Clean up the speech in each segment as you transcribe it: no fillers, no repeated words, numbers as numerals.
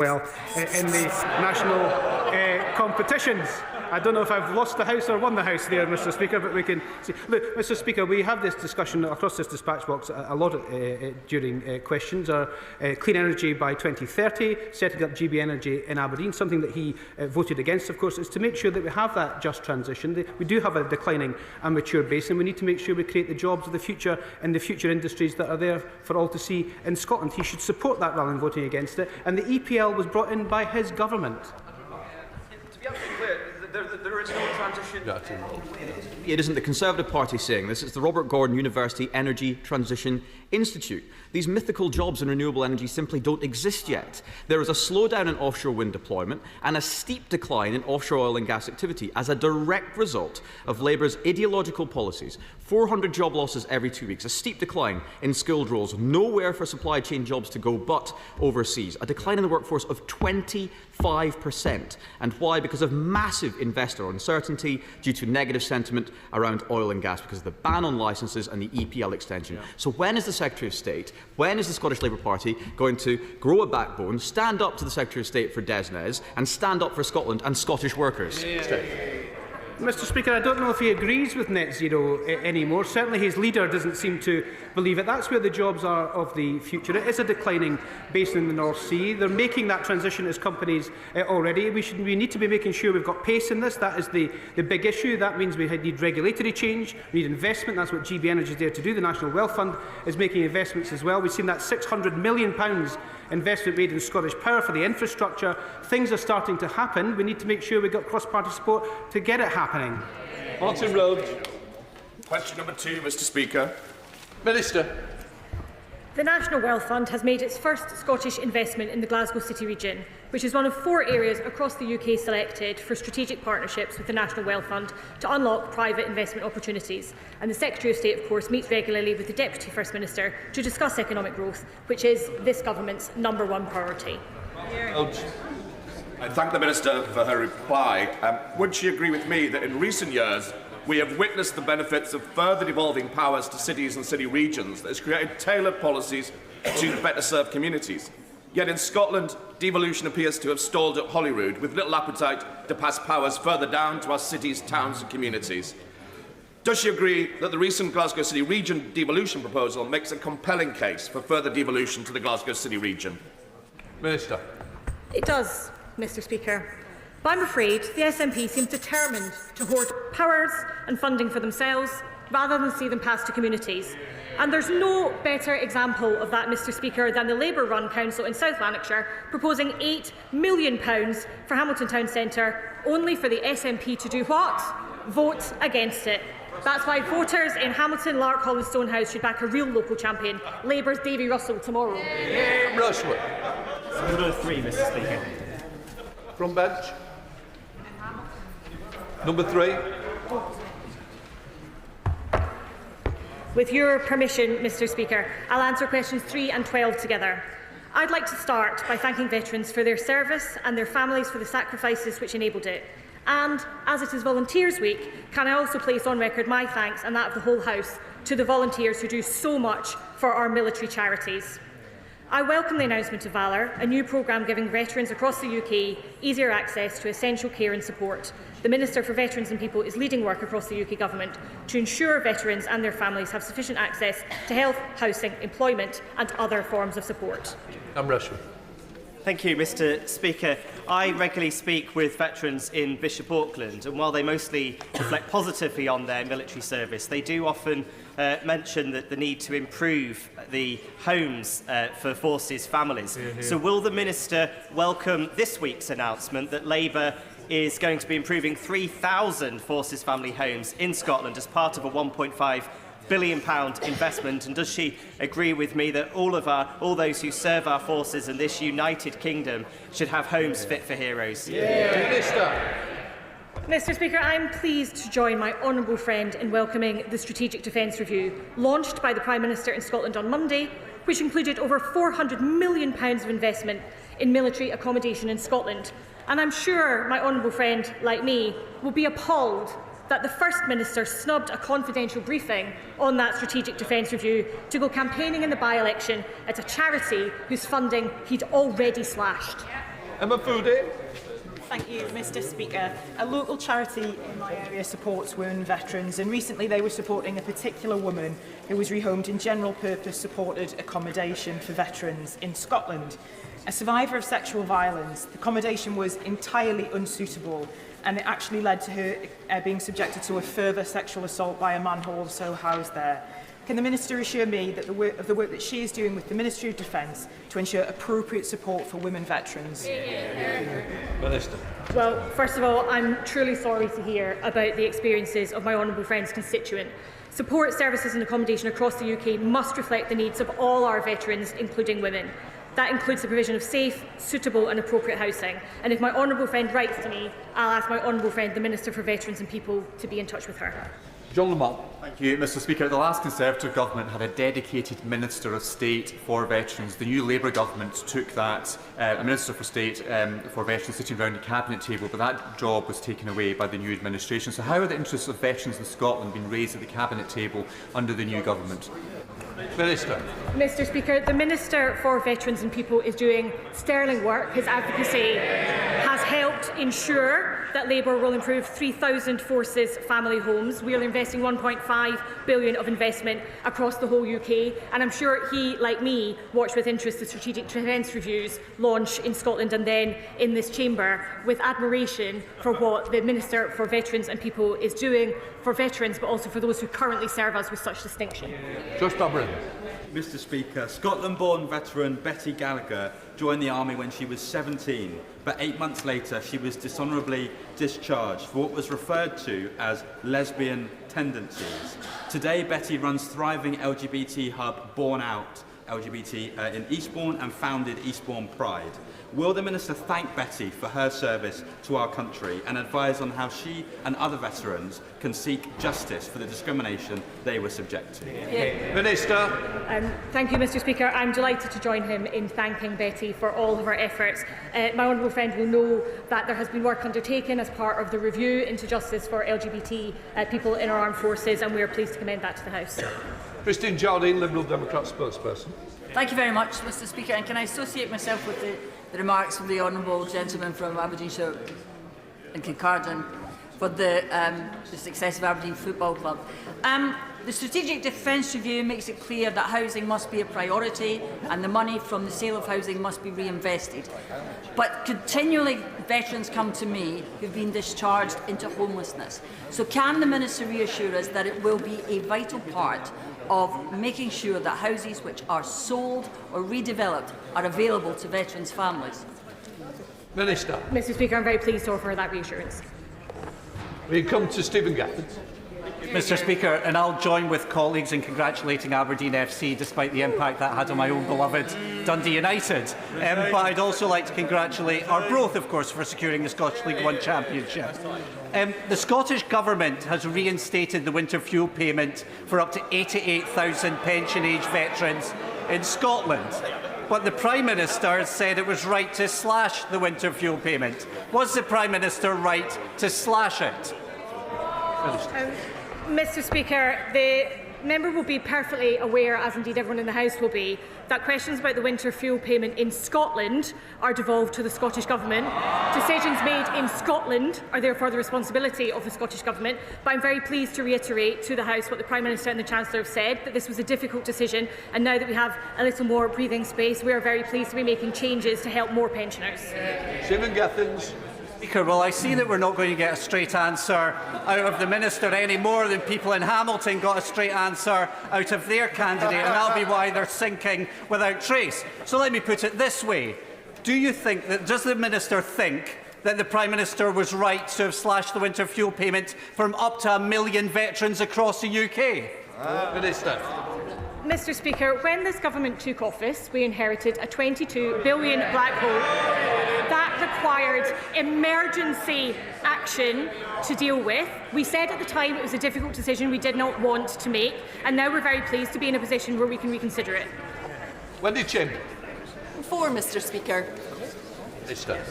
well in the national competitions. I don't know if I've lost the House or won the House there, Mr Speaker, but we can see. Look, Mr Speaker, we have this discussion across this dispatch box a lot during questions. Clean energy by 2030, setting up GB Energy in Aberdeen, something that he voted against, of course, is to make sure that we have that just transition. We do have a declining and mature basin. We need to make sure we create the jobs of the future in the future industries that are there for all to see in Scotland. He should support that rather than voting against it. And the EPL was brought in by his government. To be absolutely clear, there is no transition. It isn't the Conservative Party saying this, it's the Robert Gordon University Energy Transition Institute. These mythical jobs in renewable energy simply don't exist yet. There is a slowdown in offshore wind deployment and a steep decline in offshore oil and gas activity as a direct result of Labour's ideological policies. 400 job losses every 2 weeks, a steep decline in skilled roles, nowhere for supply chain jobs to go but overseas, a decline in the workforce of 25%. And why? Because of massive investor uncertainty due to negative sentiment around oil and gas, because of the ban on licences and the EPL extension. Yeah. So when is the Secretary of State, when is the Scottish Labour Party going to grow a backbone, stand up to the Secretary of State for DESNZ and stand up for Scotland and Scottish workers? Yeah. Mr Speaker, I don't know if he agrees with net zero anymore. Certainly his leader doesn't seem to believe it. That's where the jobs are of the future. It is a declining basin in the North Sea. They're making that transition as companies already. We need to be making sure we've got pace in this. That is the big issue. That means we need regulatory change, we need investment. That's what GB Energy is there to do. The National Wealth Fund is making investments as well. We've seen that £600 million investment made in Scottish Power for the infrastructure. Things are starting to happen. We need to make sure we've got cross-party support to get it happening. Martin Rhodes. Question number 2, Mr Speaker. Minister. The National Wealth Fund has made its first Scottish investment in the Glasgow City region, which is one of 4 areas across the UK selected for strategic partnerships with the National Wealth Fund to unlock private investment opportunities. And the Secretary of State, of course, meets regularly with the Deputy First Minister to discuss economic growth, which is this government's #1 priority. I thank the Minister for her reply. Would she agree with me that in recent years we have witnessed the benefits of further devolving powers to cities and city regions that has created tailored policies to better serve communities? Yet in Scotland, devolution appears to have stalled at Holyrood, with little appetite to pass powers further down to our cities, towns and communities. Does she agree that the recent Glasgow City Region devolution proposal makes a compelling case for further devolution to the Glasgow City Region? Minister. It does, Mr Speaker. But I'm afraid the SNP seems determined to hoard powers and funding for themselves rather than see them pass to communities. And there's no better example of that, Mr Speaker, than the Labour-run council in South Lanarkshire proposing £8 million for Hamilton Town Centre, only for the SNP to do what? Vote against it. That's why voters in Hamilton, Lark, Hall and Stonehouse should back a real local champion, Labour's Davy Russell, tomorrow. Rushworth. Number 3, Mr Speaker. From bench. Number 3. With your permission, Mr Speaker, I'll answer questions 3 and 12 together. I'd like to start by thanking veterans for their service and their families for the sacrifices which enabled it. And, as it is Volunteers Week, can I also place on record my thanks and that of the whole House to the volunteers who do so much for our military charities. I welcome the announcement of Valour, a new programme giving veterans across the UK easier access to essential care and support. The Minister for Veterans and People is leading work across the UK Government to ensure veterans and their families have sufficient access to health, housing, employment and other forms of support. I'm Rushworth. Thank you, Mr Speaker. I regularly speak with veterans in Bishop Auckland, and while they mostly reflect positively on their military service, they do often mention that the need to improve the homes for forces families. So will the Minister welcome this week's announcement that Labour is going to be improving 3,000 forces family homes in Scotland as part of a £1.5 billion investment, and does she agree with me that all those who serve our forces in this United Kingdom should have homes fit for heroes? Mr Speaker, I am pleased to join my honourable friend in welcoming the Strategic Defence Review, launched by the Prime Minister in Scotland on Monday, which included over £400 million of investment in military accommodation in Scotland. And I'm sure my honourable friend, like me, will be appalled that the First Minister snubbed a confidential briefing on that Strategic Defence Review to go campaigning in the by-election at a charity whose funding he'd already slashed. Emma Foodie. Thank you, Mr. Speaker. A local charity in my area supports women veterans, and recently they were supporting a particular woman who was rehomed in general purpose supported accommodation for veterans in Scotland. A survivor of sexual violence, the accommodation was entirely unsuitable, and it actually led to her being subjected to a further sexual assault by a man who also housed there. Can the Minister assure me that the work that she is doing with the Ministry of Defence to ensure appropriate support for women veterans? Minister. Well, first of all, I'm truly sorry to hear about the experiences of my honourable friend's constituent. Support services and accommodation across the UK must reflect the needs of all our veterans, including women. That includes the provision of safe, suitable and appropriate housing. And if my honourable friend writes to me, I'll ask my honourable friend, the Minister for Veterans and People, to be in touch with her. John Lamont. Thank you, Mr. Speaker. The last Conservative government had a dedicated Minister of State for veterans. The new Labour government took that, a Minister for State for veterans sitting around the cabinet table, but that job was taken away by the new administration. So how are the interests of veterans in Scotland being raised at the cabinet table under the new government? Minister. Mr. Speaker, the Minister for Veterans and People is doing sterling work. His advocacy has helped ensure that Labour will improve 3,000 Forces family homes. We are investing £1.5 billion of investment across the whole UK, and I'm sure he, like me, watched with interest the strategic defence reviews launch in Scotland and then in this chamber, with admiration for what the Minister for Veterans and People is doing for veterans, but also for those who currently serve us with such distinction. Josh Dublin. Mr. Speaker, Scotland-born veteran Betty Gallagher joined the army when she was 17, but 8 months later she was dishonourably discharged for what was referred to as lesbian tendencies. Today, Betty runs thriving LGBT hub Born Out LGBT in Eastbourne and founded Eastbourne Pride. Will the Minister thank Betty for her service to our country and advise on how she and other veterans can seek justice for the discrimination they were subjected to? Minister. Thank you, Mr. Speaker. I'm delighted to join him in thanking Betty for all of her efforts. My honourable friend will know that there has been work undertaken as part of the review into justice for LGBT people in our armed forces, and we are pleased to commend that to the House. Christine Jardine, Liberal Democrat spokesperson. Thank you very much, Mr. Speaker. And can I associate myself with the remarks of the honourable gentleman from Aberdeenshire and Kincardine for the success of Aberdeen Football Club. The Strategic Defence Review makes it clear that housing must be a priority and the money from the sale of housing must be reinvested. But continually veterans come to me who've been discharged into homelessness. So can the Minister reassure us that it will be a vital part of making sure that houses which are sold or redeveloped are available to veterans' families? Minister. Mr. Speaker, I'm very pleased to offer that reassurance. We come to Stephen Gafford. Mr. Speaker, and I'll join with colleagues in congratulating Aberdeen FC despite the impact that had on my own beloved Dundee United. But I'd also like to congratulate Arbroath, of course, for securing the Scottish League One Championship. The Scottish Government has reinstated the winter fuel payment for up to 88,000 pension-age veterans in Scotland. But the Prime Minister said it was right to slash the winter fuel payment. Was the Prime Minister right to slash it? Mr. Speaker, the member will be perfectly aware, as indeed everyone in the House will be, that questions about the winter fuel payment in Scotland are devolved to the Scottish Government. Decisions made in Scotland are therefore the responsibility of the Scottish Government. But I'm very pleased to reiterate to the House what the Prime Minister and the Chancellor have said, that this was a difficult decision, and now that we have a little more breathing space, we are very pleased to be making changes to help more pensioners. Stephen Gaffins. Speaker, well, I see that we're not going to get a straight answer out of the Minister any more than people in Hamilton got a straight answer out of their candidate, and that'll be why they're sinking without trace. So let me put it this way. Does the Minister think that the Prime Minister was right to have slashed the winter fuel payment from up to 1 million veterans across the UK? Minister. Mr. Speaker, when this government took office, we inherited a £22 billion black hole that required emergency action to deal with. We said at the time it was a difficult decision we did not want to make, and now we're very pleased to be in a position where we can reconsider it. Wendy Chin. Mr. Speaker. Minister.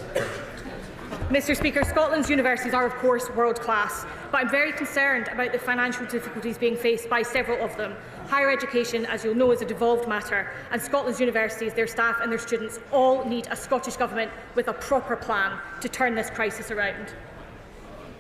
Mr. Speaker, Scotland's universities are of course world class, but I'm very concerned about the financial difficulties being faced by several of them. Higher education, as you'll know, is a devolved matter, and Scotland's universities, their staff and their students all need a Scottish Government with a proper plan to turn this crisis around.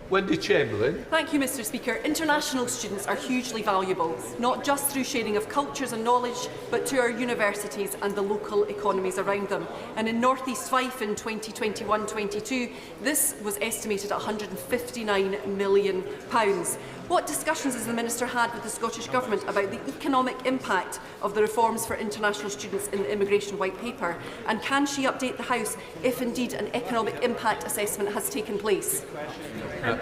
Wendy Chamberlain. Thank you, Mr Speaker. International students are hugely valuable, not just through sharing of cultures and knowledge, but to our universities and the local economies around them. And in North East Fife in 2021-22, this was estimated at £159 million. What discussions has the Minister had with the Scottish Government about the economic impact of the reforms for international students in the Immigration White Paper? And can she update the House if indeed an economic impact assessment has taken place?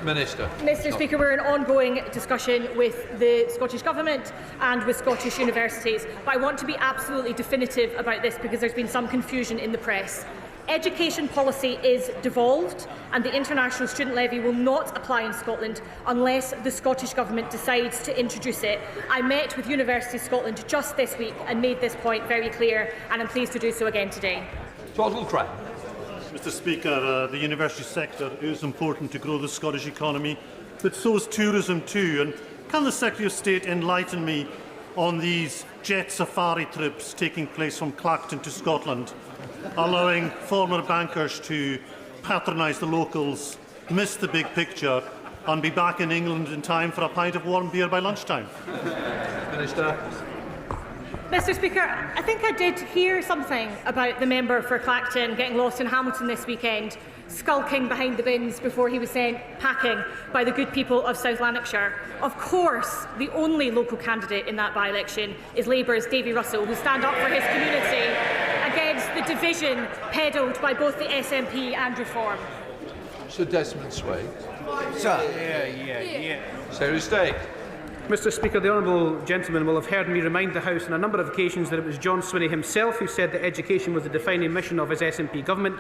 Minister. Mr Speaker, we're in ongoing discussion with the Scottish Government and with Scottish universities, but I want to be absolutely definitive about this because there's been some confusion in the press. Education policy is devolved, and the international student levy will not apply in Scotland unless the Scottish Government decides to introduce it. I met with University Scotland just this week and made this point very clear, and I'm pleased to do so again today. Mr Speaker, the university sector is important to grow the Scottish economy, but so is tourism too. And can the Secretary of State enlighten me on these jet safari trips taking place from Clacton to Scotland, allowing former bankers to patronise the locals, miss the big picture and be back in England in time for a pint of warm beer by lunchtime? Minister. Mr Speaker, I think I did hear something about the member for Clacton getting lost in Hamilton this weekend, skulking behind the bins before he was sent packing by the good people of South Lanarkshire. Of course, the only local candidate in that by-election is Labour's Davy Russell, who stand up for his community against the division peddled by both the SNP and Reform. Sir Desmond Swade. Sir. Secretary of State. Mr Speaker, the honourable gentleman will have heard me remind the House on a number of occasions that it was John Swinney himself who said that education was the defining mission of his SNP government.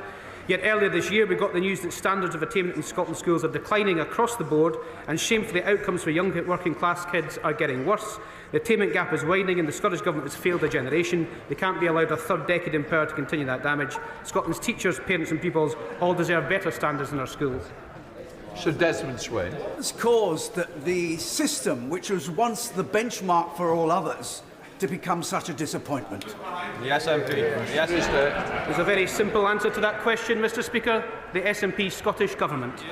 Yet earlier this year we got the news that standards of attainment in Scotland schools are declining across the board, and shamefully outcomes for young working class kids are getting worse. The attainment gap is widening and the Scottish Government has failed a generation. They can't be allowed a third decade in power to continue that damage. Scotland's teachers, parents and pupils all deserve better standards in our schools. Sir Desmond Swade. It's caused that the system, which was once the benchmark for all others, to become such a disappointment? Yes, MP. Yes, Mr. There's a very simple answer to that question, Mr Speaker. The SNP Scottish Government.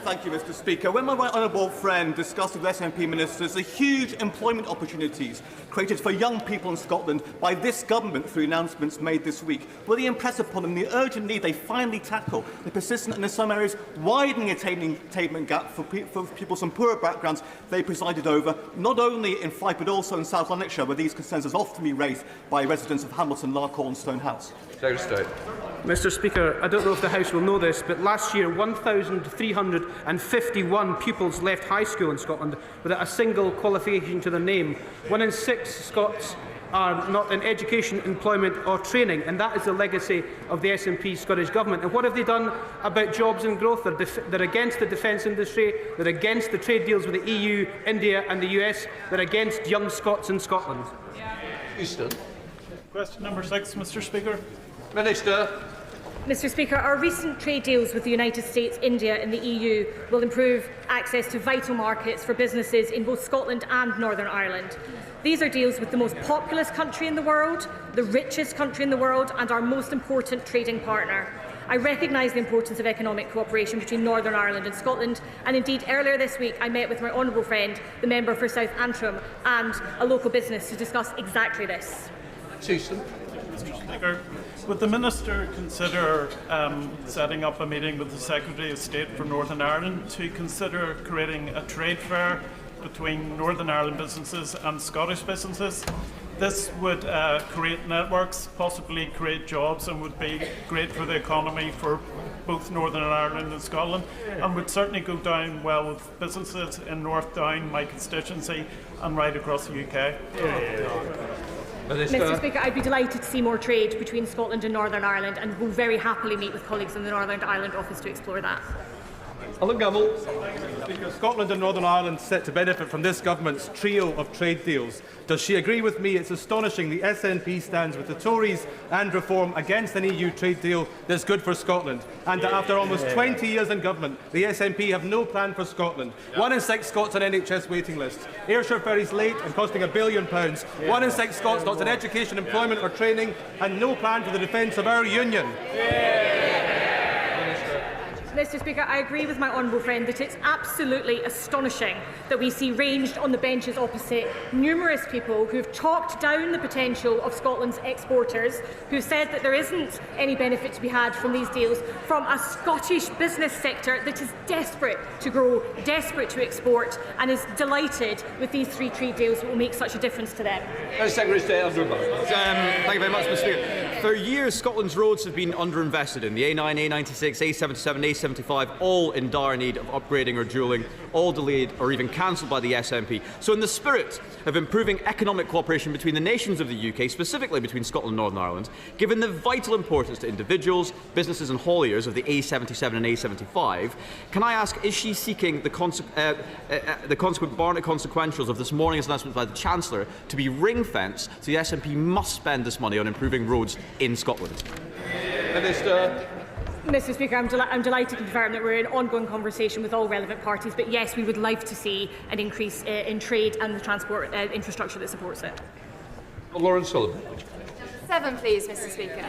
Thank you, Mr Speaker. When my right honourable friend discussed with SNP ministers the huge employment opportunities created for young people in Scotland by this government through announcements made this week, will they impress upon them the urgent need they finally tackle the persistent and in some areas widening attainment gap for people from poorer backgrounds they presided over, not only in Fife but also in South Lanarkshire, where these concerns have often been raised by residents of Hamilton, Larkhall and Stonehouse? Secretary of State. Mr Speaker, I don't know if the House will know this, but last year 1,351 pupils left high school in Scotland without a single qualification to their name. 1 in 6 Scots are not in education, employment or training, and that is the legacy of the SNP Scottish Government. And what have they done about jobs and growth? They're against the defence industry, they're against the trade deals with the EU, India and the US, they're against young Scots in Scotland. Euston. Question number 6, Mr Speaker. Minister. Mr Speaker, our recent trade deals with the United States, India and the EU will improve access to vital markets for businesses in both Scotland and Northern Ireland. These are deals with the most populous country in the world, the richest country in the world and our most important trading partner. I recognise the importance of economic cooperation between Northern Ireland and Scotland, and indeed earlier this week I met with my honourable friend, the member for South Antrim, and a local business to discuss exactly this. Mr Speaker, would the Minister consider setting up a meeting with the Secretary of State for Northern Ireland to consider creating a trade fair between Northern Ireland businesses and Scottish businesses? This would create networks, possibly create jobs, and would be great for the economy for both Northern Ireland and Scotland, and would certainly go down well with businesses in North Down, my constituency, and right across the UK. Mr Speaker, I'd be delighted to see more trade between Scotland and Northern Ireland, and will very happily meet with colleagues in the Northern Ireland office to explore that. Alan Gamble. Speaker, Scotland and Northern Ireland set to benefit from this government's trio of trade deals. Does she agree with me it's astonishing the SNP stands with the Tories and Reform against an EU trade deal that's good for Scotland, and that after almost 20 years in government, the SNP have no plan for Scotland? 1 in 6 Scots on NHS waiting lists. Ayrshire ferries late and costing £1 billion. 1 in 6 Scots not in education, employment or training, and no plan for the defence of our union. Mr Speaker, I agree with my honourable friend that it's absolutely astonishing that we see ranged on the benches opposite numerous people who have talked down the potential of Scotland's exporters, who said that there isn't any benefit to be had from these deals, from a Scottish business sector that is desperate to grow, desperate to export, and is delighted with these 3 trade deals that will make such a difference to them. Secretary of State Andrew Thank you very much, Mr Speaker. For years, Scotland's roads have been underinvested in. The A9, A96, A77, A75, all in dire need of upgrading or dualling, all delayed or even cancelled by the SNP. So in the spirit of improving economic cooperation between the nations of the UK, specifically between Scotland and Northern Ireland, given the vital importance to individuals, businesses and hauliers of the A77 and A75, can I ask, is she seeking the consequent Barnett consequentials of this morning's announcement by the Chancellor to be ring-fenced, so the SNP must spend this money on improving roads in Scotland? Minister. Mr Speaker, I'm delighted to confirm that we're in ongoing conversation with all relevant parties, but yes, we would like to see an increase in trade and the transport infrastructure that supports it. Lawrence Sullivan. 7, please, Mr Speaker.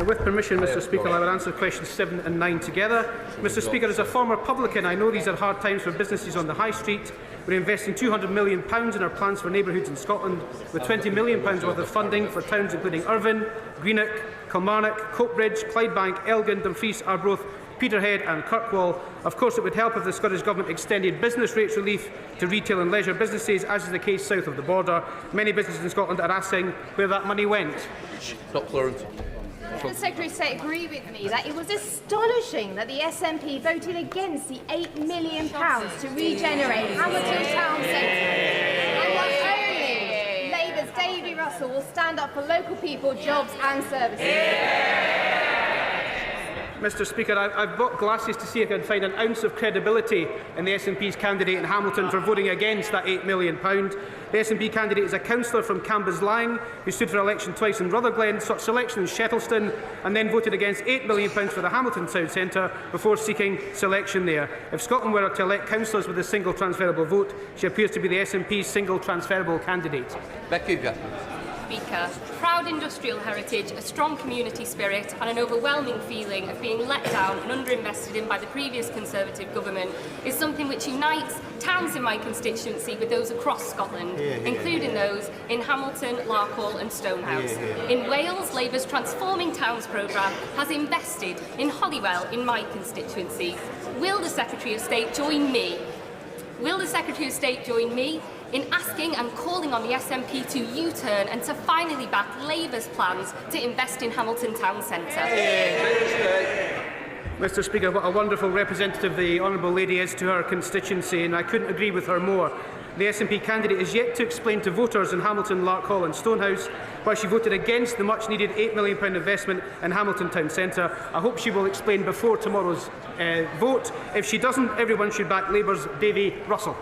With permission, Mr Speaker, I will answer questions 7 and 9 together. Mr Speaker, as a former publican, I know these are hard times for businesses on the high street. We're investing £200 million in our plans for neighbourhoods in Scotland, with £20 million worth of funding for towns including Irvine, Greenock, Kilmarnock, Coatbridge, Clydebank, Elgin, Dumfries, Arbroath, Peterhead and Kirkwall. Of course, it would help if the Scottish Government extended business rates relief to retail and leisure businesses, as is the case south of the border. Many businesses in Scotland are asking where that money went. Does the Secretary of State agree with me that it was astonishing that the SNP voted against the £8 million to regenerate Hamilton Town Centre? And that only Labour's Davy Russell will stand up for local people, jobs and services? Mr Speaker, I've bought glasses to see if I can find an ounce of credibility in the SNP's candidate in Hamilton for voting against that £8 million. The SNP candidate is a councillor from Cambuslang who stood for election twice in Rutherglen, sought selection in Shettleston and then voted against £8 million for the Hamilton Town Centre before seeking selection there. If Scotland were to elect councillors with a single transferable vote, she appears to be the SNP's single transferable candidate. Speaker, proud industrial heritage, a strong community spirit and an overwhelming feeling of being let down and underinvested in by the previous Conservative government is something which unites towns in my constituency with those across Scotland, including those in Hamilton, Larkhall and Stonehouse. In Wales, Labour's Transforming Towns programme has invested in Holywell in my constituency. Will the Secretary of State join me? Will the Secretary of State join me in asking and calling on the SNP to U-turn and to finally back Labour's plans to invest in Hamilton Town Centre? Mr Speaker, what a wonderful representative the Honourable Lady is to her constituency, and I couldn't agree with her more. The SNP candidate is yet to explain to voters in Hamilton, Larkhall and Stonehouse why she voted against the much-needed £8 million investment in Hamilton Town Centre. I hope she will explain before tomorrow's vote. If she doesn't, everyone should back Labour's Davy Russell.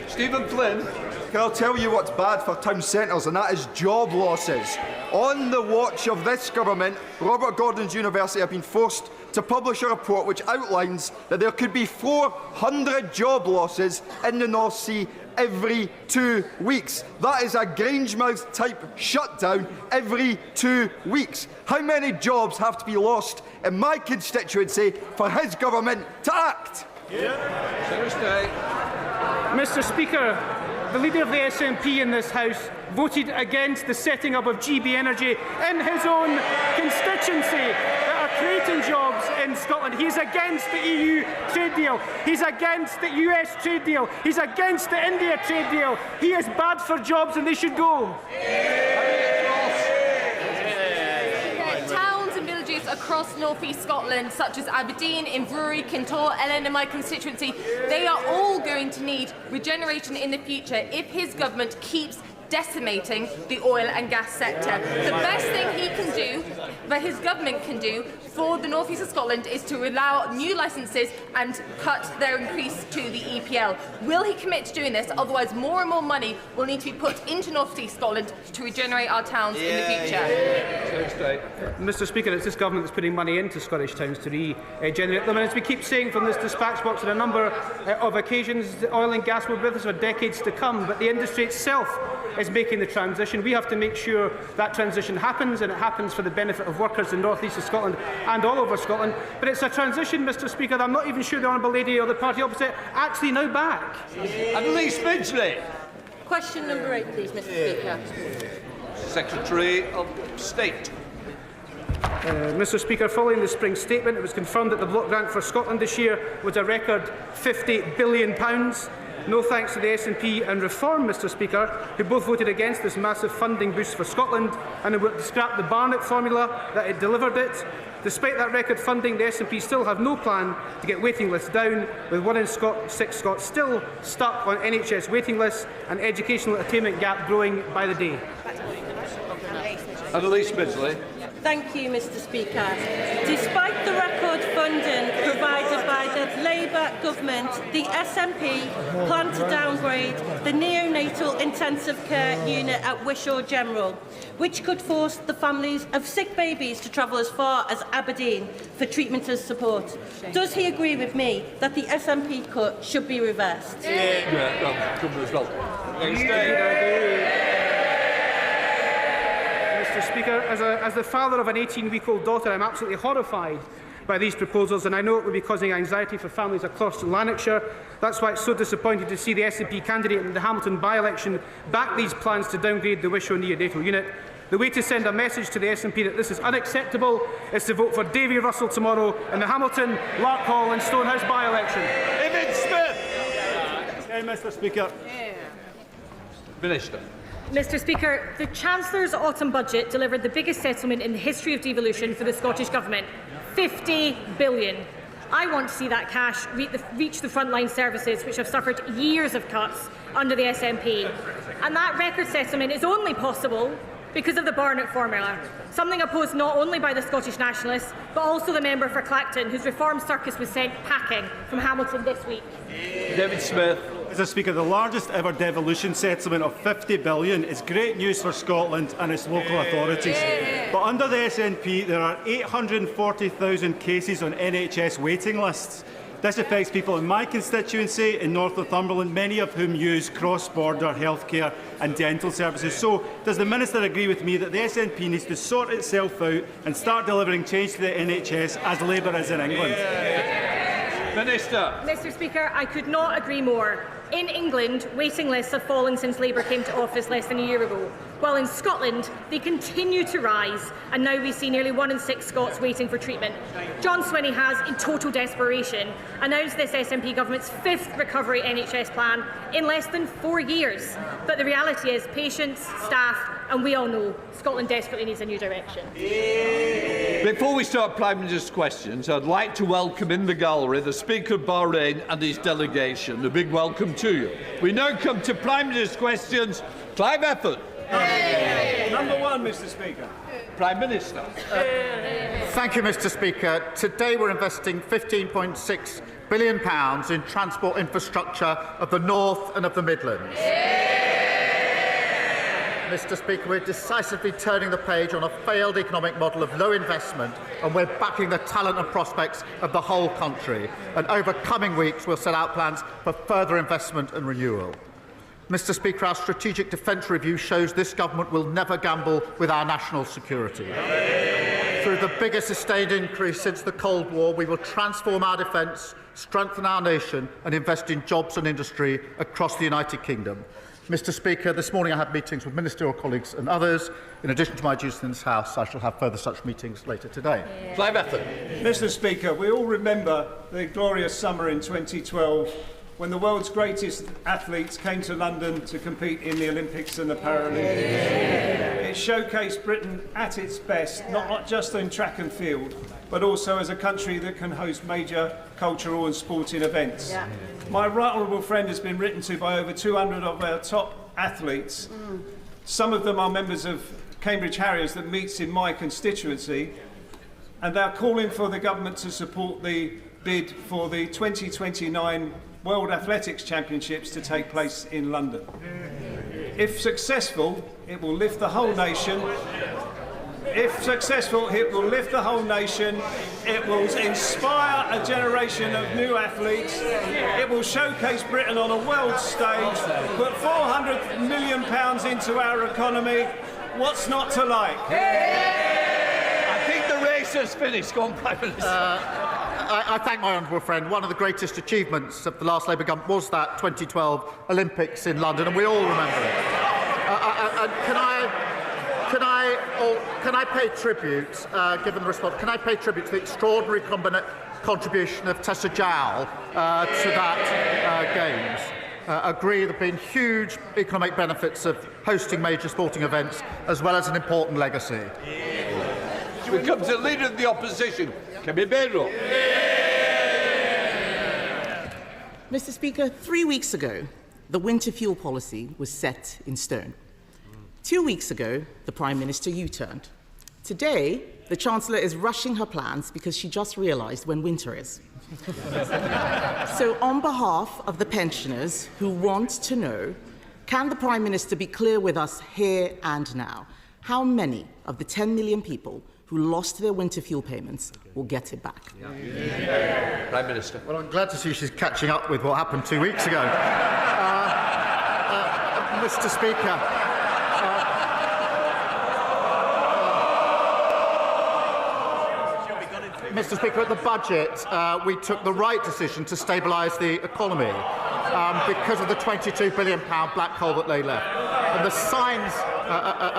Stephen Flynn. I'll tell you what's bad for town centres, and that is job losses. On the watch of this government, Robert Gordon's University have been forced to publish a report which outlines that there could be 400 job losses in the North Sea every 2 weeks. That is a Grangemouth type shutdown every 2 weeks. How many jobs have to be lost in my constituency for his government to act? Mr Speaker, the leader of the SNP in this House voted against the setting up of GB Energy in his own constituency that are creating jobs in Scotland. He's against the EU trade deal. He's against the US trade deal. He's against the India trade deal. He is bad for jobs and they should go. Towns and villages across North East Scotland, such as Aberdeen, Inverurie, Kintore, Ellen in my constituency, they are all going to need regeneration in the future if his government keeps decimating the oil and gas sector. The best thing he can do, that his government can do for the North East of Scotland, is to allow new licences and cut their increase to the EPL. Will he commit to doing this? Otherwise, more and more money will need to be put into North East Scotland to regenerate our towns in the future. Mr. Speaker, it's this government that's putting money into Scottish towns to regenerate them. And as we keep saying from this dispatch box on a number of occasions, the oil and gas will be with us for decades to come, but the industry itself is making the transition. We have to make sure that transition happens, and it happens for the benefit of workers in the North East of Scotland and all over Scotland. But it's a transition, Mr. Speaker, that I'm not even sure the Honourable Lady or the party opposite actually now back. Annalise Midgley. Question number 8, please, Mr. Speaker. Secretary of State. Mr. Speaker, following the spring statement, it was confirmed that the block grant for Scotland this year was a record £50 billion. No thanks to the SNP and Reform, Mr. Speaker, who both voted against this massive funding boost for Scotland and who scrapped the Barnett formula that it delivered it. Despite that record funding, the SNP still have no plan to get waiting lists down, with 1 in 6 Scots still stuck on NHS waiting lists and educational attainment gap growing by the day. Annalise Midgley. Thank you, Mr. Speaker. Despite the record funding provided by the Labour government, the SNP plan to downgrade the neonatal intensive care unit at Wishaw General, which could force the families of sick babies to travel as far as Aberdeen for treatment and support. Does he agree with me that the SNP cut should be reversed? Mr. Speaker, as the father of an 18-week-old daughter, I'm absolutely horrified by these proposals, and I know it will be causing anxiety for families across Lanarkshire. That's why it's so disappointing to see the SNP candidate in the Hamilton by-election back these plans to downgrade the Wishaw neonatal unit. The way to send a message to the SNP that this is unacceptable is to vote for Davy Russell tomorrow in the Hamilton, Larkhall and Stonehouse by-election. David Smith. Mr. Speaker. Minister. Mr. Speaker, the Chancellor's autumn budget delivered the biggest settlement in the history of devolution for the Scottish Government, £50 billion. I want to see that cash reach the frontline services, which have suffered years of cuts under the SNP. And that record settlement is only possible because of the Barnett formula, something opposed not only by the Scottish Nationalists, but also the member for Clacton, whose reform circus was sent packing from Hamilton this week. David Smith. Mr. Speaker, the largest ever devolution settlement of £50 billion is great news for Scotland and its local authorities. But under the SNP, there are 840,000 cases on NHS waiting lists. This affects people in my constituency in North Northumberland, many of whom use cross-border healthcare and dental services. So, does the Minister agree with me that the SNP needs to sort itself out and start delivering change to the NHS as Labour is in England? Minister. Mr. Speaker, I could not agree more. In England, waiting lists have fallen since Labour came to office less than a year ago, while in Scotland they continue to rise, and now we see nearly 1 in 6 Scots waiting for treatment. John Swinney has, in total desperation, announced this SNP government's 5th recovery NHS plan in less than 4 years. But the reality is patients, staff and we all know Scotland desperately needs a new direction. Before we start Prime Minister's questions, I'd like to welcome in the gallery the Speaker of Bahrain and his delegation. A big welcome to you. We now come to Prime Minister's questions. Clive Efford. Number 1, Mr. Speaker. Prime Minister. Thank you, Mr. Speaker. Today we're investing £15.6 billion in transport infrastructure of the North and of the Midlands. Mr. Speaker, we're decisively turning the page on a failed economic model of low investment, and we're backing the talent and prospects of the whole country. And over coming weeks, we'll set out plans for further investment and renewal. Mr. Speaker, our strategic defence review shows this government will never gamble with our national security. Through the biggest sustained increase since the Cold War, we will transform our defence, strengthen our nation and invest in jobs and industry across the United Kingdom. Mr. Speaker, this morning I had meetings with ministerial colleagues and others. In addition to my duties in this House, I shall have further such meetings later today. Clive Efford. Mr. Speaker, we all remember the glorious summer in 2012 when the world's greatest athletes came to London to compete in the Olympics and the Paralympics. It showcased Britain at its best, not just in track and field, but also as a country that can host major cultural and sporting events. My right honourable friend has been written to by over 200 of our top athletes, Some of them are members of Cambridge Harriers that meets in my constituency, and they're calling for the government to support the bid for the 2029 World Athletics Championships to take place in London. If successful, it will lift the whole nation. If successful, it will lift the whole nation. It will inspire a generation of new athletes. It will showcase Britain on a world stage, put £400 million into our economy. What's not to like? I think the race has finished. Go on, Prime Minister. I thank my honourable friend. One of the greatest achievements of the last Labour government was that 2012 Olympics in London, and we all remember it. Can I pay tribute, given the response, can I pay tribute to the extraordinary contribution of Tessa Jowell to that Games? Agree there have been huge economic benefits of hosting major sporting events, as well as an important legacy. We come to the Leader of the Opposition, Kemi Badenoch. Mr. Speaker, 3 weeks ago, the winter fuel policy was set in stone. 2 weeks ago, the Prime Minister U-turned. Today, the Chancellor is rushing her plans because she just realised when winter is. So, on behalf of the pensioners who want to know, can the Prime Minister be clear with us here and now? How many of the 10 million people who lost their winter fuel payments will get it back? Prime Minister. Well, I'm glad to see she's catching up with what happened 2 weeks ago. Mr. Speaker, Mr. Speaker, at the budget, we took the right decision to stabilise the economy because of the £22 billion black hole that they left. And the signs,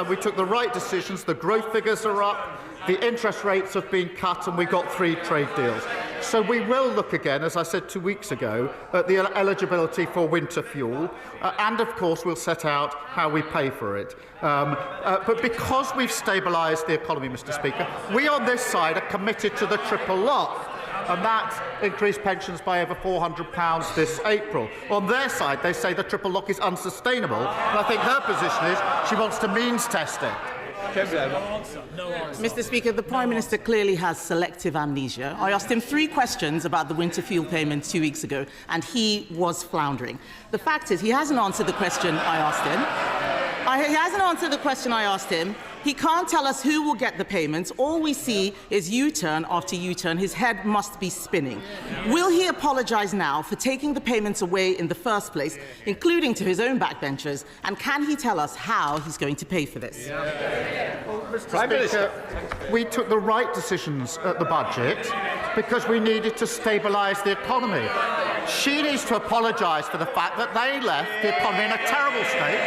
we took the right decisions. The growth figures are up, the interest rates have been cut, and we got 3 trade deals. So we will look again, as I said 2 weeks ago, at the eligibility for winter fuel, and of course we'll set out how we pay for it. But because we've stabilised the economy, Mr. Speaker, we on this side are committed to the triple lock, and that increased pensions by over £400 this April. On their side, they say the triple lock is unsustainable, and I think her position is she wants to means test it. Mr. Speaker, the Prime Minister clearly has selective amnesia. I asked him 3 questions about the winter fuel payments 2 weeks ago, and he was floundering. The fact is, he hasn't answered the question I asked him. He can't tell us who will get the payments. All we see is U-turn after U-turn. His head must be spinning. Will he apologise now for taking the payments away in the first place, including to his own backbenchers? And can he tell us how he's going to pay for this? Well, Mr. Speaker, we took the right decisions at the budget because we needed to stabilise the economy. She needs to apologise for the fact that they left the economy in a terrible state.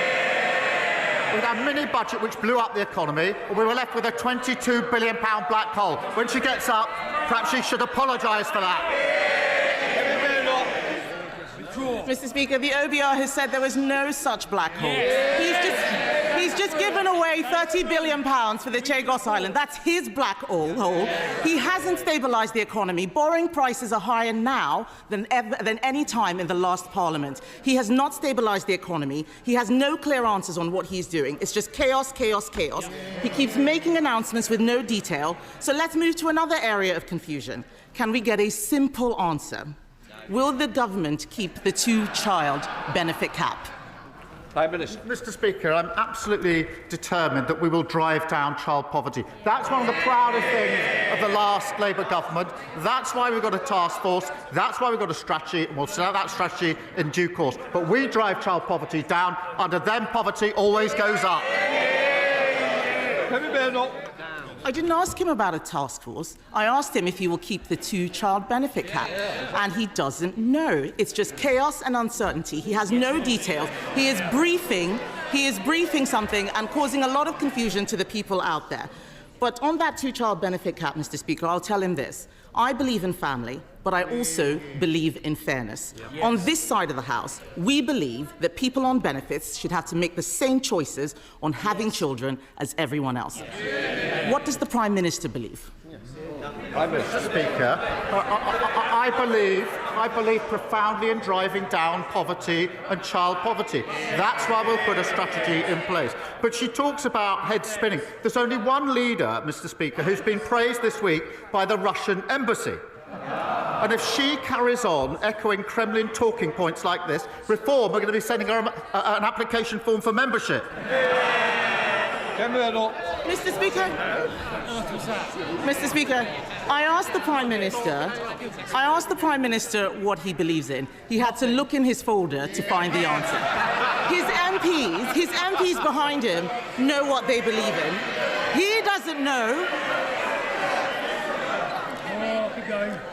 We had a mini-budget which blew up the economy, and we were left with a £22 billion black hole. When she gets up, perhaps she should apologise for that. Mr. Speaker, the OBR has said there was no such black hole. He's just given away £30 billion for the Chagos Island. That's his black hole. He hasn't stabilised the economy. Borrowing prices are higher now than any time in the last Parliament. He has not stabilised the economy. He has no clear answers on what he's doing. It's just chaos, chaos, chaos. He keeps making announcements with no detail. So let's move to another area of confusion. Can we get a simple answer? Will the government keep the 2-child benefit cap? Prime Minister. Mr. Speaker, I'm absolutely determined that we will drive down child poverty. That's one of the proudest things of the last Labour government. That's why we've got a task force. That's why we've got a strategy, and we'll set out that strategy in due course. But we drive child poverty down. Under them, poverty always goes up. I didn't ask him about a task force. I asked him if he will keep the 2-child benefit cap. And he doesn't know. It's just chaos and uncertainty. He has no details. He is briefing something and causing a lot of confusion to the people out there. But on that 2-child benefit cap, Mr. Speaker, I'll tell him this. I believe in family, but I also believe in fairness. Yes. On this side of the House, we believe that people on benefits should have to make the same choices on having children as everyone else. What does the Prime Minister believe? Prime Minister. Speaker, I believe I believe profoundly in driving down poverty and child poverty. That's why we'll put a strategy in place. But she talks about head spinning. There's only one leader, Mr. Speaker, who's been praised this week by the Russian embassy. And if she carries on echoing Kremlin talking points like this, Reform are going to be sending her an application form for membership. Mr. Speaker, I asked the Prime Minister what he believes in. He had to look in his folder to find the answer. His MPs behind him know what they believe in. He doesn't know.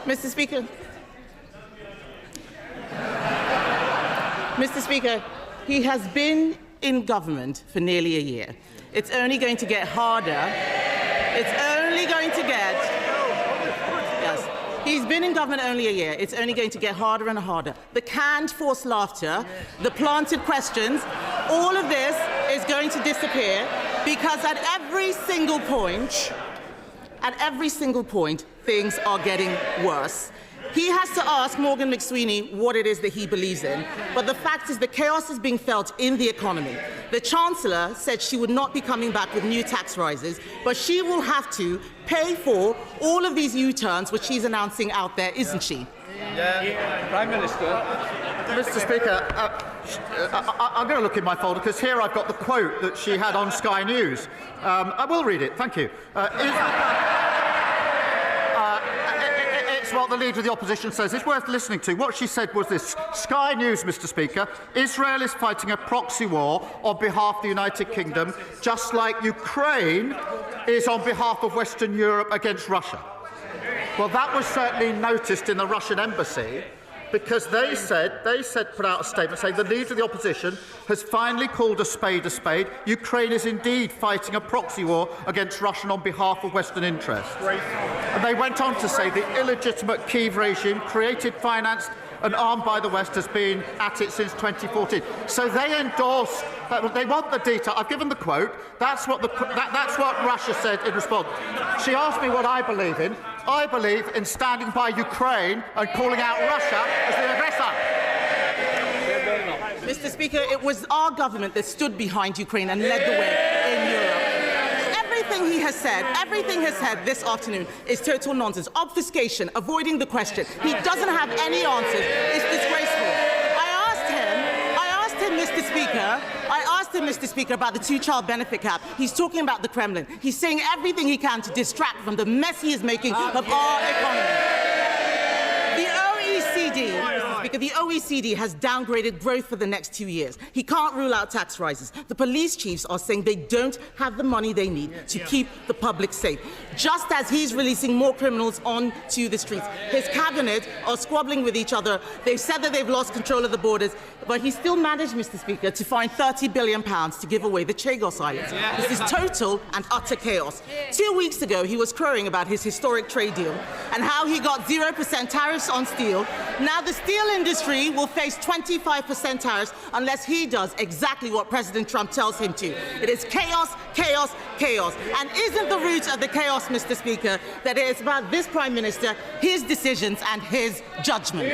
Mr. Speaker, he has been in government for nearly a year. It's only going to get harder. Yes. He's been in government only a year. It's only going to get harder and harder. The canned forced laughter, the planted questions, all of this is going to disappear because at every single point, things are getting worse. He has to ask Morgan McSweeney what it is that he believes in. But the fact is the chaos is being felt in the economy. The Chancellor said she would not be coming back with new tax rises, but she will have to pay for all of these U-turns which she's announcing out there, isn't she? Yeah. Prime Minister. Mr. Speaker, I'm going to look in my folder because here I've got the quote that she had on Sky News. I will read it, thank you. It's what the Leader of the Opposition says. It's worth listening to. What she said was this. Sky News, Mr. Speaker, Israel is fighting a proxy war on behalf of the United Kingdom, just like Ukraine is on behalf of Western Europe against Russia. Well, that was certainly noticed in the Russian embassy because they put out a statement saying the Leader of the Opposition has finally called a spade a spade. Ukraine is indeed fighting a proxy war against Russia on behalf of Western interests. And they went on to say the illegitimate Kyiv regime, created, financed and armed by the West, has been at it since 2014. So they endorsed. They want the detail. I've given the quote. That's what Russia said in response. She asked me what I believe in. I believe in standing by Ukraine and calling out Russia as the aggressor. Mr. Speaker, it was our government that stood behind Ukraine and led the way in Europe. Everything he has said this afternoon is total nonsense. Obfuscation, avoiding the question. He doesn't have any answers. It's disgraceful. I asked him, Mr. Speaker, about the two-child benefit cap. He's talking about the Kremlin. He's saying everything he can to distract from the mess he is making of our economy. The OECD has downgraded growth for the next 2 years. He can't rule out tax rises. The police chiefs are saying they don't have the money they need to keep the public safe. Just as he's releasing more criminals onto the streets. His cabinet are squabbling with each other. They've said that they've lost control of the borders, but he still managed, Mr. Speaker, to find £30 billion to give away the Chagos Islands. This is total and utter chaos. 2 weeks ago, he was crowing about his historic trade deal and how he got 0% tariffs on steel. Now the steel industry will face 25% tariffs unless he does exactly what President Trump tells him to. It is chaos, chaos, chaos. And isn't the root of the chaos, Mr. Speaker, that it is about this Prime Minister, his decisions and his judgment?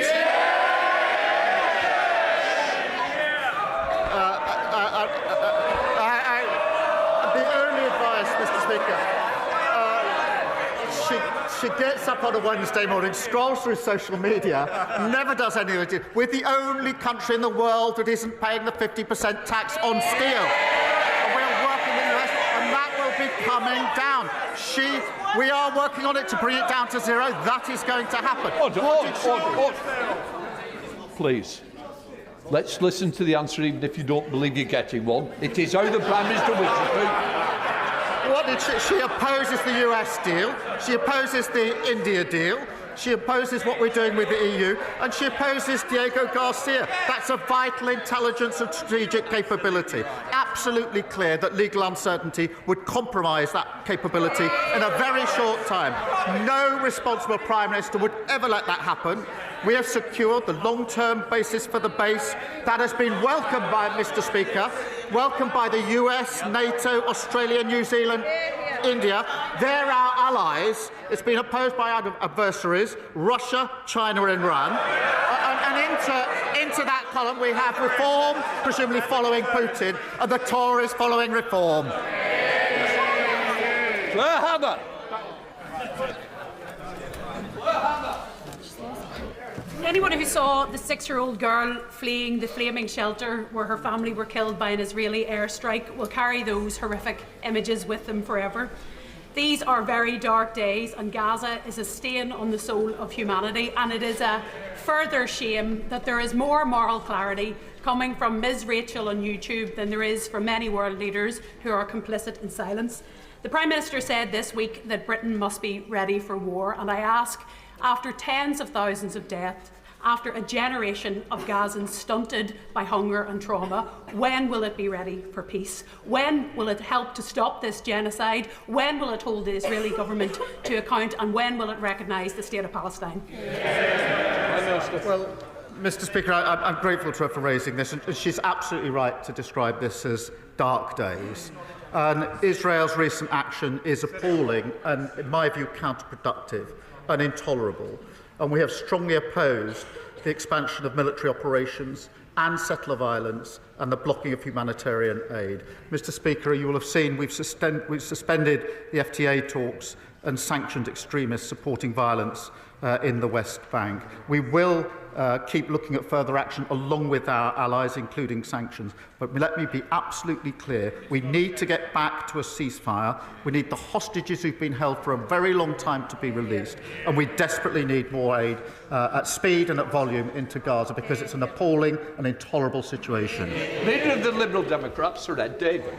The only advice, Mr. Speaker, she gets up on a Wednesday morning, scrolls through social media, never does any of it. We're the only country in the world that isn't paying the 50% tax on steel. And we're working with the US, and that will be coming down. We are working on it to bring it down to zero. That is going to happen. Order. Please. Let's listen to the answer, even if you don't believe you're getting one. It is how the Prime Minister wishes to. What did she opposes the US deal, she opposes the India deal, she opposes what we're doing with the EU, and she opposes Diego Garcia. That's a vital intelligence and strategic capability. Absolutely clear that legal uncertainty would compromise that capability in a very short time. No responsible Prime Minister would ever let that happen. We have secured the long-term basis for the base. That has been welcomed by, Mr. Speaker, welcomed by the US, NATO, Australia, New Zealand, India. They're our allies. It's been opposed by our adversaries, Russia, China and Iran. And into that column we have reform, presumably following Putin, and the Tories following reform. Claire Hammer. Anyone who saw the 6-year-old girl fleeing the flaming shelter where her family were killed by an Israeli airstrike will carry those horrific images with them forever. These are very dark days, and Gaza is a stain on the soul of humanity, and it is a further shame that there is more moral clarity coming from Ms. Rachel on YouTube than there is from many world leaders who are complicit in silence. The Prime Minister said this week that Britain must be ready for war, and I ask, after tens of thousands of deaths, after a generation of Gazans stunted by hunger and trauma, when will it be ready for peace? When will it help to stop this genocide? When will it hold the Israeli government to account? And when will it recognise the State of Palestine? Well, Mr. Speaker, I'm grateful to her for raising this, and she's absolutely right to describe this as dark days. And Israel's recent action is appalling and, in my view, counterproductive and intolerable. And we have strongly opposed the expansion of military operations and settler violence and the blocking of humanitarian aid. Mr. Speaker, you will have seen we've suspended the FTA talks and sanctioned extremists supporting violence in the West Bank. We will keep looking at further action along with our allies, including sanctions. But let me be absolutely clear. We need to get back to a ceasefire. We need the hostages who've been held for a very long time to be released. And we desperately need more aid at speed and at volume into Gaza, because it's an appalling and intolerable situation. Leader of the Liberal Democrats, Sir Ed Davey.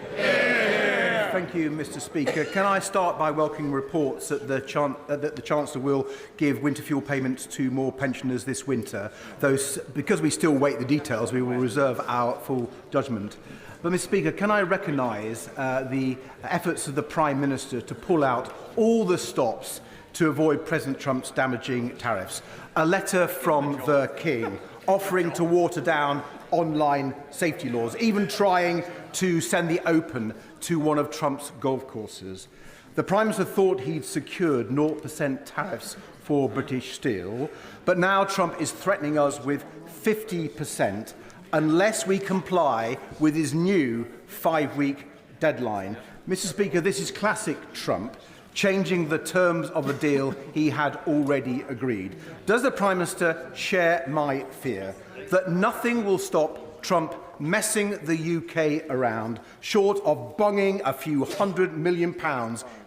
Thank you, Mr. Speaker. Can I start by welcoming reports that the Chancellor will give winter fuel payments to more pensioners this winter? Though, because we still wait the details, we will reserve our full judgment. But, Mr. Speaker, can I recognise the efforts of the Prime Minister to pull out all the stops to avoid President Trump's damaging tariffs? A letter from the King offering to water down online safety laws, even trying to send the Open to one of Trump's golf courses. The Prime Minister thought he'd secured 0% tariffs for British steel, but now Trump is threatening us with 50% unless we comply with his new 5-week deadline. Mr. Speaker, this is classic Trump, changing the terms of a deal he had already agreed. Does the Prime Minister share my fear that nothing will stop Trump messing the UK around, short of bunging a few £100 million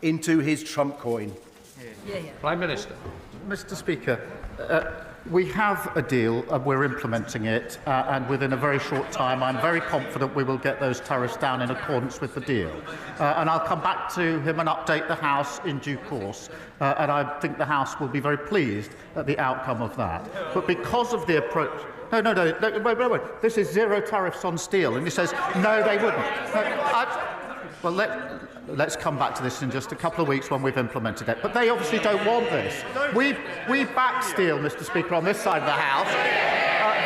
into his Trump coin? Prime Minister. Mr. Speaker, we have a deal and we're implementing it, and within a very short time I'm very confident we will get those tariffs down in accordance with the deal. And I'll come back to him and update the House in due course, and I think the House will be very pleased at the outcome of that. But because of the approach... No, wait. This is zero tariffs on steel. And he says, no, they wouldn't. Well, let's come back to this in just a couple of weeks when we've implemented it. But they obviously don't want this. We back steel, Mr. Speaker, on this side of the House.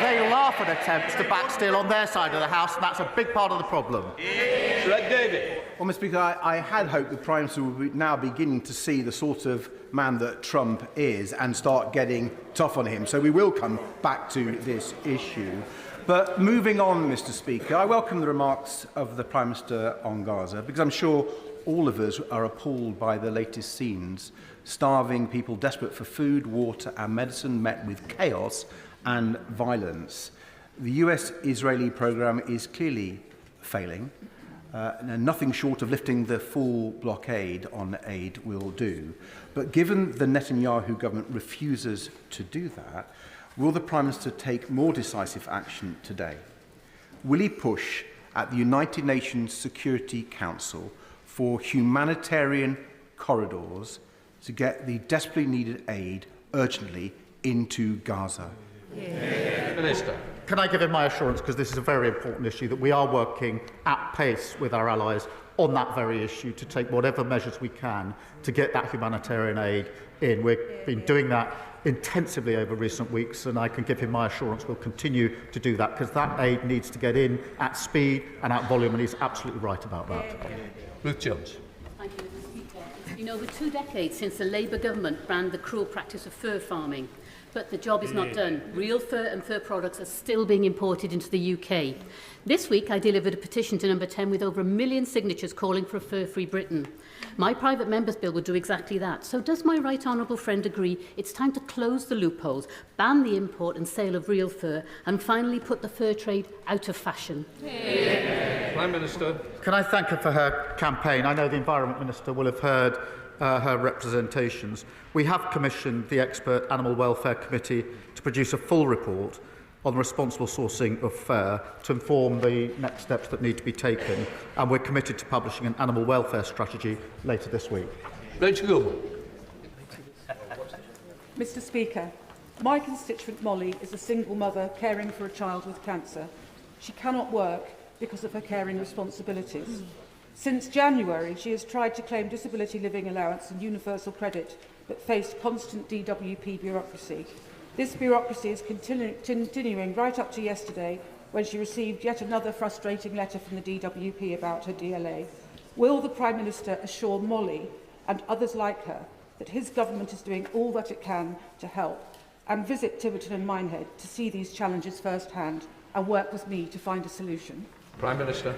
They laugh at attempts to back steel on their side of the House, and that's a big part of the problem. David. Well, Mr. Speaker, I had hoped the Prime Minister would be now beginning to see the sort of man that Trump is and start getting tough on him. So we will come back to this issue. But moving on, Mr. Speaker, I welcome the remarks of the Prime Minister on Gaza, because I'm sure all of us are appalled by the latest scenes. Starving people desperate for food, water and medicine met with chaos and violence. The US-Israeli programme is clearly failing. And nothing short of lifting the full blockade on aid will do. But given the Netanyahu government refuses to do that, will the Prime Minister take more decisive action today? Will he push at the United Nations Security Council for humanitarian corridors to get the desperately needed aid urgently into Gaza? Minister. Can I give him my assurance, because this is a very important issue, that we are working at pace with our allies on that very issue to take whatever measures we can to get that humanitarian aid in. We've been doing that intensively over recent weeks, and I can give him my assurance we'll continue to do that, because that aid needs to get in at speed and at volume, and he's absolutely right about that. Ruth Jones. Thank you, Mr. Speaker. It's been over 2 decades since the Labour government banned the cruel practice of fur farming. but the job is not done. Real fur and fur products are still being imported into the UK. This week, I delivered a petition to Number 10 with over 1 million signatures calling for a fur-free Britain. My private member's bill would do exactly that. So does my right honourable friend agree it's time to close the loopholes, ban the import and sale of real fur, and finally put the fur trade out of fashion? Prime Minister. Can I thank her for her campaign? I know the Environment Minister will have heard her representations. We have commissioned the Expert Animal Welfare Committee to produce a full report on responsible sourcing of fur to inform the next steps that need to be taken, and we're committed to publishing an animal welfare strategy later this week. Rachel. Mr. Speaker, my constituent Molly is a single mother caring for a child with cancer. She cannot work because of her caring responsibilities. Since January, she has tried to claim disability living allowance and universal credit, but faced constant DWP bureaucracy. This bureaucracy is continuing right up to yesterday, when she received yet another frustrating letter from the DWP about her DLA. Will the Prime Minister assure Molly and others like her that his government is doing all that it can to help, and visit Tiverton and Minehead to see these challenges firsthand and work with me to find a solution? Prime Minister.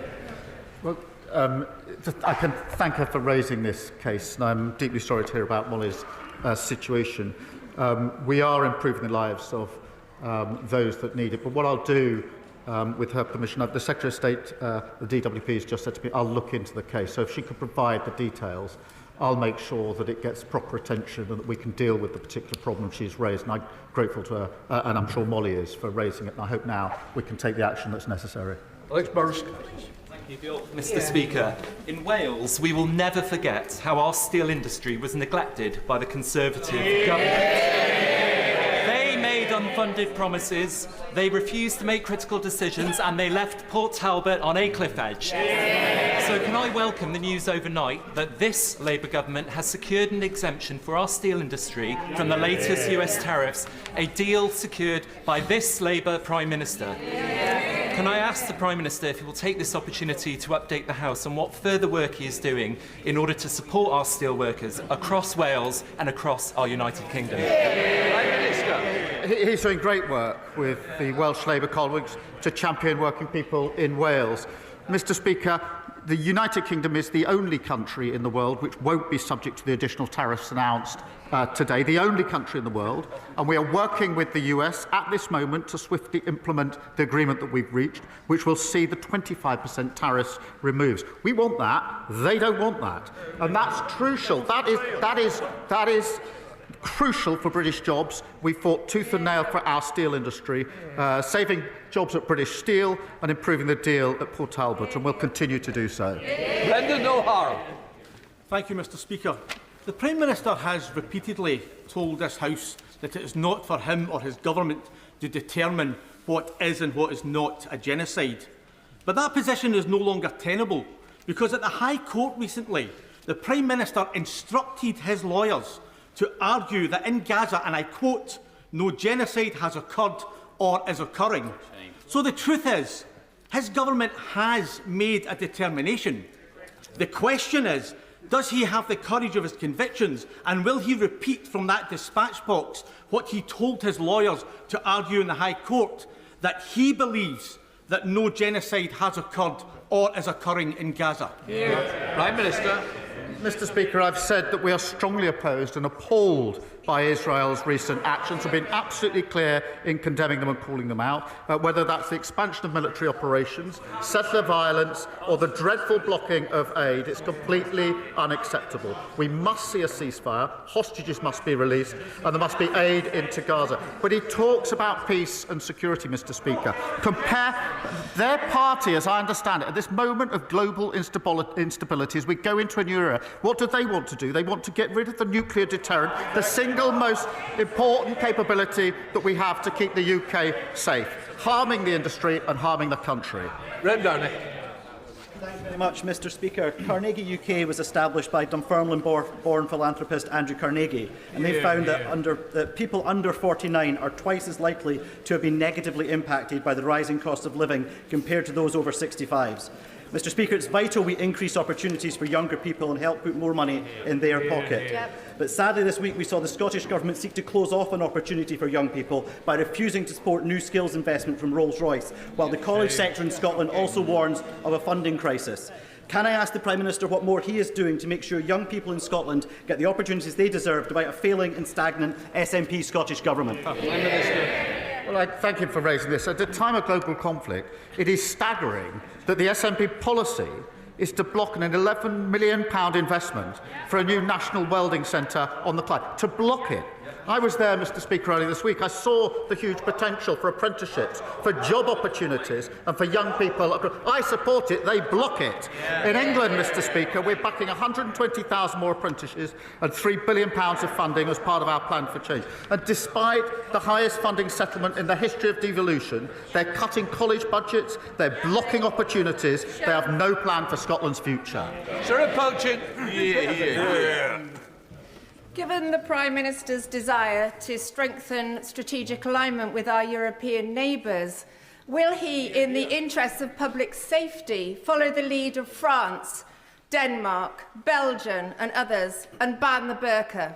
Well, I can thank her for raising this case, and I'm deeply sorry to hear about Molly's situation. We are improving the lives of those that need it, but what I'll do, with her permission, the Secretary of State, the DWP, has just said to me, I'll look into the case. So if she could provide the details, I'll make sure that it gets proper attention and that we can deal with the particular problem she's raised. And I'm grateful to her, and I'm sure Molly is, for raising it. And I hope now we can take the action that's necessary. Alex Burrows. Mr. Speaker, in Wales, we will never forget how our steel industry was neglected by the Conservative government. They made unfunded promises, they refused to make critical decisions, and they left Port Talbot on a cliff edge. So can I welcome the news overnight that this Labour government has secured an exemption for our steel industry from the latest US tariffs, a deal secured by this Labour Prime Minister? Can I ask the Prime Minister if he will take this opportunity to update the House on what further work he is doing in order to support our steel workers across Wales and across our United Kingdom? Prime Minister. He's doing great work with the Welsh Labour colleagues to champion working people in Wales. Mr. Speaker, the United Kingdom is the only country in the world which won't be subject to the additional tariffs announced today, the only country in the world, and we are working with the US at this moment to swiftly implement the agreement that we've reached, which will see the 25% tariffs removed. We want that, they don't want that, and that's crucial. That is crucial for British jobs. We fought tooth and nail for our steel industry, saving jobs at British Steel and improving the deal at Port Talbot, and we'll continue to do so. Brendan O'Hara. Thank you, Mr. Speaker. The Prime Minister has repeatedly told this House that it is not for him or his government to determine what is and what is not a genocide. But that position is no longer tenable, because at the High Court recently, the Prime Minister instructed his lawyers to argue that in Gaza, and I quote, no genocide has occurred or is occurring. So the truth is, his government has made a determination. The question is, does he have the courage of his convictions, and will he repeat from that dispatch box what he told his lawyers to argue in the High Court, that he believes that no genocide has occurred or is occurring in Gaza? Prime Minister. Mr. Speaker, I've said that we are strongly opposed and appalled by Israel's recent actions. We've been absolutely clear in condemning them and calling them out, whether that's the expansion of military operations, settler violence, or the dreadful blocking of aid. It's completely unacceptable. We must see a ceasefire, hostages must be released, and there must be aid into Gaza. But he talks about peace and security, Mr. Speaker. Compare their party, as I understand it, at this moment of global instability, as we go into a new era. What do they want to do? They want to get rid of the nuclear deterrent, the single most important capability that we have to keep the UK safe, harming the industry and harming the country. Red Downey. Thank you very much, Mr. Speaker. Carnegie UK was established by Dunfermline-born philanthropist Andrew Carnegie, and they found that people under 49 are twice as likely to have been negatively impacted by the rising cost of living compared to those over 65s. Mr Speaker, it's vital we increase opportunities for younger people and help put more money in their pocket. But sadly this week we saw the Scottish Government seek to close off an opportunity for young people by refusing to support new skills investment from Rolls-Royce, while the college sector in Scotland also warns of a funding crisis. Can I ask the Prime Minister what more he is doing to make sure young people in Scotland get the opportunities they deserve despite a failing and stagnant SNP Scottish Government? Well, I thank him for raising this. At a time of global conflict, it is staggering that the SNP policy is to block an £11 million investment for a new national welding centre on the Clyde. To block it. I was there, Mr Speaker, earlier this week. I saw the huge potential for apprenticeships, for job opportunities and for young people. I support it. They block it. In England, Mr Speaker, we're backing 120,000 more apprentices and £3 billion of funding as part of our plan for change. And despite the highest funding settlement in the history of devolution, they're cutting college budgets, they're blocking opportunities, they have no plan for Scotland's future. Sir Poachin. Given the Prime Minister's desire to strengthen strategic alignment with our European neighbours, will he, in the interests of public safety, follow the lead of France, Denmark, Belgium and others and ban the burqa?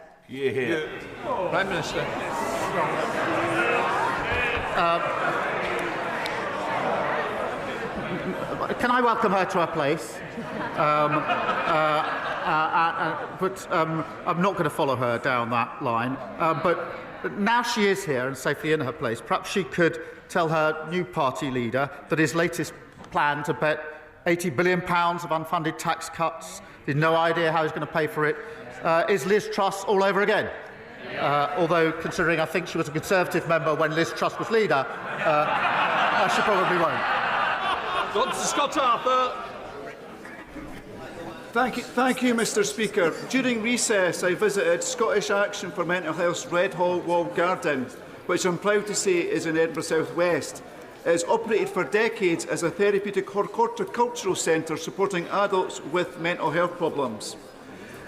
Prime Minister. Can I welcome her to her place? But I'm not going to follow her down that line. But now she is here and safely in her place, perhaps she could tell her new party leader that his latest plan to bet £80 billion of unfunded tax cuts, with no idea how he's going to pay for it, is Liz Truss all over again. Although, considering I think she was a Conservative member when Liz Truss was leader, she probably won't. Dr. Scott Arthur. Thank you, Mr Speaker. During recess, I visited Scottish Action for Mental Health's Red Hall Walled Garden, which I'm proud to say is in Edinburgh South West. It has operated for decades as a therapeutic horticultural centre supporting adults with mental health problems.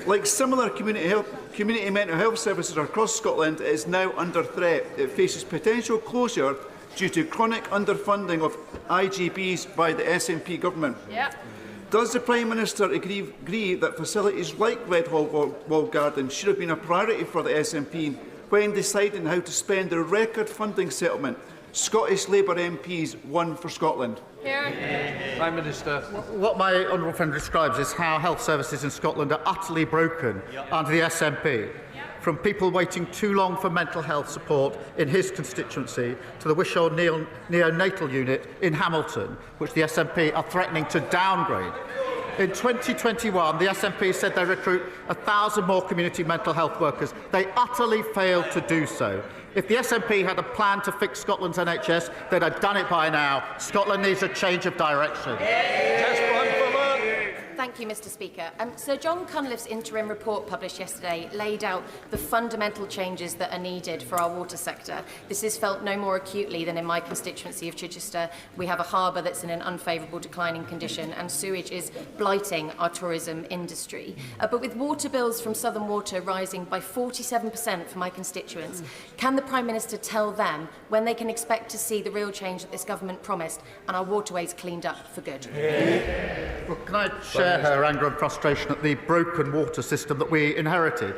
Like similar community mental health services across Scotland, it is now under threat. It faces potential closure due to chronic underfunding of IGBs by the SNP government. Does the Prime Minister agree that facilities like Red Hall Walled Garden should have been a priority for the SNP when deciding how to spend the record funding settlement Scottish Labour MPs won for Scotland? Prime Minister. What my honourable friend describes is how health services in Scotland are utterly broken under the SNP. From people waiting too long for mental health support in his constituency to the Wishaw neonatal unit in Hamilton, which the SNP are threatening to downgrade. In 2021, the SNP said they recruit 1,000 more community mental health workers. They utterly failed to do so. If the SNP had a plan to fix Scotland's NHS, they'd have done it by now. Scotland needs a change of direction. Thank you, Mr Speaker. Sir John Cunliffe's interim report published yesterday laid out the fundamental changes that are needed for our water sector. This is felt no more acutely than in my constituency of Chichester. We have a harbour that's in an unfavourable declining condition and sewage is blighting our tourism industry. But with water bills from Southern Water rising by 47% for my constituents, can the Prime Minister tell them when they can expect to see the real change that this government promised and our waterways cleaned up for good? Well, can I share her anger and frustration at the broken water system that we inherited,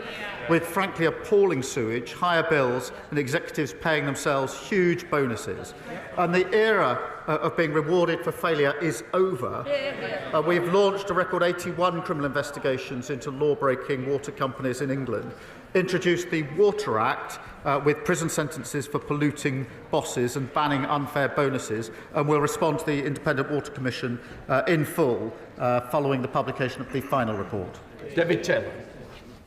with frankly appalling sewage, higher bills and executives paying themselves huge bonuses. And the era of being rewarded for failure is over. We've launched a record 81 criminal investigations into law-breaking water companies in England, introduced the Water Act with prison sentences for polluting bosses and banning unfair bonuses, and will respond to the Independent Water Commission in full following the publication of the final report. David Taylor.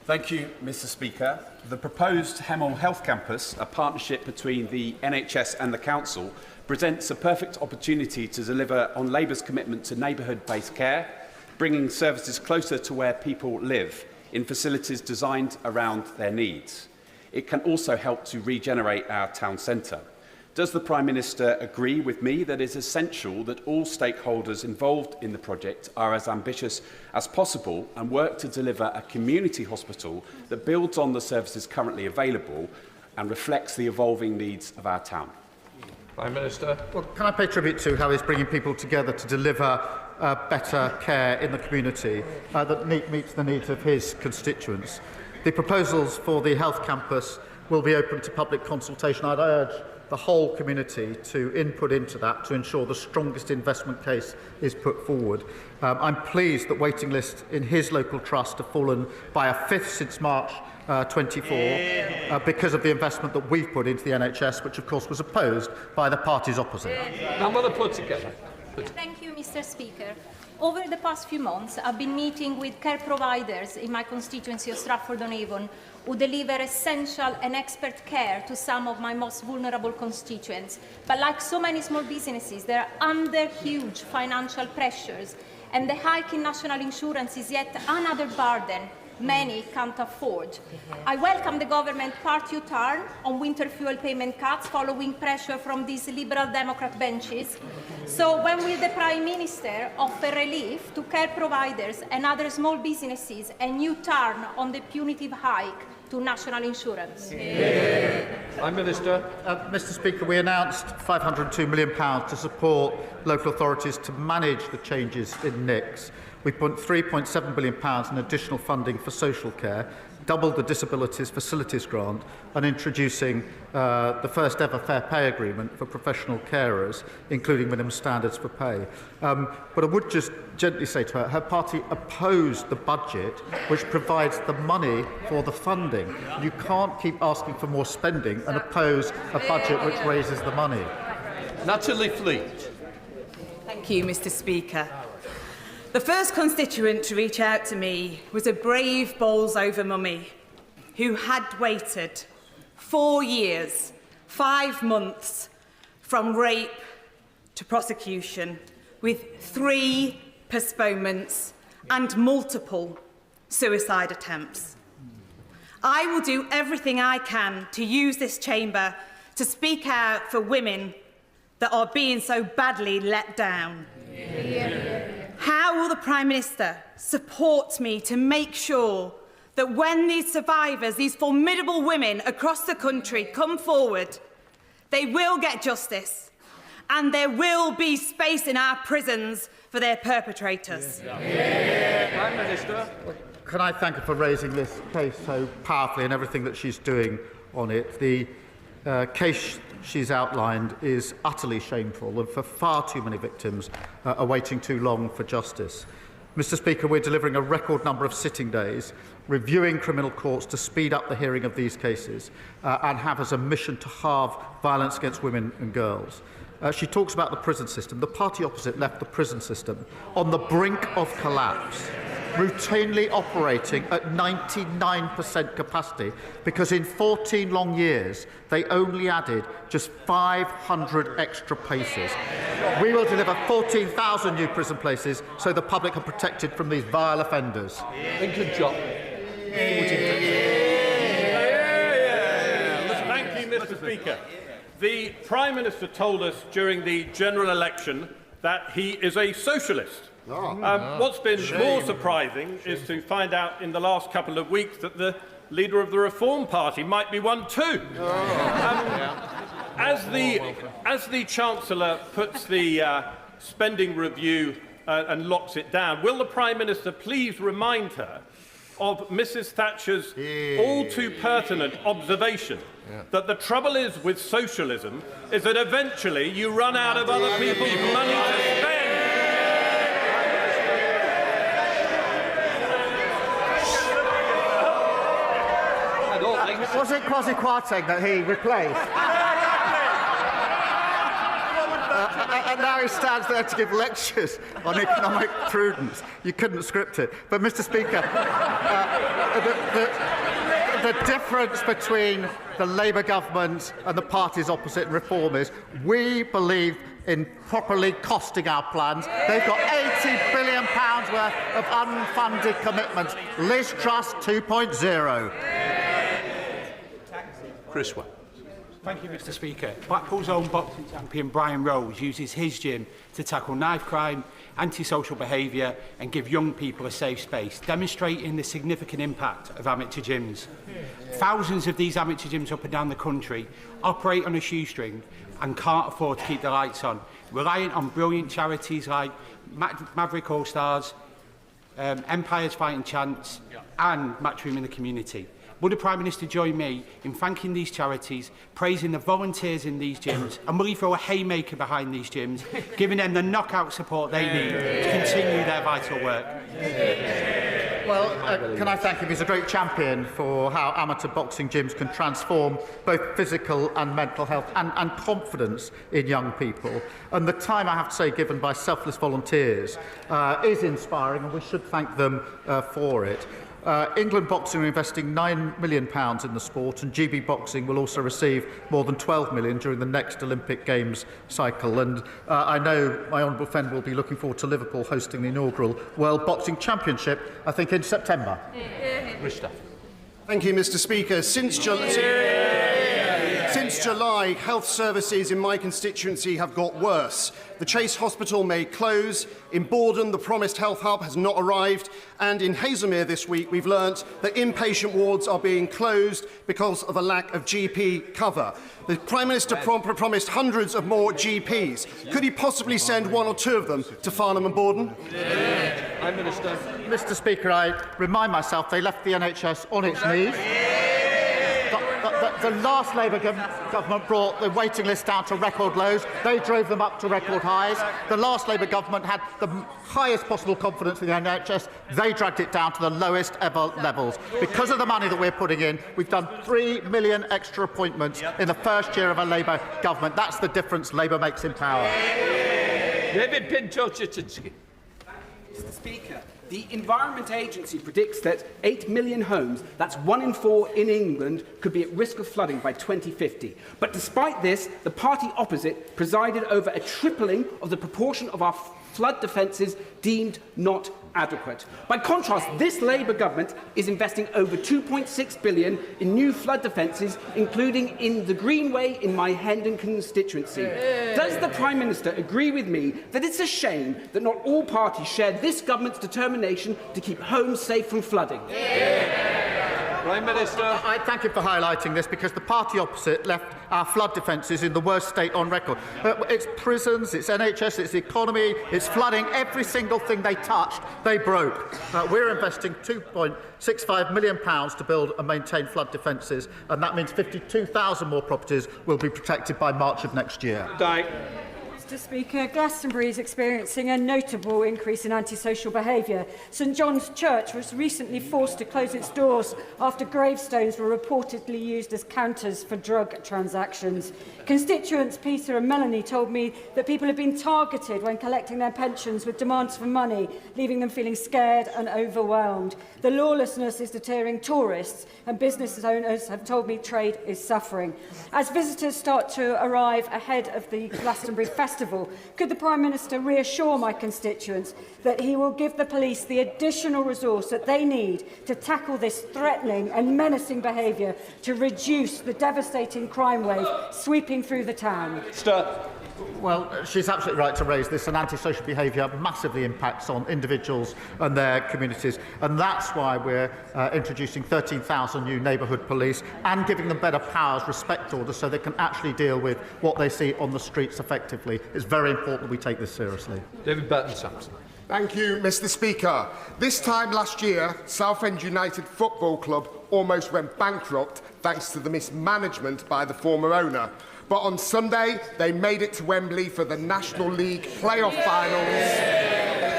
Thank you, Mr Speaker. The proposed Hemel Health Campus, a partnership between the NHS and the Council, presents a perfect opportunity to deliver on Labour's commitment to neighbourhood-based care, bringing services closer to where people live, in facilities designed around their needs. It can also help to regenerate our town centre. Does the Prime Minister agree with me that it is essential that all stakeholders involved in the project are as ambitious as possible and work to deliver a community hospital that builds on the services currently available and reflects the evolving needs of our town? Prime Minister. Well, can I pay tribute to how he's bringing people together to deliver better care in the community that meets the needs of his constituents. The proposals for the health campus will be open to public consultation. I'd urge the whole community to input into that to ensure the strongest investment case is put forward. I'm pleased that waiting lists in his local trust have fallen by a fifth since March 24 because of the investment that we've put into the NHS, which of course was opposed by the parties opposite. I'm going to put together. Thank you, Mr. Speaker. Over the past few months, I've been meeting with care providers in my constituency of Stratford-on-Avon who deliver essential and expert care to some of my most vulnerable constituents. But like so many small businesses, they're under huge financial pressures, and the hike in national insurance is yet another burden many can't afford. I welcome the government party U-turn on winter fuel payment cuts following pressure from these Liberal Democrat benches. So when will the Prime Minister offer relief to care providers and other small businesses and U-turn on the punitive hike to national insurance? Prime Minister. Mr. Speaker, we announced £502 million to support local authorities to manage the changes in NICs. We put £3.7 billion in additional funding for social care, doubled the Disabilities Facilities Grant, and introducing the first ever fair pay agreement for professional carers, including minimum standards for pay. But I would just gently say to her, her party opposed the budget which provides the money for the funding. You can't keep asking for more spending and oppose a budget which raises the money. Natalie Fleet. Thank you, Mr. Speaker. The first constituent to reach out to me was a brave bowls-over mummy who had waited 4 years, 5 months from rape to prosecution, with 3 postponements and multiple suicide attempts. I will do everything I can to use this chamber to speak out for women that are being so badly let down. How will the Prime Minister support me to make sure that when these survivors, these formidable women across the country come forward, they will get justice and there will be space in our prisons for their perpetrators? Prime Minister. Can I thank her for raising this case so powerfully and everything that she's doing on it? The case she's outlined is utterly shameful, and for far too many victims are waiting too long for justice. Mr. Speaker, we're delivering a record number of sitting days, reviewing criminal courts to speed up the hearing of these cases and have as a mission to halve violence against women and girls. She talks about the prison system. The party opposite left the prison system on the brink of collapse, routinely operating at 99% capacity because in 14 long years they only added just 500 extra places. We will deliver 14,000 new prison places so the public are protected from these vile offenders. Good job. Thank you, Mr. Speaker. The Prime Minister told us during the general election that he is a socialist. What's been more surprising is to find out in the last couple of weeks that the leader of the Reform Party might be one too. As the Chancellor puts the spending review and locks it down, will the Prime Minister please remind her of Mrs Thatcher's all too pertinent observation that the trouble is with socialism is that eventually you run out of other people's money to spend. Was it Kwasi Kwarteng that he replaced? And now he stands there to give lectures on economic prudence. You couldn't script it. But, Mr. Speaker, the difference between the Labour government and the parties opposite in Reform is we believe in properly costing our plans. They've got £80 billion worth of unfunded commitments. Liz Truss 2.0. Chris Webb. Thank you, Mr. Speaker. Blackpool's own boxing champion Brian Rose uses his gym to tackle knife crime, antisocial behaviour and give young people a safe space, demonstrating the significant impact of amateur gyms. Thousands of these amateur gyms up and down the country operate on a shoestring and can't afford to keep the lights on, reliant on brilliant charities like Maverick All-Stars, Empire's Fighting Chance and Matchroom in the Community. Would the Prime Minister join me in thanking these charities, praising the volunteers in these gyms, and will he throw a haymaker behind these gyms, giving them the knockout support they need to continue their vital work? Well, can I thank him? He's a great champion for how amateur boxing gyms can transform both physical and mental health and confidence in young people. And the time, I have to say, given by selfless volunteers is inspiring, and we should thank them for it. England Boxing are investing £9 million in the sport, and GB Boxing will also receive more than £12 million during the next Olympic Games cycle. And I know my honourable friend will be looking forward to Liverpool hosting the inaugural World Boxing Championship, I think in September. Thank you, Mr. Speaker. Since July, health services in my constituency have got worse. The Chase Hospital may close, in Borden the promised health hub has not arrived, and in Haslemere this week we've learnt that inpatient wards are being closed because of a lack of GP cover. The Prime Minister promised hundreds of more GPs. Could he possibly send one or two of them to Farnham and Borden? Prime Minister. Mr. Speaker, I remind myself they left the NHS on its knees. The last Labour government brought the waiting list down to record lows. They drove them up to record highs. The last Labour government had the highest possible confidence in the NHS. They dragged it down to the lowest ever levels. Because of the money that we're putting in, we've done 3 million extra appointments in the first year of a Labour government. That's the difference Labour makes in power. David Pinto-Chichinsky. Mr. Speaker, the Environment Agency predicts that 8 million homes, that's 1 in 4 in England, could be at risk of flooding by 2050. But despite this, the party opposite presided over a tripling of the proportion of our flood defences deemed not adequate. By contrast, this Labour government is investing over £2.6 billion in new flood defences, including in the Greenway in my Hendon constituency. Does the Prime Minister agree with me that it's a shame that not all parties share this government's determination to keep homes safe from flooding? Prime Minister. I thank you for highlighting this, because the party opposite left our flood defences in the worst state on record. It's prisons, it's NHS, it's the economy, it's flooding. Every single thing they touched, they broke. We're investing £2.65 million to build and maintain flood defences, and that means 52,000 more properties will be protected by March of next year. Mr. Speaker, Glastonbury is experiencing a notable increase in antisocial behaviour. St John's Church was recently forced to close its doors after gravestones were reportedly used as counters for drug transactions. Constituents Peter and Melanie told me that people have been targeted when collecting their pensions with demands for money, leaving them feeling scared and overwhelmed. The lawlessness is deterring tourists, and business owners have told me trade is suffering. As visitors start to arrive ahead of the Glastonbury Festival, could the Prime Minister reassure my constituents that he will give the police the additional resource that they need to tackle this threatening and menacing behaviour to reduce the devastating crime wave sweeping through the town? Well, she's absolutely right to raise this, and antisocial behaviour massively impacts on individuals and their communities, and that's why we're introducing 13,000 new neighbourhood police and giving them better powers, respect orders, so they can actually deal with what they see on the streets effectively. It's very important that we take this seriously. David Burton-Sampson. Thank you, Mr. Speaker. This time last year, Southend United Football Club almost went bankrupt thanks to the mismanagement by the former owner. But on Sunday, they made it to Wembley for the National League playoff finals.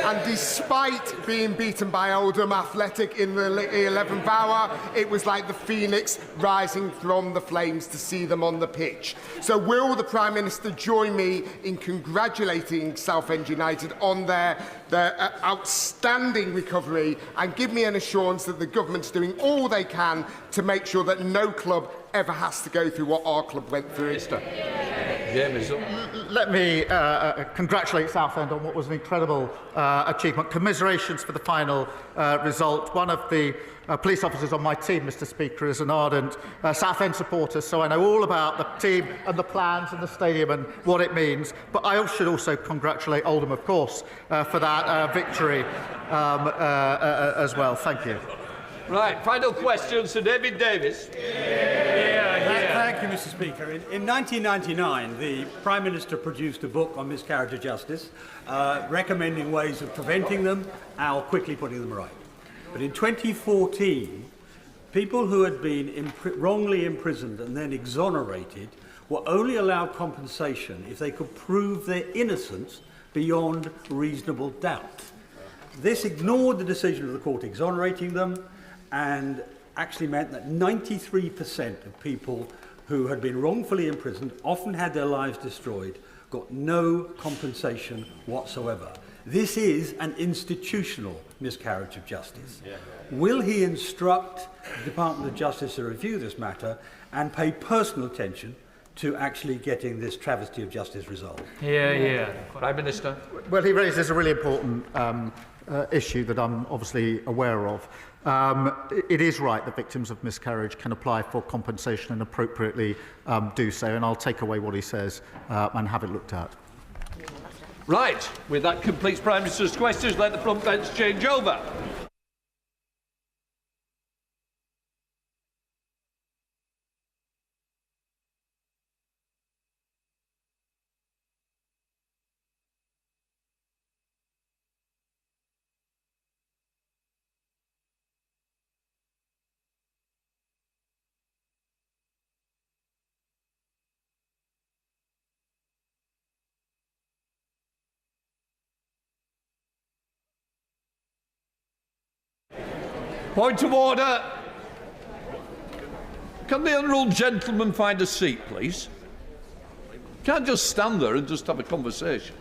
And despite being beaten by Oldham Athletic in the 11th hour, it was like the phoenix rising from the flames to see them on the pitch. So will the Prime Minister join me in congratulating Southend United on their outstanding recovery, and give me an assurance that the government's doing all they can to make sure that no club ever has to go through what our club went through? Let me congratulate Southend on what was an incredible achievement. Commiserations for the final result. One of the police officers on my team, Mr. Speaker, is an ardent Southend supporter, so I know all about the team and the plans and the stadium and what it means. But I should also congratulate Oldham, of course, for that victory as well. Thank you. Right, final question, Sir David Davis. Thank Thank you, Mr. Speaker. In 1999, the Prime Minister produced a book on miscarriage of justice, recommending ways of preventing them or quickly putting them right. But in 2014, people who had been wrongly imprisoned and then exonerated were only allowed compensation if they could prove their innocence beyond reasonable doubt. This ignored the decision of the court exonerating them and actually meant that 93% of people who had been wrongfully imprisoned, often had their lives destroyed, got no compensation whatsoever. This is an institutional miscarriage of justice. Will he instruct the Department of Justice to review this matter and pay personal attention to actually getting this travesty of justice resolved? Prime Minister. Well, he raises a really important issue that I'm obviously aware of. It is right that victims of miscarriage can apply for compensation and appropriately do so, and I'll take away what he says and have it looked at. Right, with that completes Prime Minister's questions. Let the front bench change over. Point of order. Can the honourable gentleman find a seat, please? Can't just stand there and just have a conversation.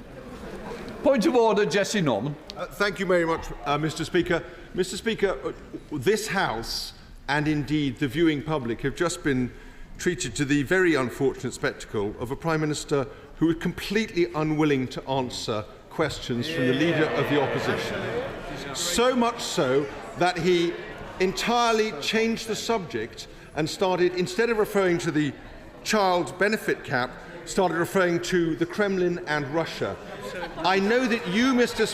Point of order, Jesse Norman. Thank you very much, Mr. Speaker. Mr. Speaker, this House and indeed the viewing public have just been treated to the very unfortunate spectacle of a Prime Minister who is completely unwilling to answer questions from the Leader of the Opposition. So much so that he entirely changed the subject and started, instead of referring to the child benefit cap, started referring to the Kremlin and Russia. I know that you, Mr.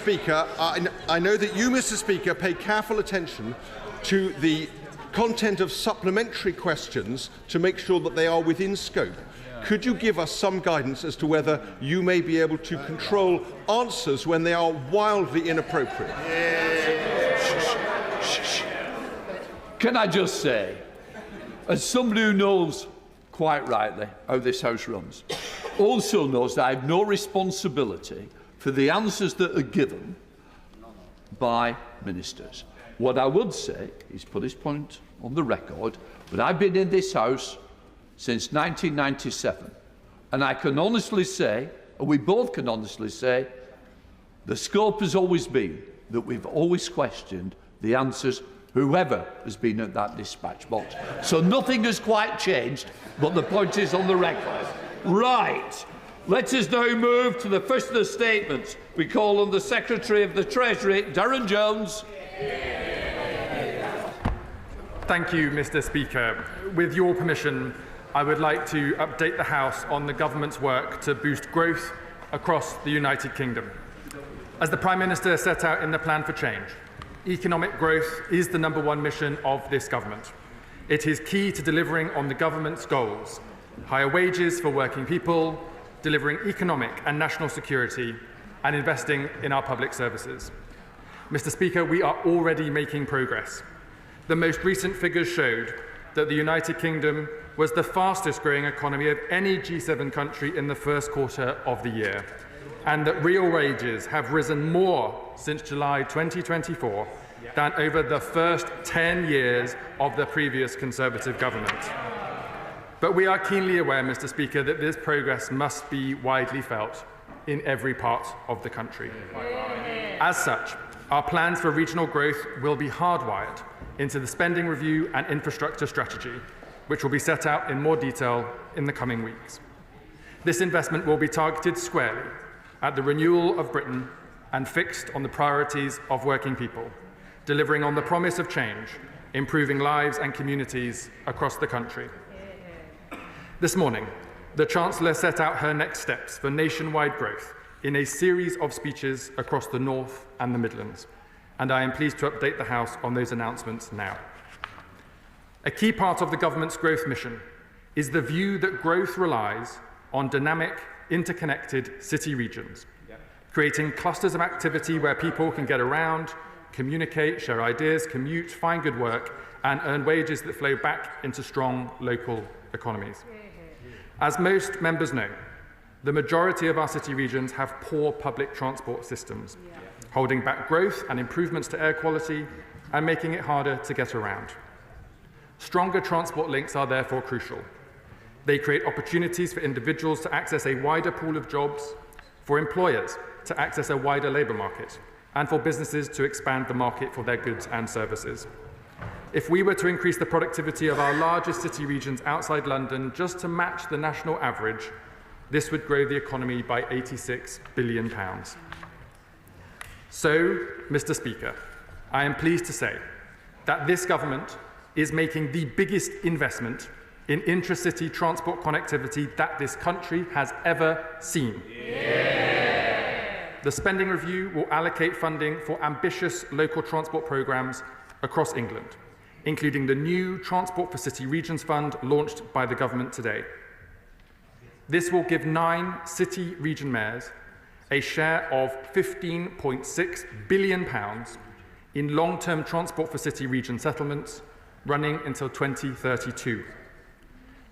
Speaker, pay careful attention to the content of supplementary questions to make sure that they are within scope. Could you give us some guidance as to whether you may be able to control answers when they are wildly inappropriate? Can I just say, as somebody who knows quite rightly how this House runs, also knows that I have no responsibility for the answers that are given by ministers. What I would say is put his point on the record, but I've been in this House since 1997, and I can honestly say, and we both can honestly say, the scope has always been that we've always questioned the answers whoever has been at that dispatch box. So nothing has quite changed, but the point is on the record. Right. Let us now move to the first of the statements. We call on the Secretary of the Treasury, Darren Jones. Thank you, Mr. Speaker. With your permission, I would like to update the House on the government's work to boost growth across the United Kingdom. As the Prime Minister set out in the Plan for Change, economic growth is the #1 mission of this government. It is key to delivering on the government's goals: higher wages for working people, delivering economic and national security, and investing in our public services. Mr. Speaker, we are already making progress. The most recent figures showed that the United Kingdom was the fastest growing economy of any G7 country in the first quarter of the year, and that real wages have risen more since July 2024 than over the first 10 years of the previous Conservative government. But we are keenly aware, Mr. Speaker, that this progress must be widely felt in every part of the country. As such, our plans for regional growth will be hardwired into the spending review and infrastructure strategy, which will be set out in more detail in the coming weeks. This investment will be targeted squarely at the renewal of Britain and fixed on the priorities of working people, delivering on the promise of change, improving lives and communities across the country. This morning, the Chancellor set out her next steps for nationwide growth in a series of speeches across the North and the Midlands, and I am pleased to update the House on those announcements now. A key part of the government's growth mission is the view that growth relies on dynamic, interconnected city regions, creating clusters of activity where people can get around, communicate, share ideas, commute, find good work, and earn wages that flow back into strong local economies. As most members know, the majority of our city regions have poor public transport systems, holding back growth and improvements to air quality and making it harder to get around. Stronger transport links are therefore crucial. They create opportunities for individuals to access a wider pool of jobs, for employers to access a wider labour market, and for businesses to expand the market for their goods and services. If we were to increase the productivity of our largest city regions outside London just to match the national average, this would grow the economy by £86 billion. So, Mr. Speaker, I am pleased to say that this government is making the biggest investment in intra-city transport connectivity that this country has ever seen. The spending review will allocate funding for ambitious local transport programmes across England, including the new Transport for City Regions Fund launched by the government today. This will give 9 city region mayors a share of £15.6 billion in long-term transport for city region settlements running until 2032.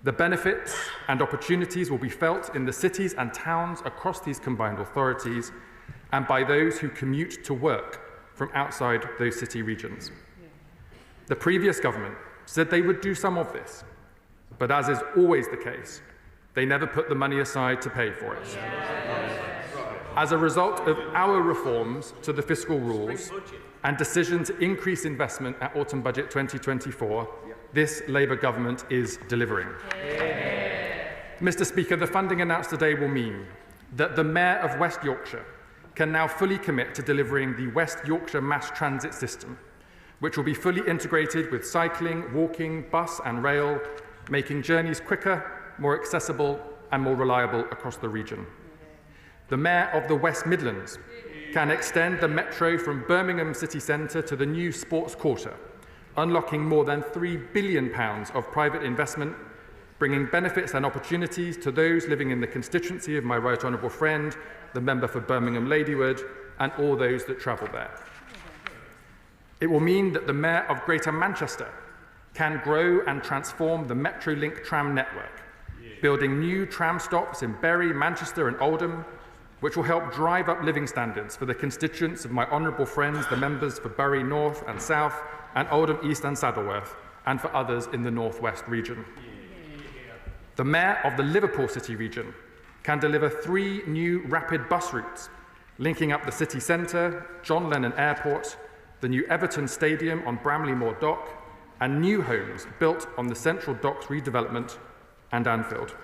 The benefits and opportunities will be felt in the cities and towns across these combined authorities and by those who commute to work from outside those city regions. The previous government said they would do some of this, but as is always the case, they never put the money aside to pay for it. As a result of our reforms to the fiscal rules and decision to increase investment at Autumn Budget 2024, this Labour government is delivering. Mr. Speaker, the funding announced today will mean that the Mayor of West Yorkshire can now fully commit to delivering the West Yorkshire Mass Transit System, which will be fully integrated with cycling, walking, bus and rail, making journeys quicker, more accessible and more reliable across the region. The Mayor of the West Midlands can extend the metro from Birmingham city centre to the new sports quarter, unlocking more than £3 billion of private investment, bringing benefits and opportunities to those living in the constituency of my right honourable friend, the member for Birmingham Ladywood, and all those that travel there. It will mean that the Mayor of Greater Manchester can grow and transform the Metrolink tram network, building new tram stops in Bury, Manchester and Oldham, which will help drive up living standards for the constituents of my honourable friends, the members for Bury North and South, and Oldham East and Saddleworth, and for others in the North West region. The Mayor of the Liverpool City region can deliver 3 new rapid bus routes, linking up the city centre, John Lennon Airport, the new Everton Stadium on Bramley Moor Dock, and new homes built on the Central Docks redevelopment and Anfield.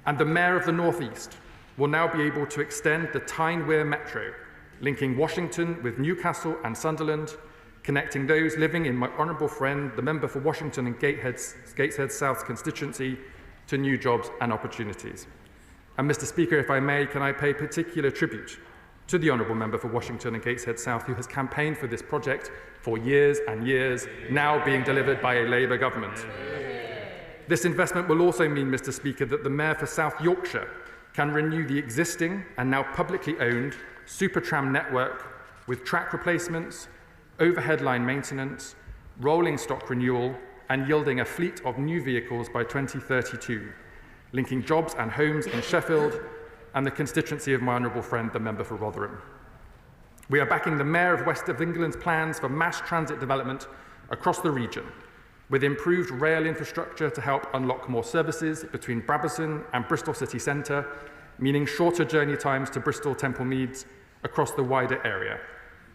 And the Mayor of the North East will now be able to extend the Tyne Wear Metro, linking Washington with Newcastle and Sunderland, connecting those living in my honourable friend, the member for Washington and Gateshead South constituency, to new jobs and opportunities. And Mr. Speaker, if I may, can I pay particular tribute to the honourable member for Washington and Gateshead South, who has campaigned for this project for years and years, now being delivered by a Labour government. This investment will also mean, Mr. Speaker, that the Mayor for South Yorkshire can renew the existing and now publicly owned Supertram network with track replacements, overhead line maintenance, rolling stock renewal, and yielding a fleet of new vehicles by 2032, linking jobs and homes in Sheffield and the constituency of my honourable friend, the member for Rotherham. We are backing the Mayor of West of England's plans for mass transit development across the region, with improved rail infrastructure to help unlock more services between Brabazon and Bristol city centre, meaning shorter journey times to Bristol Temple Meads across the wider area,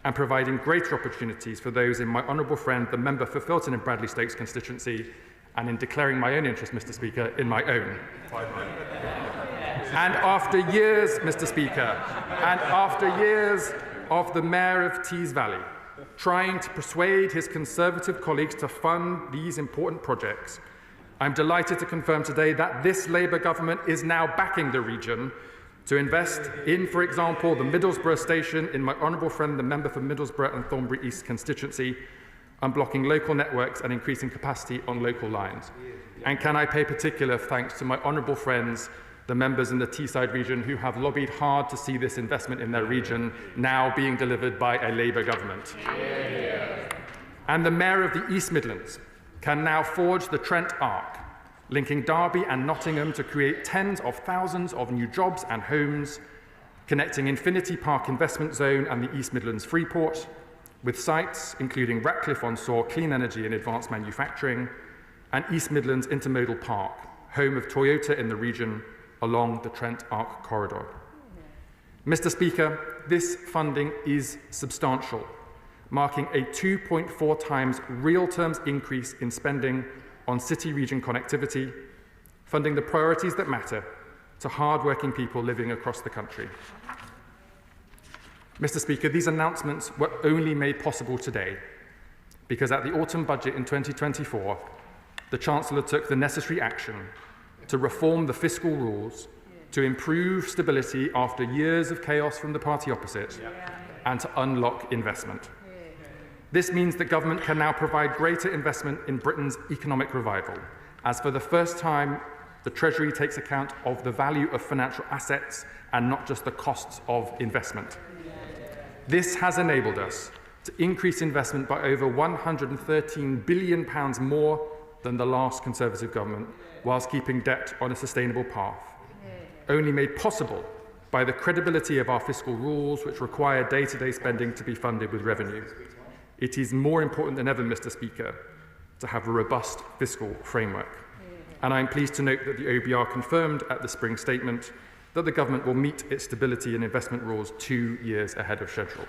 and providing greater opportunities for those in my honourable friend, the member for Filton and Bradley Stokes constituency, and in declaring my own interest, Mr. Speaker, in my own. And after years, Mr. Speaker, and after years of the Mayor of Tees Valley trying to persuade his Conservative colleagues to fund these important projects, I'm delighted to confirm today that this Labour government is now backing the region to invest in, for example, the Middlesbrough station in my honourable friend, the member for Middlesbrough and Thornbury East constituency, unblocking local networks and increasing capacity on local lines. And can I pay particular thanks to my honourable friends, the members in the Teesside region, who have lobbied hard to see this investment in their region now being delivered by a Labour government. And the Mayor of the East Midlands can now forge the Trent Arc, linking Derby and Nottingham to create tens of thousands of new jobs and homes, connecting Infinity Park Investment Zone and the East Midlands Freeport, with sites including Ratcliffe-on-Soar Clean Energy and Advanced Manufacturing, and East Midlands Intermodal Park, home of Toyota in the region, along the Trent Arc corridor. Mr. Speaker, this funding is substantial, marking a 2.4 times real terms increase in spending on city-region connectivity, funding the priorities that matter to hard-working people living across the country. Mr. Speaker, these announcements were only made possible today because at the autumn budget in 2024, the Chancellor took the necessary action to reform the fiscal rules, to improve stability after years of chaos from the party opposite, and to unlock investment. This means that government can now provide greater investment in Britain's economic revival, as for the first time, the Treasury takes account of the value of financial assets and not just the costs of investment. This has enabled us to increase investment by over £113 billion more than the last Conservative government, whilst keeping debt on a sustainable path, only made possible by the credibility of our fiscal rules, which require day-to-day spending to be funded with revenue. It is more important than ever, Mr. Speaker, to have a robust fiscal framework. And I am pleased to note that the OBR confirmed at the spring statement that the government will meet its stability and investment rules 2 years ahead of schedule.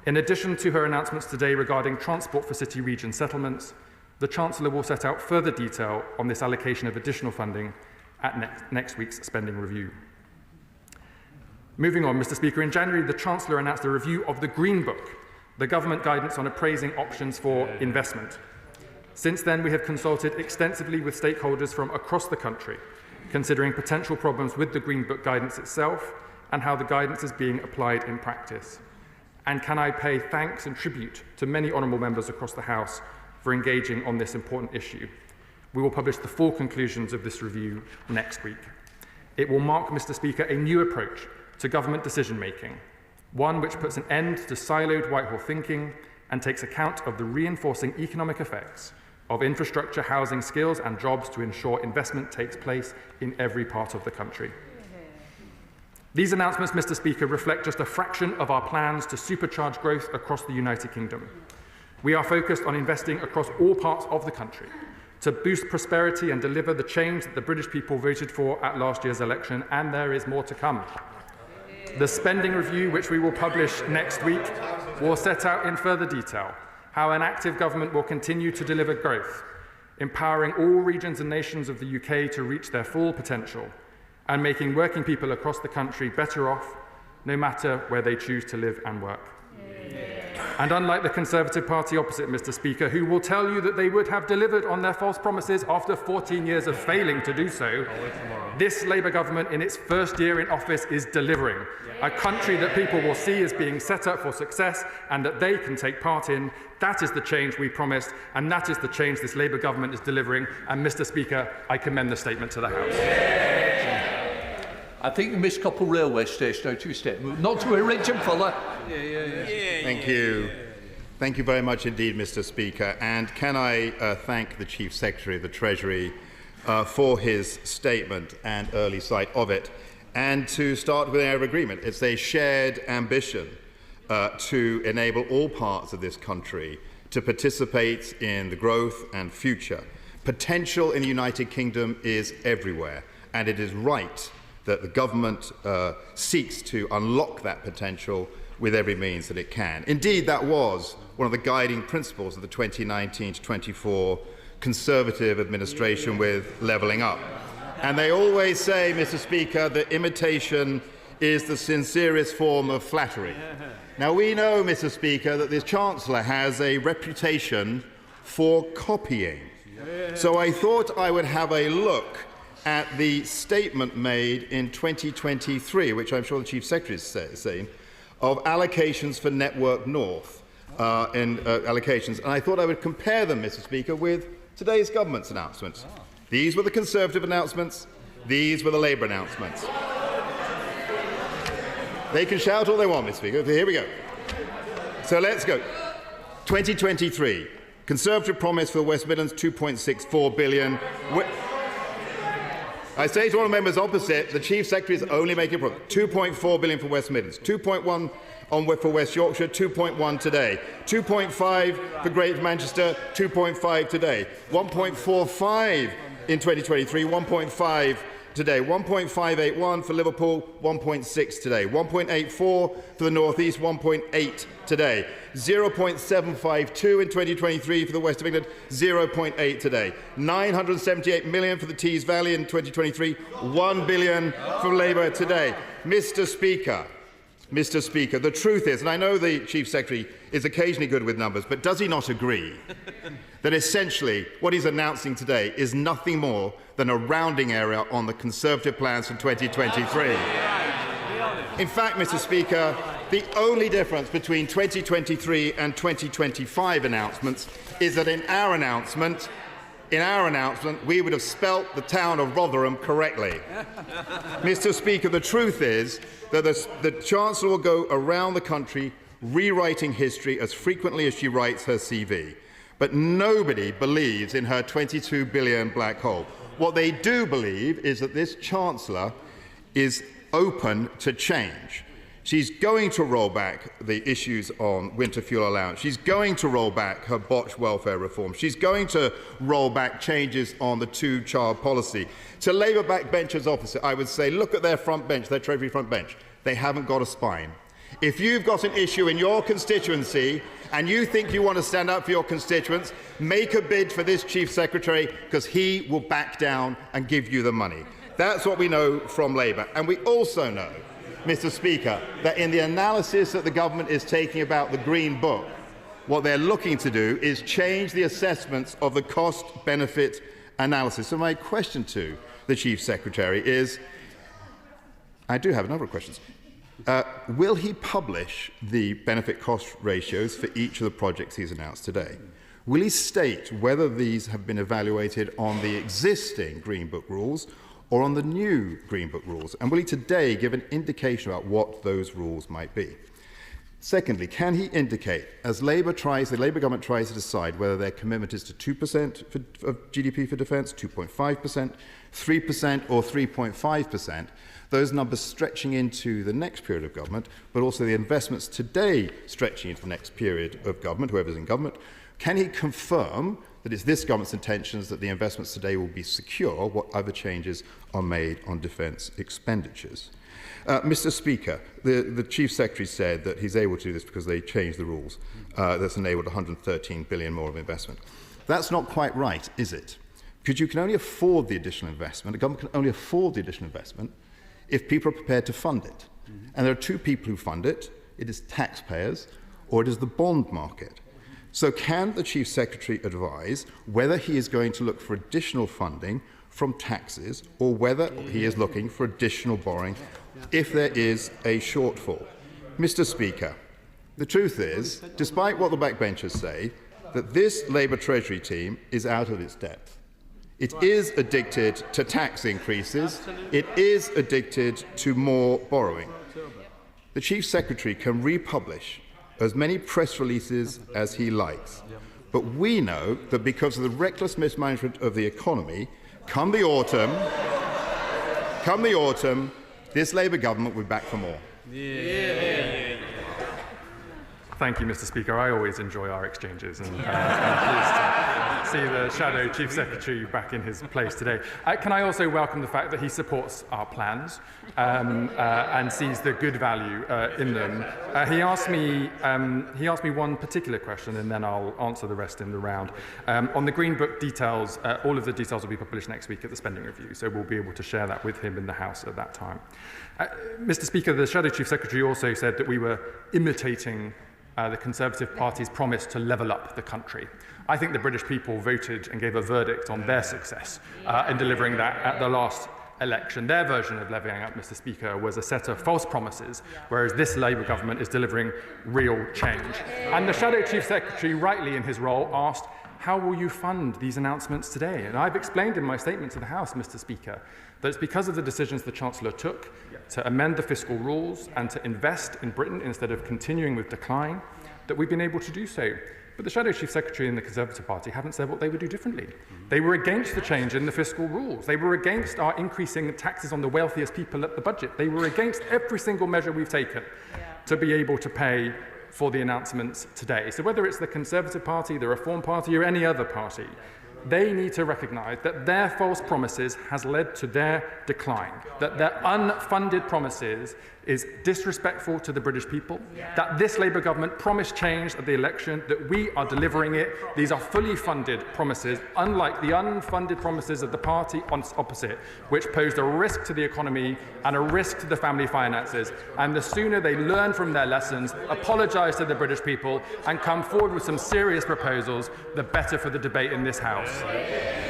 In addition to her announcements today regarding transport for city region settlements, the Chancellor will set out further detail on this allocation of additional funding at next week's spending review. Moving on, Mr. Speaker, in January, the Chancellor announced a review of the Green Book, the government guidance on appraising options for investment. Since then, we have consulted extensively with stakeholders from across the country, considering potential problems with the Green Book guidance itself and how the guidance is being applied in practice. And can I pay thanks and tribute to many honourable members across the House for engaging on this important issue. We will publish the full conclusions of this review next week. It will mark, Mr. Speaker, a new approach to government decision-making, one which puts an end to siloed Whitehall thinking and takes account of the reinforcing economic effects of infrastructure, housing, skills and jobs to ensure investment takes place in every part of the country. These announcements, Mr. Speaker, reflect just a fraction of our plans to supercharge growth across the United Kingdom. We are focused on investing across all parts of the country to boost prosperity and deliver the change that the British people voted for at last year's election, and there is more to come. The spending review, which we will publish next week, will set out in further detail how an active government will continue to deliver growth, empowering all regions and nations of the UK to reach their full potential, and making working people across the country better off, no matter where they choose to live and work. And unlike the Conservative Party opposite, Mr. Speaker, who will tell you that they would have delivered on their false promises after 14 years of failing to do so, this Labour government in its first year in office is delivering. A country that people will see as being set up for success and that they can take part in. That is the change we promised, and that is the change this Labour government is delivering. And, Mr. Speaker, I commend the statement to the House. I think you missed Coppell Railway Station, don't you, statement? Not to a rich and fuller. Thank you. Thank you very much indeed, Mr. Speaker. And can I thank the Chief Secretary of the Treasury for his statement and early sight of it. And to start with an area of agreement, it's a shared ambition to enable all parts of this country to participate in the growth and future. Potential in the United Kingdom is everywhere, and it is right that the government seeks to unlock that potential with every means that it can. Indeed, that was one of the guiding principles of the 2019 to 24 Conservative administration with levelling up. And they always say, Mr. Speaker, that imitation is the sincerest form of flattery. Now, we know, Mr. Speaker, that the Chancellor has a reputation for copying. So I thought I would have a look at the statement made in 2023, which I'm sure the Chief Secretary has seen, of allocations for Network North allocations. And I thought I would compare them, Mr. Speaker, with today's government's announcements. These were the Conservative announcements. These were the Labour announcements. They can shout all they want, Mr. Speaker. Here we go. So let's go. 2023. Conservative promise for the West Midlands, 2.64 billion. I say to all the members opposite, the Chief Secretary is only making a promise. 2.4 billion for West Midlands, 2.1 for West Yorkshire, 2.1 today, 2.5 for Greater Manchester, 2.5 today, 1.45 in 2023, 1.5 today, 1.581 for Liverpool, 1.6 today, 1.84 for the North East, 1.8 today, 0.752 in 2023 for the West of England, 0.8 today, 978 million for the Tees Valley in 2023, 1 billion for Labour today. Mr. Speaker, the truth is, and I know the Chief Secretary is occasionally good with numbers, but does he not agree that essentially what he's announcing today is nothing more than a rounding error on the Conservative plans for 2023? In fact, Mr. Speaker, the only difference between 2023 and 2025 announcements is that in our announcement, we would have spelt the town of Rotherham correctly. Mr. Speaker, the truth is that the Chancellor will go around the country rewriting history as frequently as she writes her CV. But nobody believes in her 22 billion black hole. What they do believe is that this Chancellor is open to change. She's going to roll back the issues on winter fuel allowance. She's going to roll back her botched welfare reform. She's going to roll back changes on the two-child policy. To Labour backbenchers opposite, I would say, look at their front bench, their Treasury front bench. They haven't got a spine. If you've got an issue in your constituency and you think you want to stand up for your constituents, make a bid for this Chief Secretary, because he will back down and give you the money. That's what we know from Labour. And we also know, Mr. Speaker, that in the analysis that the government is taking about the Green Book, what they're looking to do is change the assessments of the cost-benefit analysis. So my question to the Chief Secretary is, I do have a number of questions. Will he publish the benefit-cost ratios for each of the projects he's announced today? Will he state whether these have been evaluated on the existing Green Book rules or on the new Green Book rules? And will he today give an indication about what those rules might be? Secondly, can he indicate, as the Labour government tries to decide whether their commitment is to 2% of GDP for defence, 2.5%, 3% or 3.5%, those numbers stretching into the next period of government, but also the investments today stretching into the next period of government, whoever's in government, can he confirm that it's this government's intentions that the investments today will be secure, what other changes are made on defence expenditures? Mr. Speaker, the Chief Secretary said that he's able to do this because they changed the rules. That's enabled 113 billion more of investment. That's not quite right, is it? Because you can only afford the additional investment, the government can only afford the additional investment if people are prepared to fund it. And there are two people who fund it. It is taxpayers or it is the bond market. So can the Chief Secretary advise whether he is going to look for additional funding from taxes or whether he is looking for additional borrowing if there is a shortfall? Mr. Speaker, the truth is, despite what the backbenchers say, that this Labour Treasury team is out of its depth. It is addicted to tax increases. It is addicted to more borrowing. The Chief Secretary can republish as many press releases as he likes. But we know that because of the reckless mismanagement of the economy, come the autumn, this Labour government will be back for more. Thank you, Mr. Speaker. I always enjoy our exchanges, and I'm pleased to see the Shadow Chief Secretary back in his place today. Can I also welcome the fact that he supports our plans and sees the good value in them? He asked me one particular question, and then I'll answer the rest in the round. On the Green Book details, all of the details will be published next week at the spending review, so we'll be able to share that with him in the House at that time. Mr. Speaker, the Shadow Chief Secretary also said that we were imitating the Conservative Party's promise to level up the country. I think the British people voted and gave a verdict on their success in delivering that at the last election. Their version of levelling up, Mr. Speaker, was a set of false promises, whereas this Labour government is delivering real change. And the Shadow Chief Secretary, rightly in his role, asked, how will you fund these announcements today? And I've explained in my statement to the House, Mr. Speaker, that it's because of the decisions the Chancellor took to amend the fiscal rules and to invest in Britain instead of continuing with decline that we've been able to do so. But the Shadow Chief Secretary in the Conservative Party haven't said what they would do differently. They were against the change in the fiscal rules. They were against our increasing taxes on the wealthiest people at the budget. They were against every single measure we've taken to be able to pay for the announcements today. So whether it's the Conservative Party, the Reform Party, or any other party, they need to recognise that their false promises has led to their decline, that their unfunded promises is disrespectful to the British people, that this Labour government promised change at the election, that we are delivering it. These are fully funded promises, unlike the unfunded promises of the party opposite, which posed a risk to the economy and a risk to the family finances. And the sooner they learn from their lessons, apologise to the British people and come forward with some serious proposals, the better for the debate in this House.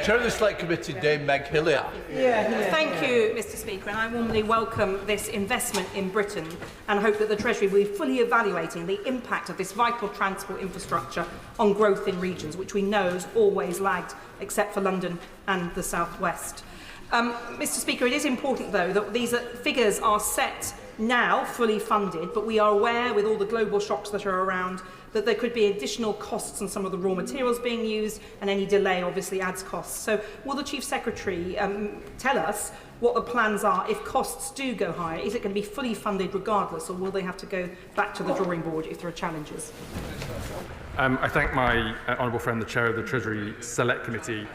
Chair of the Select Committee, Dame Meg Hillier. Thank you, Mr. Speaker, and I warmly welcome this investment in Britain and hope that the Treasury will be fully evaluating the impact of this vital transport infrastructure on growth in regions, which we know has always lagged, except for London and the South West. Mr. Speaker, it is important, though, that these figures are set now, fully funded, but we are aware, with all the global shocks that are around, that there could be additional costs on some of the raw materials being used, and any delay obviously adds costs. So will the Chief Secretary tell us what the plans are if costs do go higher? Is it going to be fully funded regardless, or will they have to go back to the drawing board if there are challenges? I thank my honourable friend, the Chair of the Treasury Select Committee,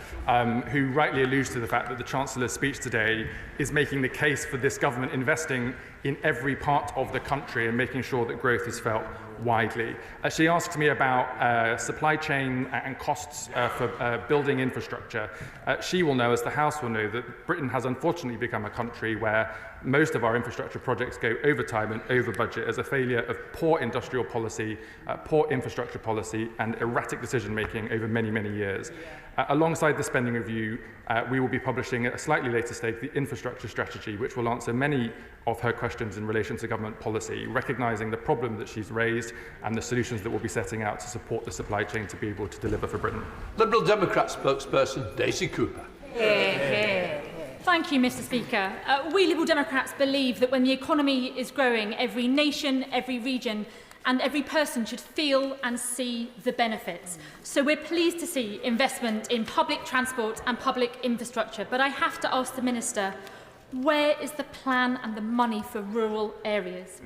who rightly alludes to the fact that the Chancellor's speech today is making the case for this government investing in every part of the country and making sure that growth is felt widely. She asked me about supply chain and costs for building infrastructure. She will know, as the House will know, that Britain has unfortunately become a country where most of our infrastructure projects go over time and over budget as a failure of poor industrial policy, poor infrastructure policy, and erratic decision-making over many, many years. Alongside the spending review, we will be publishing at a slightly later stage the infrastructure strategy, which will answer many of her questions in relation to government policy, recognising the problem that she's raised and the solutions that we'll be setting out to support the supply chain to be able to deliver for Britain. Liberal Democrat spokesperson, Daisy Cooper. Thank you, Mr. Speaker. We Liberal Democrats believe that when the economy is growing, every nation, every region and every person should feel and see the benefits. So we're pleased to see investment in public transport and public infrastructure. But I have to ask the Minister, where is the plan and the money for rural areas?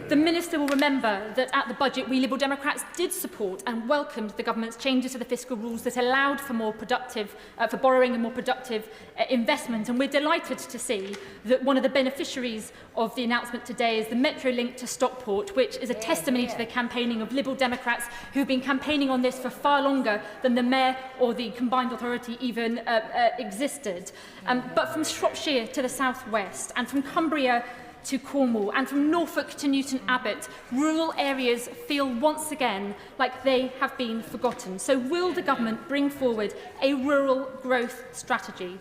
The Minister will remember that at the budget, we Liberal Democrats did support and welcomed the government's changes to the fiscal rules that allowed for more productive, for borrowing and more productive investment. And we're delighted to see that one of the beneficiaries of the announcement today is the Metro link to Stockport, which is a testimony to the campaigning of Liberal Democrats who've been campaigning on this for far longer than the Mayor or the Combined Authority even existed. But from Shropshire to the South West, and from Cumbria to Cornwall, and from Norfolk to Newton Abbot, rural areas feel once again like they have been forgotten. So will the government bring forward a rural growth strategy?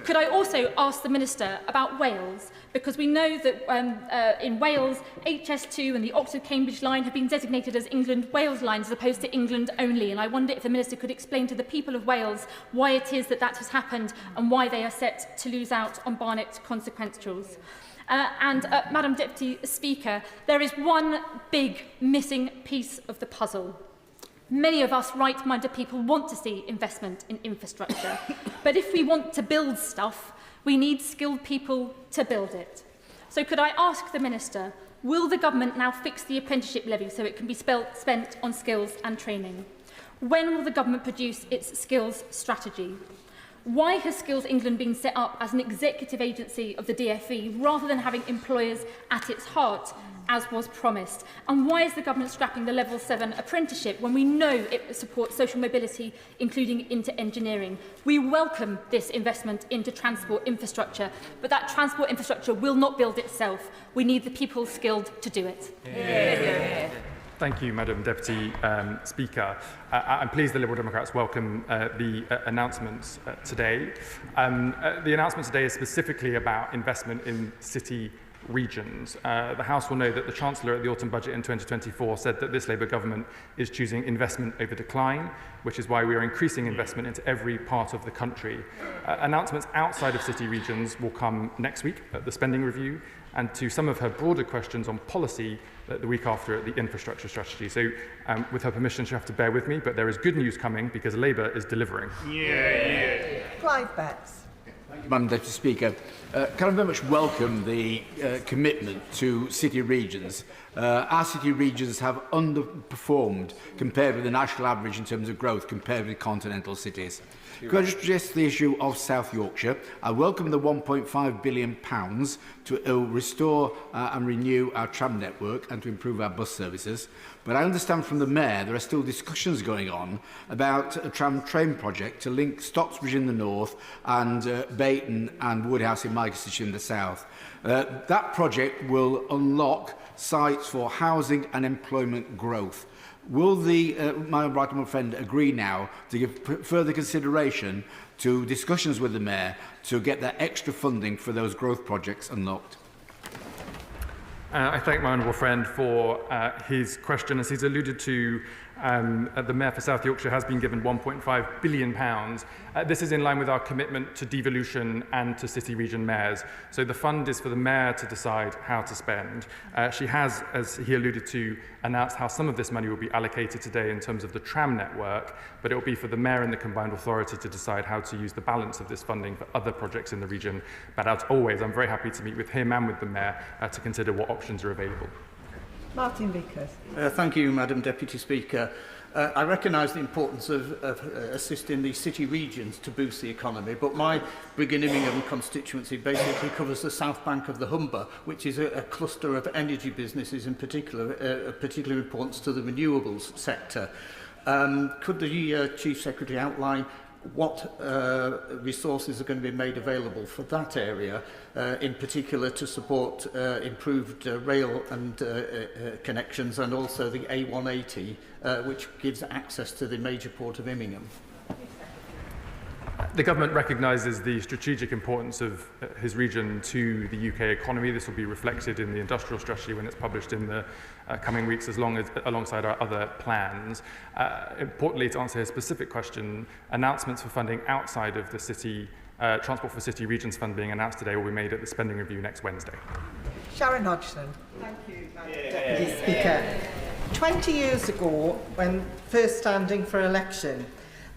Could I also ask the Minister about Wales? Because we know that in Wales, HS2 and the Oxford-Cambridge line have been designated as England-Wales lines as opposed to England only. And I wonder if the Minister could explain to the people of Wales why it is that that has happened and why they are set to lose out on Barnet consequentials. Madam Deputy Speaker, there is one big missing piece of the puzzle. Many of us right-minded people want to see investment in infrastructure, but if we want to build stuff, we need skilled people to build it. So could I ask the Minister, will the government now fix the apprenticeship levy so it can be spent on skills and training? When will the government produce its skills strategy? Why has Skills England been set up as an executive agency of the DfE rather than having employers at its heart, as was promised? And why is the government scrapping the Level 7 apprenticeship when we know it supports social mobility, including into engineering? We welcome this investment into transport infrastructure, but that transport infrastructure will not build itself. We need the people skilled to do it. Thank you, Madam Deputy Speaker. I'm pleased the Liberal Democrats welcome the announcements today. The announcement today is specifically about investment in city regions. The House will know that the Chancellor at the autumn budget in 2024 said that this Labour government is choosing investment over decline, which is why we are increasing investment into every part of the country. Announcements outside of city regions will come next week at the spending review, and to some of her broader questions on policy the week after at the infrastructure strategy. So with her permission, she'll have to bear with me, but there is good news coming because Labour is delivering. Clive Betts. Madam Deputy Speaker, can I very much welcome the commitment to city regions. Our city regions have underperformed compared with the national average in terms of growth compared with continental cities. Could I just address the issue of South Yorkshire? I welcome the £1.5 billion to restore and renew our tram network and to improve our bus services. But I understand from the Mayor there are still discussions going on about a tram train project to link Stocksbridge in the north and Bayton and Woodhouse in my constituency in the south. That project will unlock sites for housing and employment growth. Will my right honourable friend agree now to give further consideration to discussions with the Mayor to get that extra funding for those growth projects unlocked? I thank my honourable friend for his question. As he's alluded to, the Mayor for South Yorkshire has been given £1.5 billion. This is in line with our commitment to devolution and to city region mayors. So the fund is for the Mayor to decide how to spend. She has, as he alluded to, announced how some of this money will be allocated today in terms of the tram network, but it will be for the Mayor and the combined authority to decide how to use the balance of this funding for other projects in the region. But as always, I'm very happy to meet with him and with the Mayor to consider what options are available. Martin Vickers. Thank you, Madam Deputy Speaker. I recognise the importance of assisting the city regions to boost the economy, but my Brigg-in-Immingham constituency basically covers the south bank of the Humber, which is a cluster of energy businesses in particular, of particular importance to the renewables sector. Could the Chief Secretary outline what resources are going to be made available for that area, in particular to support improved rail and connections, and also the A180, which gives access to the major port of Immingham? The government recognises the strategic importance of his region to the UK economy. This will be reflected in the industrial strategy when it's published in the coming weeks, alongside our other plans. Importantly, to answer his specific question, announcements for funding outside of the city Transport for City Regions Fund being announced today will be made at the spending review next Wednesday. Sharon Hodgson. Thank you, Deputy Speaker. 20 years ago, when first standing for election,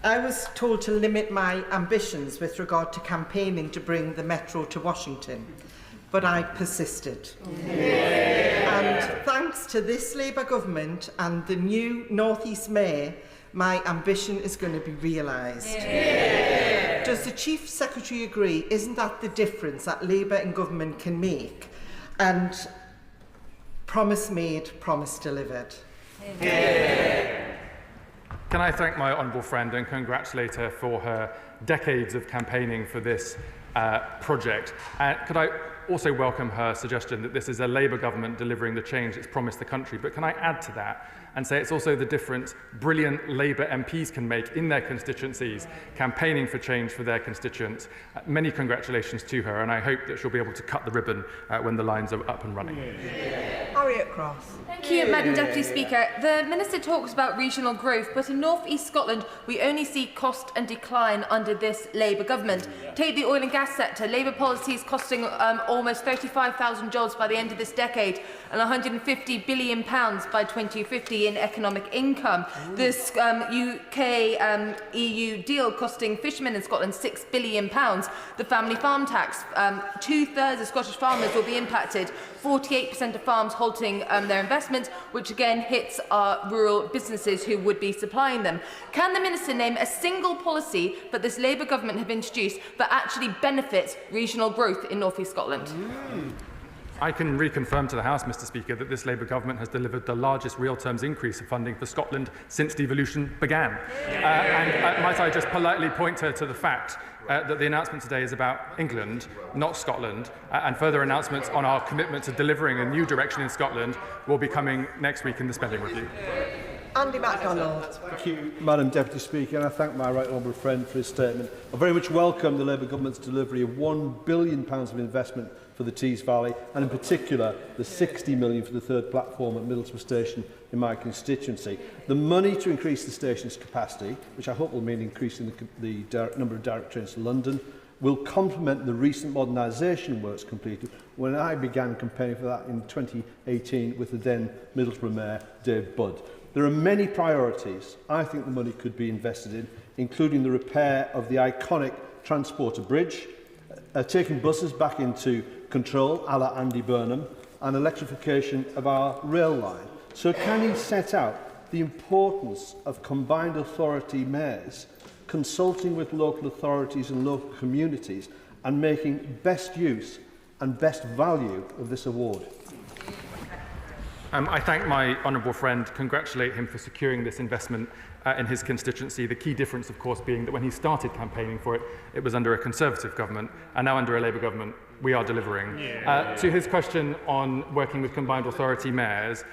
I was told to limit my ambitions with regard to campaigning to bring the Metro to Washington, but I persisted. And thanks to this Labour government and the new North East Mayor, my ambition is going to be realised. Does the Chief Secretary agree? Isn't that the difference that Labour and government can make? And promise made, promise delivered. Can I thank my honourable friend and congratulate her for her decades of campaigning for this project. Could I also welcome her suggestion that this is a Labour government delivering the change it's promised the country, but can I add to that and say it's also the difference brilliant Labour MPs can make in their constituencies, campaigning for change for their constituents. Many congratulations to her, and I hope that she'll be able to cut the ribbon when the lines are up and running. Harriet Cross. Thank you, Madam Deputy Speaker. The Minister talks about regional growth, but in North East Scotland, we only see cost and decline under this Labour government. Take the oil and gas sector. Labour policy is costing almost 35,000 jobs by the end of this decade and £150 billion by 2050 in economic income. This UK-EU deal costing fishermen in Scotland £6 billion. The family farm tax, 2/3 of Scottish farmers will be impacted, 48% of farms halting their investment, which again hits our rural businesses who would be supplying them. Can the Minister name a single policy that this Labour government have introduced that actually benefits regional growth in North East Scotland? I can reconfirm to the House, Mr Speaker, that this Labour government has delivered the largest real terms increase of funding for Scotland since devolution began. And might I just politely point her to the fact that the announcement today is about England, not Scotland, and further announcements on our commitment to delivering a new direction in Scotland will be coming next week in the spending review. Andy MacDonald. Thank you, Madam Deputy Speaker, and I thank my right honourable friend for his statement. I very much welcome the Labour Government's delivery of £1 billion of investment for the Tees Valley, and in particular the £60 million for the third platform at Middlesbrough Station in my constituency. The money to increase the station's capacity, which I hope will mean increasing the number of direct trains to London, will complement the recent modernisation works completed when I began campaigning for that in 2018 with the then Middlesbrough Mayor, Dave Budd. There are many priorities I think the money could be invested in, including the repair of the iconic Transporter Bridge, taking buses back into control, a la Andy Burnham, and electrification of our rail line. So can he set out the importance of combined authority mayors consulting with local authorities and local communities and making best use and best value of this award? I thank my honourable friend, congratulate him for securing this investment in his constituency. The key difference, of course, being that when he started campaigning for it, it was under a Conservative government, and now under a Labour government, we are delivering. To his question on working with combined authority mayors,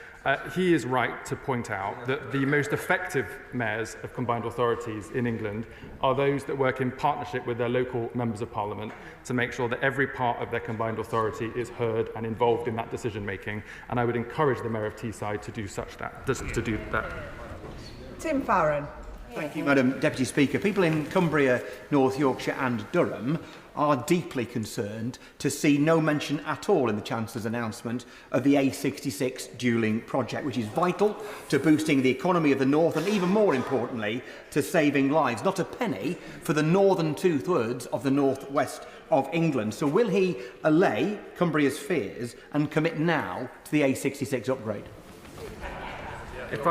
he is right to point out that the most effective mayors of combined authorities in England are those that work in partnership with their local members of parliament to make sure that every part of their combined authority is heard and involved in that decision making. And I would encourage the Mayor of Teesside to do to do that. Tim Farron. Thank you, Madam Deputy Speaker. People in Cumbria, North Yorkshire and Durham are deeply concerned to see no mention at all in the Chancellor's announcement of the A66 dualling project, which is vital to boosting the economy of the North and, even more importantly, to saving lives. Not a penny for the northern two-thirds of the northwest of England. So will he allay Cumbria's fears and commit now to the A66 upgrade? If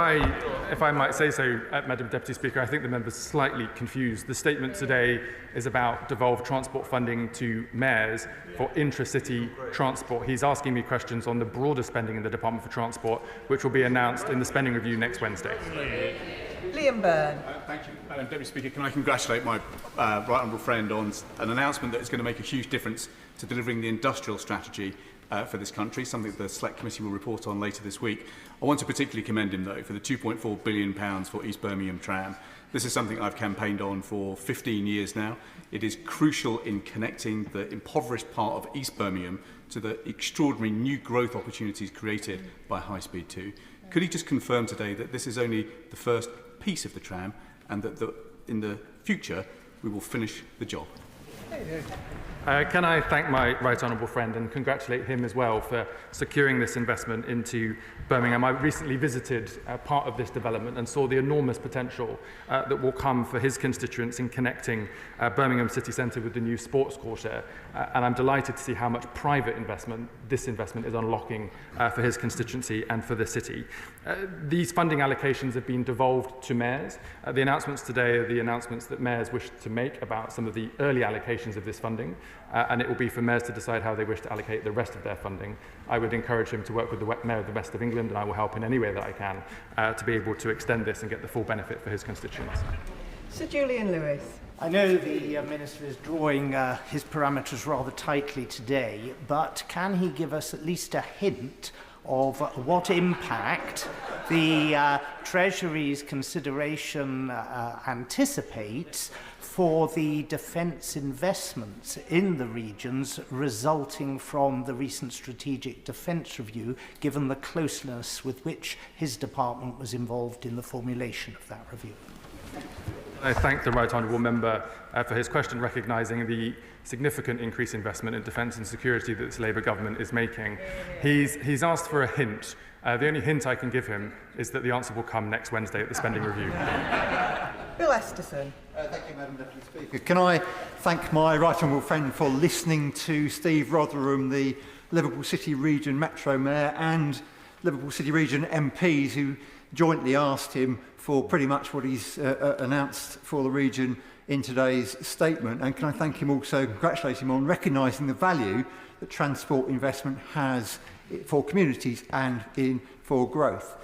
I might say so, Madam Deputy Speaker, I think the member's slightly confused. The statement today is about devolved transport funding to mayors for intra-city transport. He's asking me questions on the broader spending in the Department for Transport, which will be announced in the spending review next Wednesday. Liam Byrne. Thank you, Madam Deputy Speaker. Can I congratulate my right honourable friend on an announcement that is going to make a huge difference to delivering the industrial strategy for this country, something the Select Committee will report on later this week. I want to particularly commend him, though, for the £2.4 billion for East Birmingham Tram. This is something I've campaigned on for 15 years now. It is crucial in connecting the impoverished part of East Birmingham to the extraordinary new growth opportunities created by High Speed 2. Could he just confirm today that this is only the first piece of the tram and that in the future we will finish the job? Can I thank my right honourable friend and congratulate him as well for securing this investment into Birmingham. I recently visited part of this development and saw the enormous potential that will come for his constituents in connecting Birmingham city centre with the new sports quarter. And I'm delighted to see how much private investment this investment is unlocking for his constituency and for the city. These funding allocations have been devolved to mayors. The announcements today are the announcements that mayors wish to make about some of the early allocations of this funding. And it will be for mayors to decide how they wish to allocate the rest of their funding. I would encourage him to work with the Mayor of the West of England, and I will help in any way that I can to be able to extend this and get the full benefit for his constituents. Sir Julian Lewis. I know the Minister is drawing his parameters rather tightly today, but can he give us at least a hint of what impact the Treasury's consideration anticipates for the defence investments in the regions resulting from the recent Strategic Defence Review, given the closeness with which his department was involved in the formulation of that review? I thank the right honourable member for his question, recognising the significant increased investment in defence and security that this Labour government is making. He's asked for a hint. The only hint I can give him is that the answer will come next Wednesday at the spending review. Bill Esterson. Thank you, Madam Deputy Speaker. Can I thank my right honourable friend for listening to Steve Rotherham, the Liverpool City Region Metro Mayor, and Liverpool City Region MPs who jointly asked him for pretty much what he's announced for the region in today's statement. And can I thank him also, congratulate him on recognising the value that transport investment has for communities and for growth.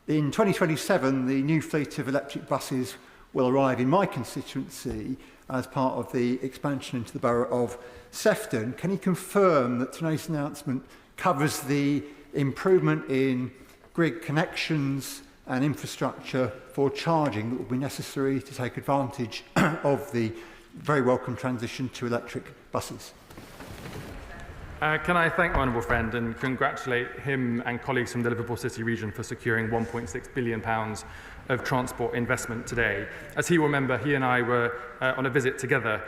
In 2027, the new fleet of electric buses will arrive in my constituency as part of the expansion into the borough of Sefton. Can he confirm that today's announcement covers the improvement in grid connections and infrastructure for charging that will be necessary to take advantage of the very welcome transition to electric buses. Can I thank my honourable friend and congratulate him and colleagues from the Liverpool City region for securing £1.6 billion of transport investment today. As he will remember, he and I were on a visit together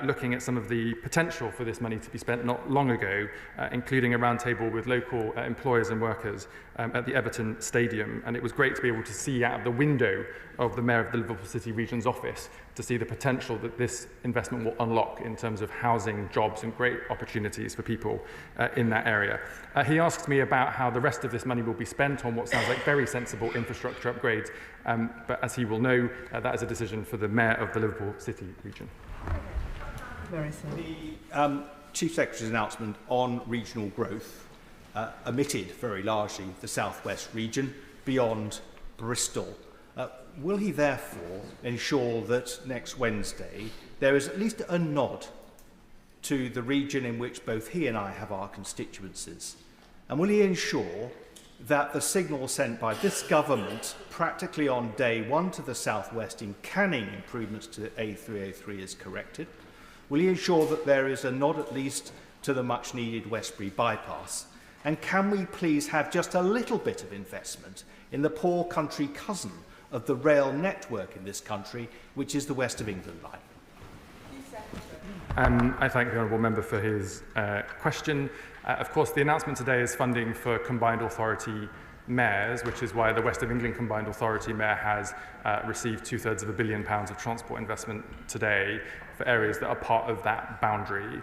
looking at some of the potential for this money to be spent not long ago, including a roundtable with local employers and workers at the Everton Stadium. And it was great to be able to see out of the window of the Mayor of the Liverpool City region's office to see the potential that this investment will unlock in terms of housing, jobs and great opportunities for people in that area. He asked me about how the rest of this money will be spent on what sounds like very sensible infrastructure upgrades, but as he will know, that is a decision for the Mayor of the Liverpool City region. The Chief Secretary's announcement on regional growth omitted very largely the South West region beyond Bristol. Will he therefore ensure that next Wednesday there is at least a nod to the region in which both he and I have our constituencies? And will he ensure that the signal sent by this government practically on day one to the South West in Canning improvements to A303 is corrected? Will he ensure that there is a nod at least to the much needed Westbury bypass? And can we please have just a little bit of investment in the poor country cousin of the rail network in this country, which is the West of England line? I thank the honourable member for his question. Of course, the announcement today is funding for combined authority mayors, which is why the West of England Combined Authority Mayor has received £2/3 of £1 billion of transport investment today for areas that are part of that boundary.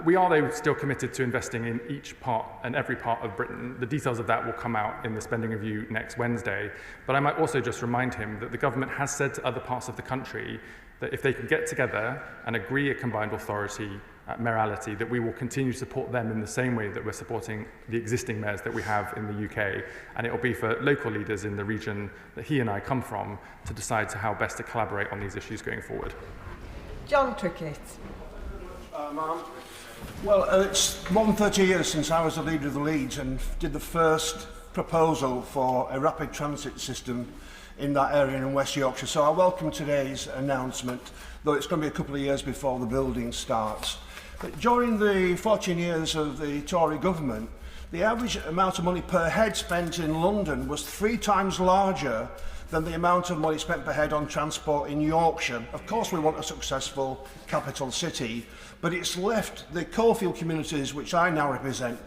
We are, though, still committed to investing in each part and every part of Britain. The details of that will come out in the spending review next Wednesday. But I might also just remind him that the government has said to other parts of the country that if they can get together and agree a combined authority mayoralty, that we will continue to support them in the same way that we're supporting the existing mayors that we have in the UK. And it will be for local leaders in the region that he and I come from to decide how best to collaborate on these issues going forward. John Trickett. Well, it's more than 30 years since I was the leader of the Leeds and did the first proposal for a rapid transit system in that area in West Yorkshire. So I welcome today's announcement, though it's going to be a couple of years before the building starts. But during the 14 years of the Tory government, the average amount of money per head spent in London was 3 times larger than the amount of money spent per head on transport in Yorkshire. Of course, we want a successful capital city, but it's left the coalfield communities, which I now represent,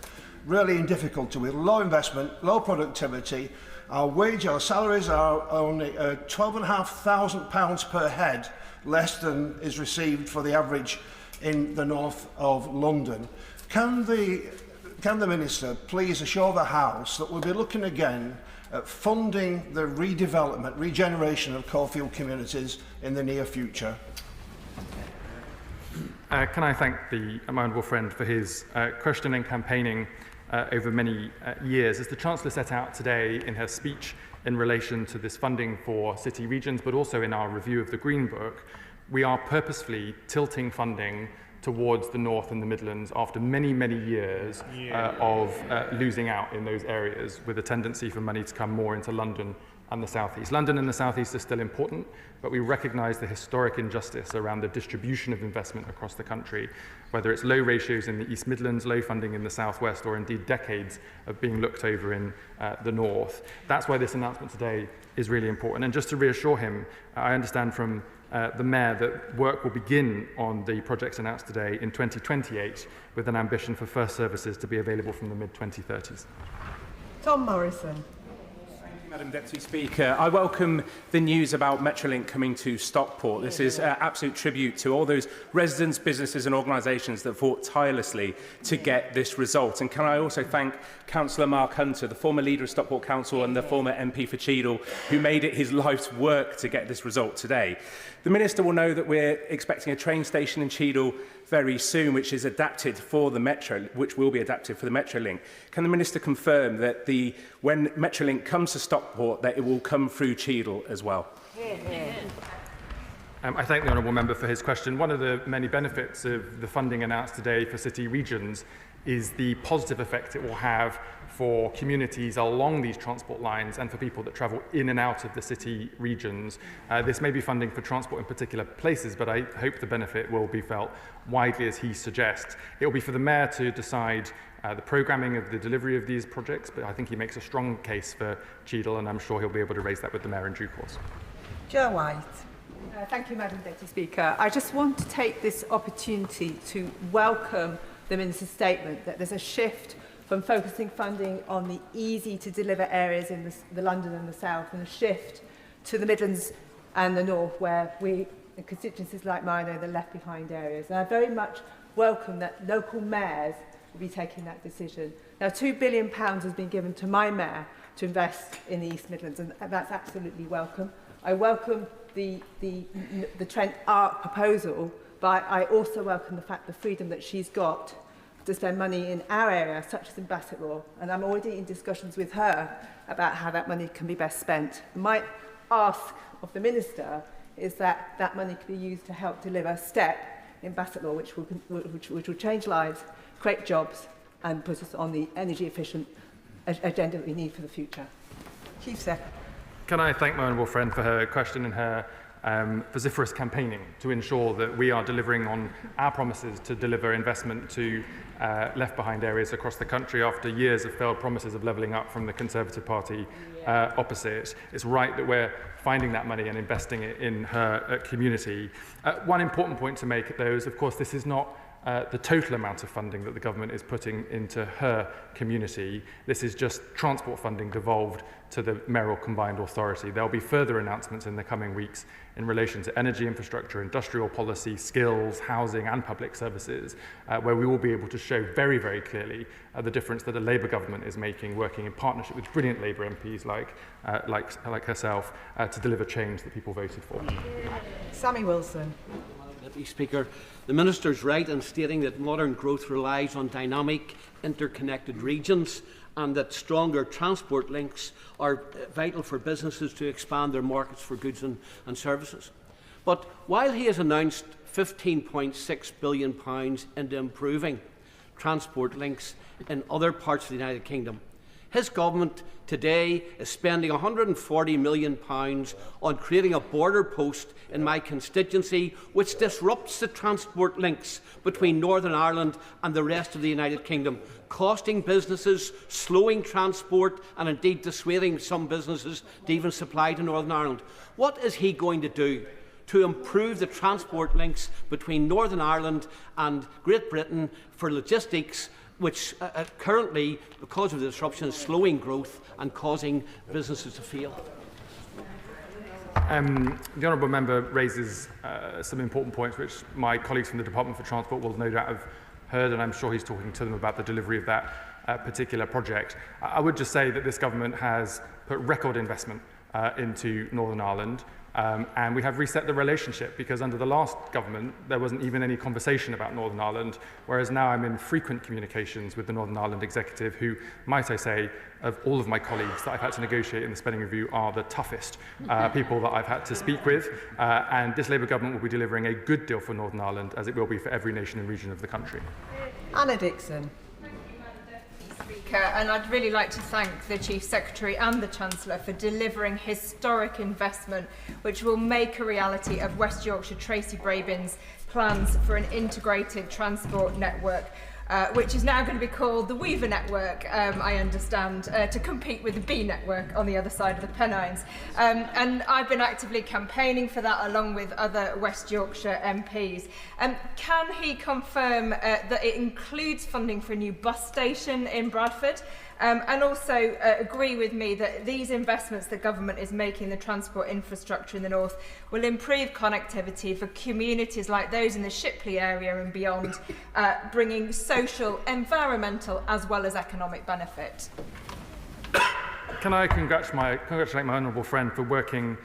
really in difficulty with low investment, low productivity. Our salaries are only £12,500 per head, less than is received for the average in the north of London. Can the Minister please assure the House that we'll be looking again at funding the redevelopment, regeneration of coalfield communities in the near future? Can I thank my honourable friend for his question and campaigning over many years. As the Chancellor set out today in her speech in relation to this funding for city regions, but also in our review of the Green Book, we are purposefully tilting funding towards the North and the Midlands after many, many years of losing out in those areas, with a tendency for money to come more into London and the South East. London and the South East are still important, but we recognise the historic injustice around the distribution of investment across the country, whether it's low ratios in the East Midlands, low funding in the South West, or indeed decades of being looked over in the North. That's why this announcement today is really important. And just to reassure him, I understand from the Mayor that work will begin on the projects announced today in 2028, with an ambition for first services to be available from the mid-2030s. Tom Morrison. Madam Deputy Speaker, I welcome the news about Metrolink coming to Stockport. This is an absolute tribute to all those residents, businesses and organisations that fought tirelessly to get this result. And can I also thank Councillor Mark Hunter, the former leader of Stockport Council and the former MP for Cheadle, who made it his life's work to get this result today. The Minister will know that we're expecting a train station in Cheadle very soon, which is adapted for the Metro, which will be adapted for the Metrolink. Can the Minister confirm that when Metrolink comes to Stockport, that it will come through Cheadle as well? I thank the honourable member for his question. One of the many benefits of the funding announced today for city regions is the positive effect it will have for communities along these transport lines and for people that travel in and out of the city regions. This may be funding for transport in particular places, but I hope the benefit will be felt widely as he suggests. It will be for the Mayor to decide the programming of the delivery of these projects, but I think he makes a strong case for Cheadle, and I'm sure he'll be able to raise that with the Mayor in due course. Joe White. Thank you, Madam Deputy Speaker. I just want to take this opportunity to welcome the Minister's statement that there's a shift from focusing funding on the easy-to-deliver areas in the London and the South, and a shift to the Midlands and the North, where in constituencies like mine are the left-behind areas. And I very much welcome that local mayors will be taking that decision. Now, £2 billion has been given to my mayor to invest in the East Midlands, and that's absolutely welcome. I welcome the Trent Arc proposal, but I also welcome the fact, the freedom that she's got to spend money in our area, such as in Bassetlaw, and I'm already in discussions with her about how that money can be best spent. My ask of the Minister is that that money can be used to help deliver STEP in Bassetlaw, which will change lives, create jobs, and put us on the energy-efficient agenda that we need for the future. Chief Secretary. Can I thank my honourable friend for her question and her vociferous campaigning to ensure that we are delivering on our promises to deliver investment to left-behind areas across the country after years of failed promises of levelling up from the Conservative Party opposite. It's right that we're finding that money and investing it in her community. One important point to make, though, is, of course, this is not the total amount of funding that the government is putting into her community. This is just transport funding devolved to the mayoral combined authority. There'll be further announcements in the coming weeks in relation to energy infrastructure, industrial policy, skills, housing and public services, where we will be able to show very, very clearly the difference that a Labour government is making, working in partnership with brilliant Labour MPs like herself, to deliver change that people voted for. Sammy Wilson. Deputy Speaker, the Minister is right in stating that modern growth relies on dynamic, interconnected regions, and that stronger transport links are vital for businesses to expand their markets for goods and services. But while he has announced £15.6 billion into improving transport links in other parts of the United Kingdom, his government today is spending £140 million on creating a border post in my constituency, which disrupts the transport links between Northern Ireland and the rest of the United Kingdom, costing businesses, slowing transport, and indeed dissuading some businesses to even supply to Northern Ireland. What is he going to do to improve the transport links between Northern Ireland and Great Britain for logistics, which currently, because of the disruption, is slowing growth and causing businesses to fail? The honourable member raises some important points which my colleagues from the Department for Transport will no doubt have heard, and I'm sure he's talking to them about the delivery of that particular project. I would just say that this government has put record investment into Northern Ireland. And we have reset the relationship, because under the last government there wasn't even any conversation about Northern Ireland, whereas now I'm in frequent communications with the Northern Ireland Executive, who, might I say, of all of my colleagues that I've had to negotiate in the spending review, are the toughest people that I've had to speak with. And this Labour government will be delivering a good deal for Northern Ireland, as it will be for every nation and region of the country. Anna Dixon. Speaker, and I'd really like to thank the Chief Secretary and the Chancellor for delivering historic investment which will make a reality of West Yorkshire Tracy Brabin's plans for an integrated transport network, which is now going to be called the Weaver Network, I understand, to compete with the B Network on the other side of the Pennines. And I've been actively campaigning for that along with other West Yorkshire MPs. Can he confirm that it includes funding for a new bus station in Bradford? And also agree with me that these investments the government is making in the transport infrastructure in the north will improve connectivity for communities like those in the Shipley area and beyond, bringing social, environmental as well as economic benefit. Can I congratulate my honourable friend for working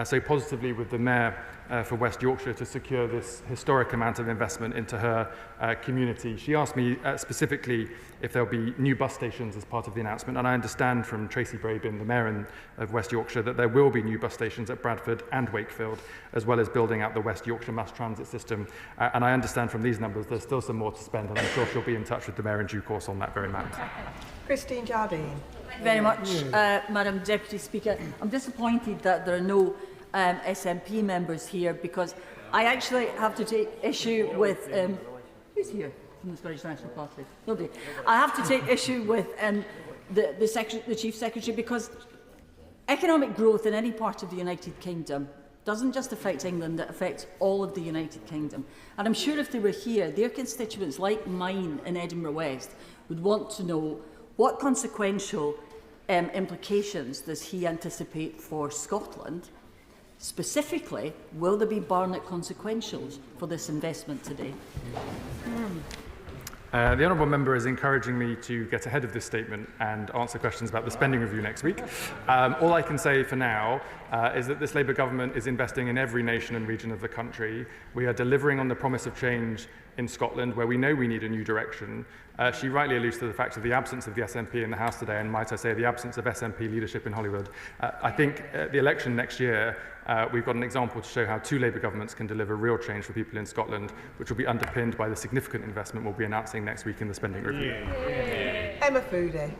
so positively with the Mayor for West Yorkshire to secure this historic amount of investment into her community. She asked me specifically if there'll be new bus stations as part of the announcement, and I understand from Tracy Brabin, the Mayor of West Yorkshire, that there will be new bus stations at Bradford and Wakefield, as well as building out the West Yorkshire mass transit system. And I understand from these numbers there's still some more to spend, and I'm sure she'll be in touch with the Mayor in due course on that very matter. Christine Jardine. Thank you very much, Madam Deputy Speaker. I'm disappointed that there are no SNP members here, because I actually have to take issue with... who's here from the Scottish National Party? Nobody. I have to take issue with the Chief Secretary, because economic growth in any part of the United Kingdom doesn't just affect England, it affects all of the United Kingdom. And I'm sure if they were here, their constituents, like mine in Edinburgh West, would want to know what consequential implications does he anticipate for Scotland. Specifically, will there be Barnett consequentials for this investment today? The Honourable Member is encouraging me to get ahead of this statement and answer questions about the spending review next week. All I can say for now is that this Labour government is investing in every nation and region of the country. We are delivering on the promise of change in Scotland, where we know we need a new direction. She rightly alludes to the fact of the absence of the SNP in the House today, and might I say the absence of SNP leadership in Hollywood. I think the election next year, we've got an example to show how two Labour governments can deliver real change for people in Scotland, which will be underpinned by the significant investment we'll be announcing next week in the spending review. Emma Foodie.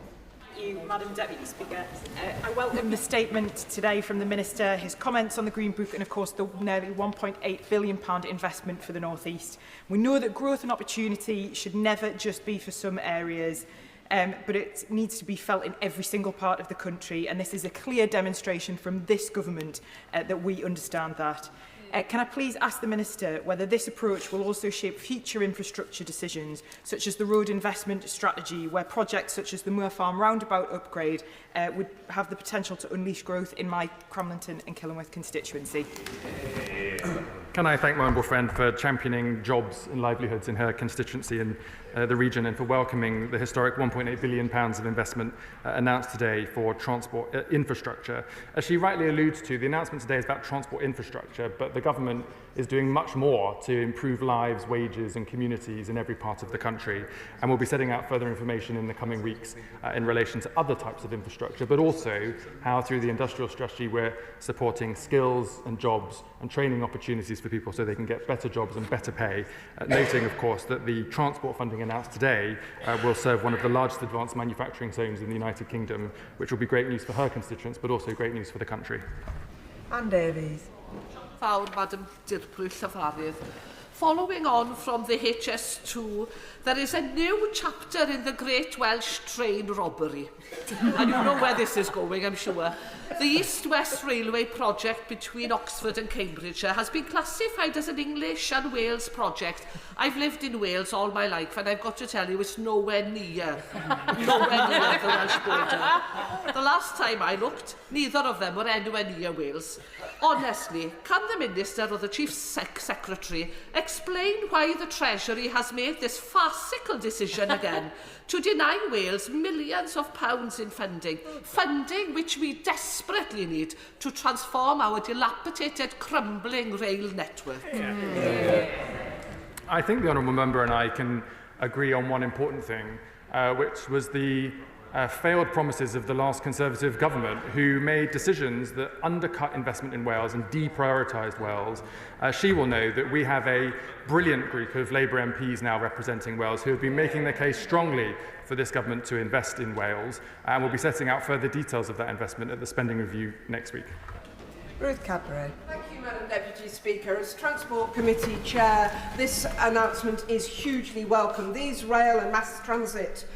Thank you, Madam Deputy Speaker. I welcome the statement today from the Minister, his comments on the Green Book, and of course the nearly £1.8 billion investment for the North East. We know that growth and opportunity should never just be for some areas, but it needs to be felt in every single part of the country, and this is a clear demonstration from this government that we understand that. Can I please ask the Minister whether this approach will also shape future infrastructure decisions, such as the road investment strategy, where projects such as the Moor Farm roundabout upgrade would have the potential to unleash growth in my Cramlington and Killingworth constituency? Can I thank my honourable friend for championing jobs and livelihoods in her constituency and the region, and for welcoming the historic £1.8 billion of investment announced today for transport infrastructure. As she rightly alludes to, the announcement today is about transport infrastructure, but the government is doing much more to improve lives, wages and communities in every part of the country. And we'll be setting out further information in the coming weeks in relation to other types of infrastructure, but also how through the industrial strategy we're supporting skills and jobs and training opportunities for people so they can get better jobs and better pay. Noting, of course, that the transport funding announced today will serve one of the largest advanced manufacturing zones in the United Kingdom, which will be great news for her constituents, but also great news for the country. Anne Davies. Fawr, Madam Dirprwy Llafarydd. Following on from the HS2, there is a new chapter in the Great Welsh Train Robbery. And you know where this is going, I'm sure. The East-West Railway project between Oxford and Cambridgeshire has been classified as an English and Wales project. I've lived in Wales all my life, and I've got to tell you, it's nowhere near the Welsh border. The last time I looked, neither of them were anywhere near Wales. Honestly, can the Minister or the Chief Secretary explain why the Treasury has made this farcical decision again to deny Wales millions of pounds in funding which we desperately need to transform our dilapidated, crumbling rail network? I think the honourable member and I can agree on one important thing, which was the failed promises of the last Conservative government, who made decisions that undercut investment in Wales and deprioritised Wales. She will know that we have a brilliant group of Labour MPs now representing Wales who have been making their case strongly for this government to invest in Wales, and we'll be setting out further details of that investment at the spending review next week. Ruth Cadbury. Thank you, Madam Deputy Speaker. As Transport Committee Chair, this announcement is hugely welcome. These rail and mass transit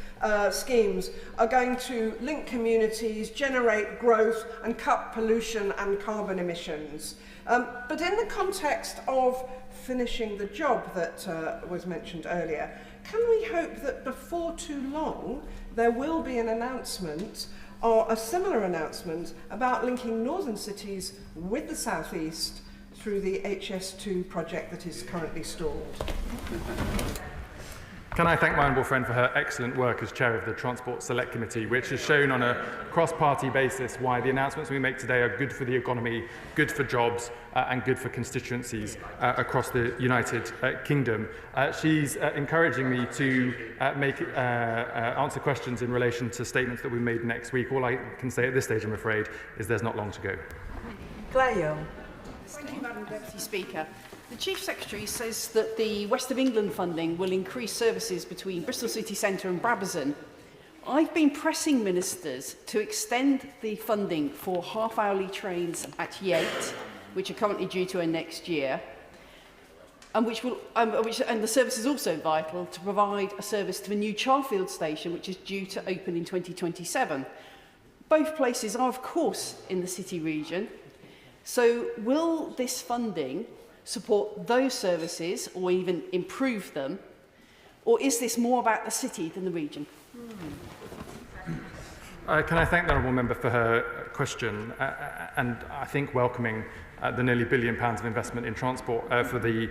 schemes are going to link communities, generate growth and cut pollution and carbon emissions. But in the context of finishing the job that was mentioned earlier, can we hope that before too long there will be an announcement or a similar announcement about linking northern cities with the southeast through the HS2 project that is currently stalled? Can I thank my honourable friend for her excellent work as chair of the Transport Select Committee, which has shown on a cross-party basis why the announcements we make today are good for the economy, good for jobs and good for constituencies across the United Kingdom. She's encouraging me to answer questions in relation to statements that we made next week. All I can say at this stage, I'm afraid, is there's not long to go. Claire Young. Thank you, Madam Deputy Speaker. The Chief Secretary says that the West of England funding will increase services between Bristol City Centre and Brabazon. I've been pressing ministers to extend the funding for half-hourly trains at Yate, which are currently due to end next year, and the service is also vital to provide a service to the new Charfield station, which is due to open in 2027. Both places are, of course, in the city region. So will this funding support those services or even improve them? Or is this more about the city than the region? Can I thank the honourable member for her question and I think welcoming the nearly £1 billion of investment in transport for the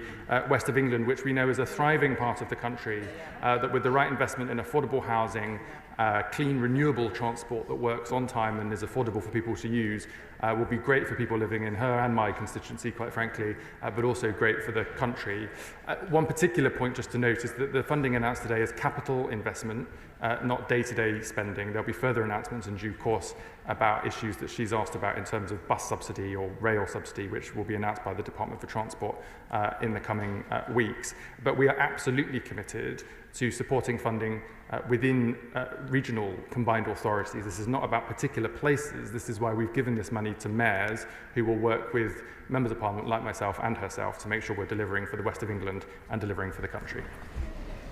West of England, which we know is a thriving part of the country, that with the right investment in affordable housing, clean, renewable transport that works on time and is affordable for people to use, will be great for people living in her and my constituency, quite frankly, but also great for the country. One particular point just to note is that the funding announced today is capital investment, not day-to-day spending. There'll be further announcements in due course about issues that she's asked about in terms of bus subsidy or rail subsidy, which will be announced by the Department for Transport in the coming weeks. But we are absolutely committed to supporting funding within regional combined authorities. This is not about particular places. This is why we've given this money to mayors who will work with members of Parliament like myself and herself to make sure we're delivering for the West of England and delivering for the country.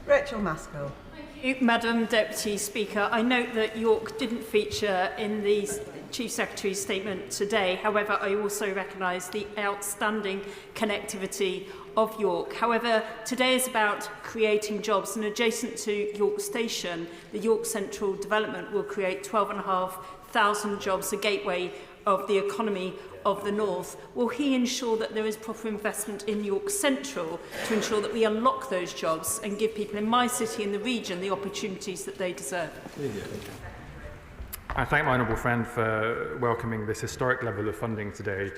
Rachel Maskell. Thank you, Madam Deputy Speaker. I note that York didn't feature in the Chief Secretary's statement today. However, I also recognise the outstanding connectivity of York. However, today is about creating jobs, and adjacent to York Station, the York Central development will create 12,500 jobs, a gateway of the economy of the North. Will he ensure that there is proper investment in York Central to ensure that we unlock those jobs and give people in my city and the region the opportunities that they deserve? I thank my honourable friend for welcoming this historic level of funding today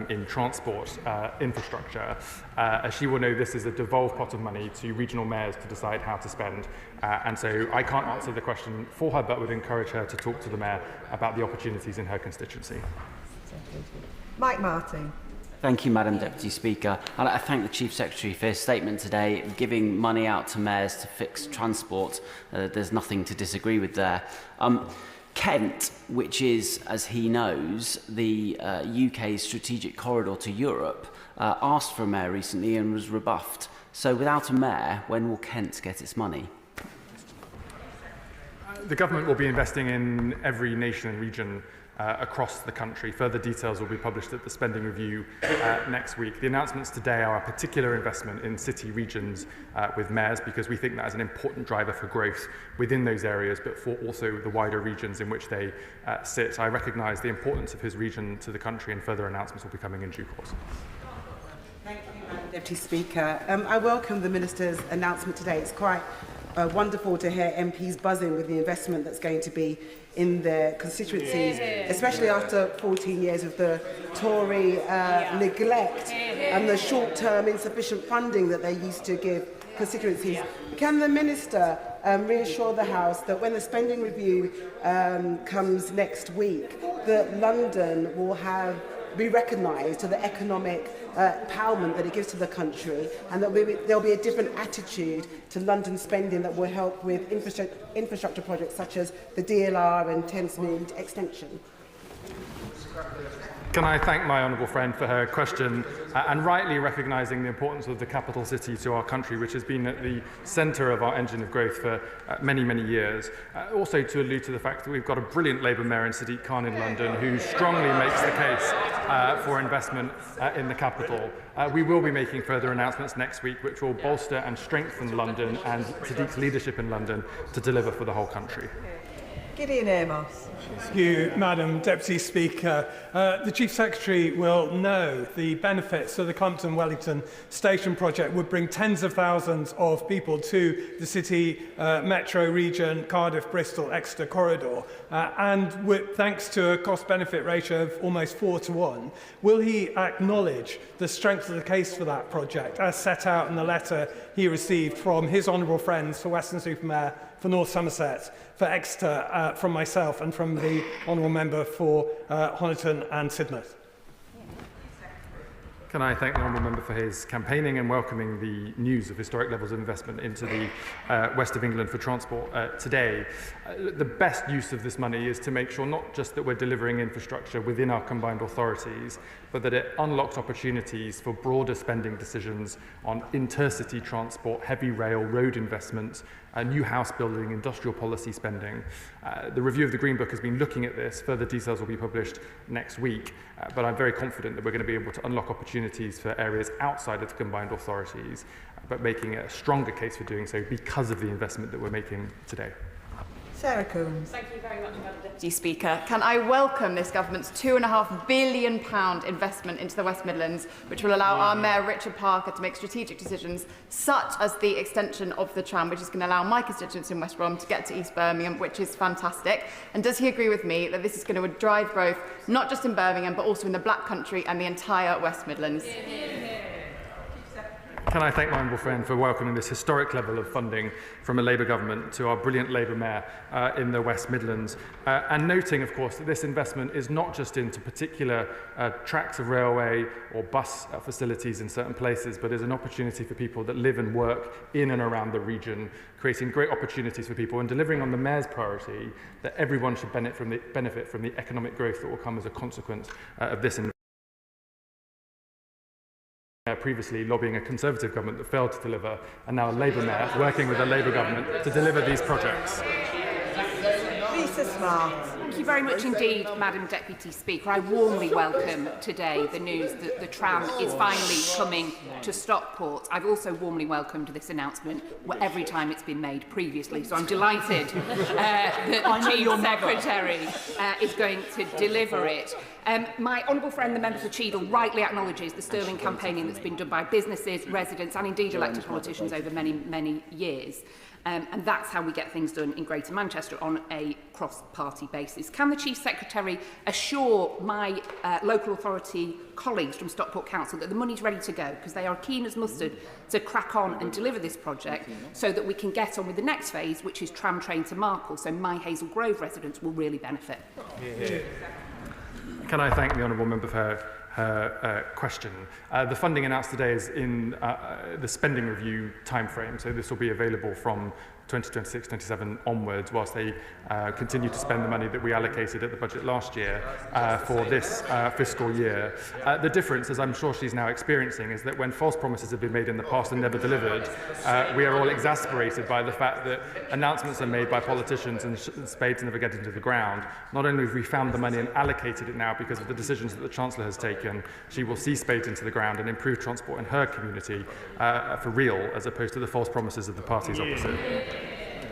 in transport infrastructure. As she will know, this is a devolved pot of money to regional mayors to decide how to spend. And so I can't answer the question for her, but would encourage her to talk to the mayor about the opportunities in her constituency. Mike Martin. Thank you, Madam Deputy Speaker. And I thank the Chief Secretary for his statement today, giving money out to mayors to fix transport. There's nothing to disagree with there. Kent, which is, as he knows, the UK's strategic corridor to Europe, asked for a mayor recently and was rebuffed. So without a mayor, when will Kent get its money? The government will be investing in every nation and region across the country. Further details will be published at the spending review next week. The announcements today are a particular investment in city regions with mayors, because we think that is an important driver for growth within those areas, but for also the wider regions in which they sit. I recognise the importance of his region to the country, and further announcements will be coming in due course. Thank you, Madam Deputy Speaker. I welcome the Minister's announcement today. It's quite wonderful to hear MPs buzzing with the investment that's going to be in their constituencies, especially after 14 years of the Tory neglect and the short-term insufficient funding that they used to give constituencies. Can the Minister reassure the House that when the spending review comes next week, that London will be recognised to the economic empowerment that it gives to the country, and that there'll be a different attitude to London spending that will help with infrastructure projects such as the DLR and Thamesmead extension? Can I thank my honourable friend for her question and rightly recognising the importance of the capital city to our country, which has been at the centre of our engine of growth for many, many years. Also to allude to the fact that we've got a brilliant Labour mayor in Sadiq Khan in London who strongly makes the case for investment in the capital. We will be making further announcements next week which will bolster and strengthen London and Sadiq's leadership in London to deliver for the whole country. Gideon Amos. Thank you, Madam Deputy Speaker. The Chief Secretary will know the benefits of the Compton-Wellington Station project would bring tens of thousands of people to the City Metro region, Cardiff, Bristol, Exeter corridor, and thanks to a cost-benefit ratio of almost 4 to 1. Will he acknowledge the strength of the case for that project, as set out in the letter he received from his honourable friends for Weston-super-Mare, for North Somerset, for Exeter, from myself, and from the honourable member for Honiton and Sidmouth? Can I thank the honourable member for his campaigning and welcoming the news of historic levels of investment into the west of England for transport today. The best use of this money is to make sure not just that we're delivering infrastructure within our combined authorities, but that it unlocks opportunities for broader spending decisions on intercity transport, heavy rail, road investments, new house building, industrial policy spending. The review of the Green Book has been looking at this. Further details will be published next week, but I'm very confident that we're going to be able to unlock opportunities for areas outside of the combined authorities, but making a stronger case for doing so because of the investment that we're making today. Sarah Coombs. Thank you very much, Madam Deputy Speaker. Can I welcome this government's £2.5 billion investment into the West Midlands, which will allow our Mayor Richard Parker to make strategic decisions, such as the extension of the tram, which is going to allow my constituents in West Brom to get to East Birmingham, which is fantastic. And does he agree with me that this is going to drive growth, not just in Birmingham, but also in the Black Country and the entire West Midlands? Can I thank my honourable friend for welcoming this historic level of funding from a Labour government to our brilliant Labour Mayor in the West Midlands, and noting, of course, that this investment is not just into particular tracks of railway or bus facilities in certain places, but is an opportunity for people that live and work in and around the region, creating great opportunities for people and delivering on the Mayor's priority that everyone should benefit from the economic growth that will come as a consequence of this investment. Previously lobbying a Conservative government that failed to deliver, and now a Labour Mayor working with a Labour government to deliver these projects. Lisa Smart. Thank you very much indeed, Madam Deputy Speaker. I warmly welcome today the news that the tram is finally coming to Stockport. I've also warmly welcomed this announcement every time it's been made previously, so I'm delighted that the Chief Secretary is going to deliver it. My honourable friend, the member for Cheadle, rightly acknowledges the sterling campaigning that's been done by businesses, residents and indeed elected politicians over many, many years. And that's how we get things done in Greater Manchester on a cross-party basis. Can the Chief Secretary assure my local authority colleagues from Stockport Council that the money's ready to go, because they are keen as mustard to crack on and deliver this project so that we can get on with the next phase, which is tram train to Markle, so my Hazel Grove residents will really benefit. Can I thank the honourable member for her question. The funding announced today is in the spending review timeframe, so this will be available from 2026-27 onwards, whilst they continue to spend the money that we allocated at the budget last year for this fiscal year. The difference, as I'm sure she's now experiencing, is that when false promises have been made in the past and never delivered, we are all exasperated by the fact that announcements are made by politicians and spades never get into the ground. Not only have we found the money and allocated it now because of the decisions that the Chancellor has taken, she will see spades into the ground and improve transport in her community for real, as opposed to the false promises of the parties opposite.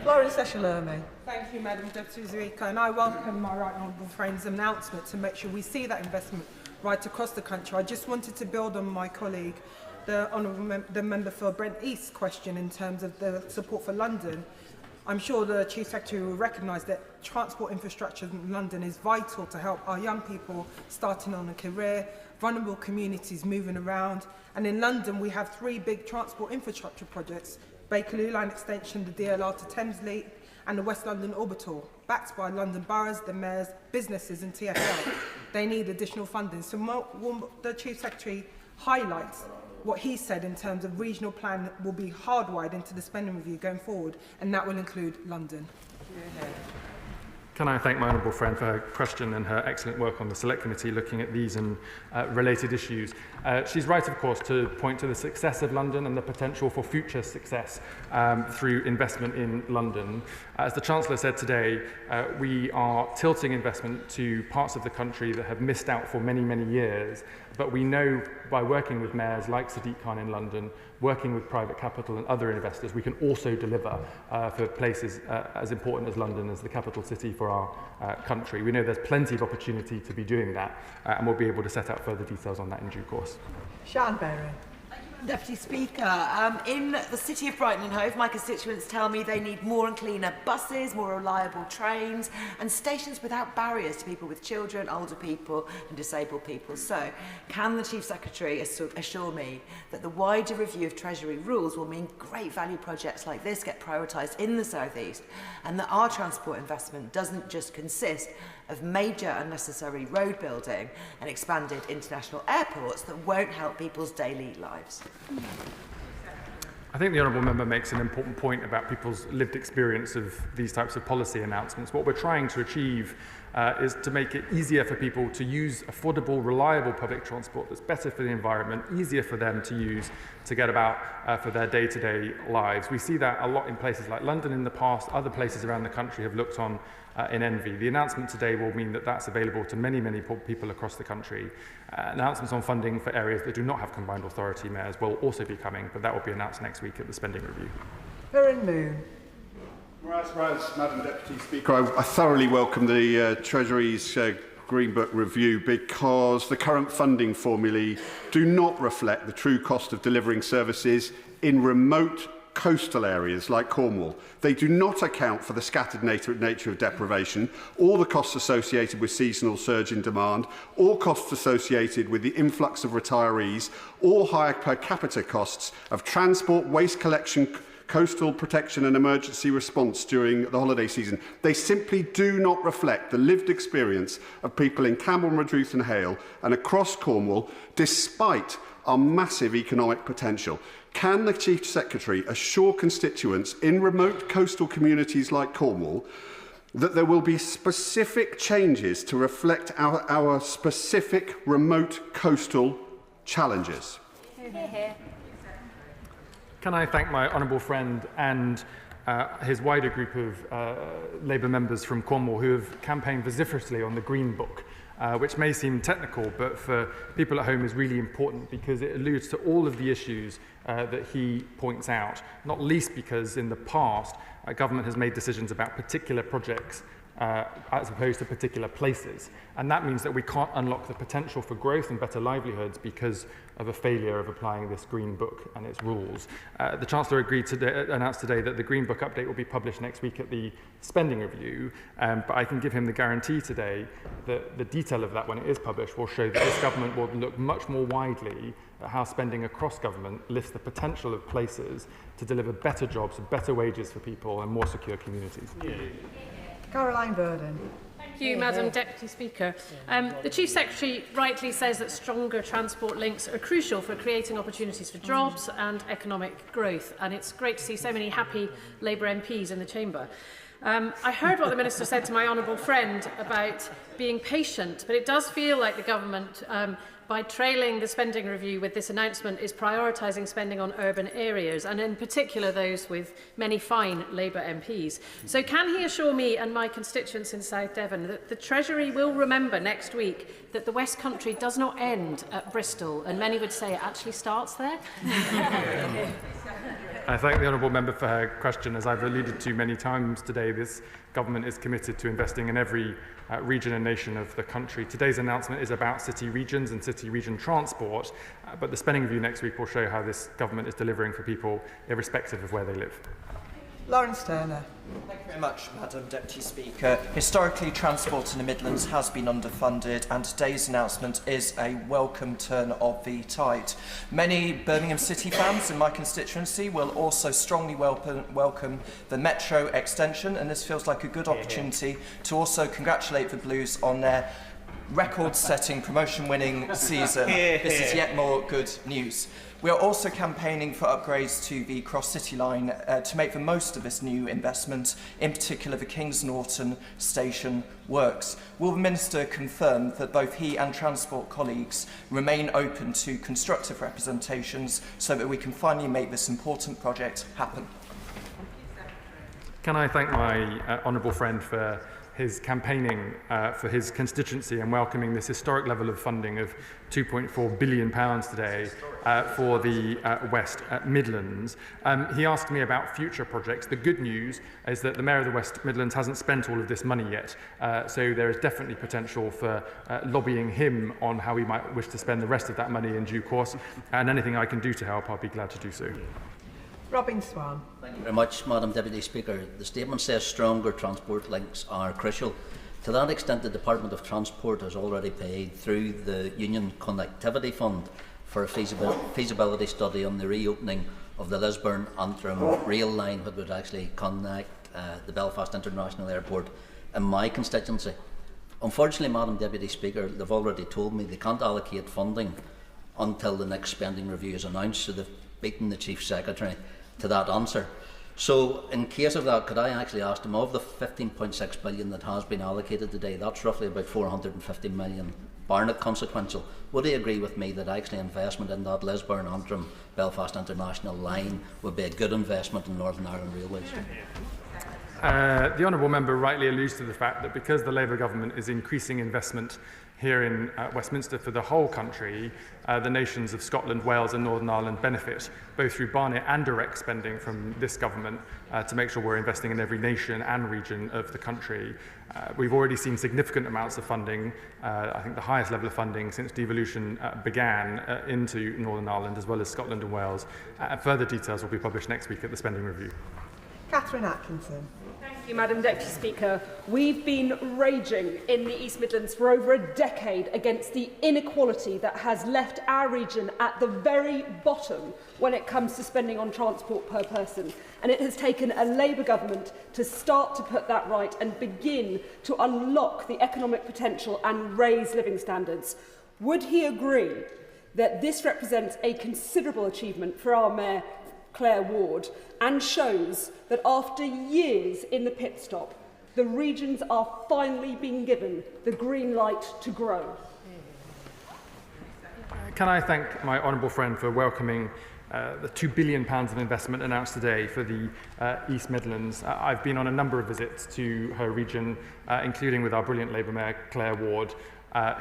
Florence Eshelome. Thank you, Madam Deputy Speaker, and I welcome my right honourable friend's announcement to make sure we see that investment right across the country. I just wanted to build on my colleague, the honourable member for Brent East's question in terms of the support for London. I'm sure the Chief Secretary will recognise that transport infrastructure in London is vital to help our young people starting on a career, vulnerable communities moving around, and in London we have 3 big transport infrastructure projects: Bakerloo Line Extension, the DLR to Thameslink, and the West London Orbital, backed by London boroughs, the mayors, businesses and TfL. They need additional funding. So the Chief Secretary highlights what he said in terms of regional plan will be hardwired into the spending review going forward, and that will include London. Can I thank my honourable friend for her question and her excellent work on the Select Committee looking at these and related issues. She's right, of course, to point to the success of London and the potential for future success through investment in London. As the Chancellor said today, we are tilting investment to parts of the country that have missed out for many, many years. But we know by working with mayors like Sadiq Khan in London, working with private capital and other investors, we can also deliver for places as important as London as the capital city for our country. We know there's plenty of opportunity to be doing that, and we'll be able to set out further details on that in due course. Sian Berry. Deputy Speaker, in the city of Brighton and Hove, my constituents tell me they need more and cleaner buses, more reliable trains, and stations without barriers to people with children, older people and disabled people. So, can the Chief Secretary assure me that the wider review of Treasury rules will mean great value projects like this get prioritised in the South East, and that our transport investment doesn't just consist of major unnecessary road building and expanded international airports that won't help people's daily lives? I think the Honourable Member makes an important point about people's lived experience of these types of policy announcements. What we're trying to achieve is to make it easier for people to use affordable, reliable public transport that's better for the environment, easier for them to use to get about for their day-to-day lives. We see that a lot in places like London in the past. Other places around the country have looked on in envy. The announcement today will mean that that's available to many, many people across the country. Announcements on funding for areas that do not have combined authority mayors will also be coming, but that will be announced next week at the spending review. Erin Moon. Madam Deputy Speaker, I thoroughly welcome the Treasury's Green Book review because the current funding formulae do not reflect the true cost of delivering services in remote coastal areas like Cornwall. They do not account for the scattered nature of deprivation, or the costs associated with seasonal surge in demand, or costs associated with the influx of retirees, or higher per capita costs of transport, waste collection, coastal protection and emergency response during the holiday season. They simply do not reflect the lived experience of people in Camberwell, Maynooth and Hale and across Cornwall, despite our massive economic potential. Can the Chief Secretary assure constituents in remote coastal communities like Cornwall that there will be specific changes to reflect our specific remote coastal challenges? Can I thank my honourable friend and his wider group of Labour members from Cornwall who have campaigned vociferously on the Green Book, which may seem technical, but for people at home is really important because it alludes to all of the issues that he points out, not least because in the past government has made decisions about particular projects as opposed to particular places. And that means that we can't unlock the potential for growth and better livelihoods because of a failure of applying this Green Book and its rules. The Chancellor announced today that the Green Book update will be published next week at the spending review, but I can give him the guarantee today that the detail of that, when it is published, will show that this government will look much more widely at how spending across government lifts the potential of places to deliver better jobs, better wages for people and more secure communities. Caroline Burden. Thank you, Madam Deputy Speaker. The Chief Secretary rightly says that stronger transport links are crucial for creating opportunities for jobs and economic growth, and it's great to see so many happy Labour MPs in the Chamber. I heard what the Minister said to my honourable friend about being patient, but it does feel like the government, by trailing the spending review with this announcement, is prioritising spending on urban areas, and in particular those with many fine Labour MPs. So can he assure me and my constituents in South Devon that the Treasury will remember next week that the West Country does not end at Bristol, and many would say it actually starts there? I thank the honourable member for her question. As I've alluded to many times today, this government is committed to investing in every region and nation of the country. Today's announcement is about city regions and city region transport, but the spending review next week will show how this government is delivering for people irrespective of where they live. Lawrence Turner. Thank you very much, Madam Deputy Speaker. Historically, transport in the Midlands has been underfunded, and today's announcement is a welcome turn of the tide. Many Birmingham City fans in my constituency will also strongly welcome the Metro extension, and this feels like a good opportunity to also congratulate the Blues on their record-setting, promotion-winning season. This is yet more good news. We are also campaigning for upgrades to the Cross-City line to make the most of this new investment, in particular the Kings Norton station works. Will the Minister confirm that both he and Transport colleagues remain open to constructive representations so that we can finally make this important project happen? Can I thank my honourable friend for his campaigning for his constituency and welcoming this historic level of funding of £2.4 billion today for the West Midlands. He asked me about future projects. The good news is that the Mayor of the West Midlands hasn't spent all of this money yet, so there is definitely potential for lobbying him on how he might wish to spend the rest of that money in due course, and anything I can do to help, I'll be glad to do so. Robin Swan. Thank you very much, Madam Deputy Speaker. The statement says stronger transport links are crucial. To that extent, the Department of Transport has already paid through the Union Connectivity Fund for a feasibility study on the reopening of the Lisburn-Antrim rail line, which would actually connect the Belfast International Airport in my constituency. Unfortunately, Madam Deputy Speaker, they've already told me they can't allocate funding until the next spending review is announced, so they've beaten the Chief Secretary to that answer. So in case of that, could I actually ask them, of the 15.6 billion that has been allocated today, that's roughly about 450 million Barnett consequential. Would he agree with me that actually investment in that Lisburn-Antrim Belfast International line would be a good investment in Northern Ireland Railways? The honourable member rightly alludes to the fact that because the Labour government is increasing investment here in Westminster for the whole country, the nations of Scotland, Wales and Northern Ireland benefit, both through Barnett and direct spending from this government, to make sure we're investing in every nation and region of the country. We've already seen significant amounts of funding, I think the highest level of funding since devolution began into Northern Ireland, as well as Scotland and Wales. Further details will be published next week at the spending review. Catherine Atkinson. Thank you, Madam Deputy Speaker. We've been raging in the East Midlands for over a decade against the inequality that has left our region at the very bottom when it comes to spending on transport per person. And it has taken a Labour government to start to put that right and begin to unlock the economic potential and raise living standards. Would he agree that this represents a considerable achievement for our Mayor, Claire Ward, and shows that after years in the pit stop, the regions are finally being given the green light to grow? Can I thank my honourable friend for welcoming the £2 billion of investment announced today for the East Midlands. I've been on a number of visits to her region, including with our brilliant Labour Mayor, Claire Ward,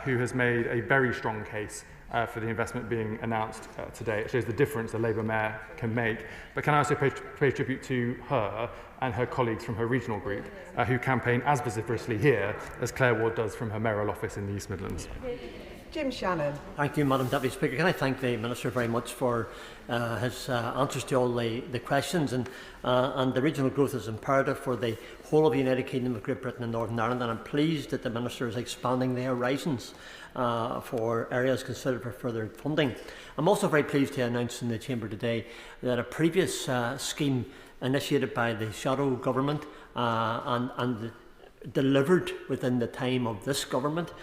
who has made a very strong case for the investment being announced today. It shows the difference a Labour Mayor can make. But can I also pay tribute to her and her colleagues from her regional group, who campaign as vociferously here as Claire Ward does from her mayoral office in the East Midlands. Jim Shannon. Thank you, Madam Deputy Speaker. Can I thank the Minister very much for his answers to all the questions, and the regional growth is imperative for the whole of the United Kingdom of Great Britain and Northern Ireland, and I'm pleased that the Minister is expanding the horizons for areas considered for further funding. I'm also very pleased to announce in the Chamber today that a previous scheme initiated by the shadow government and delivered within the time of this government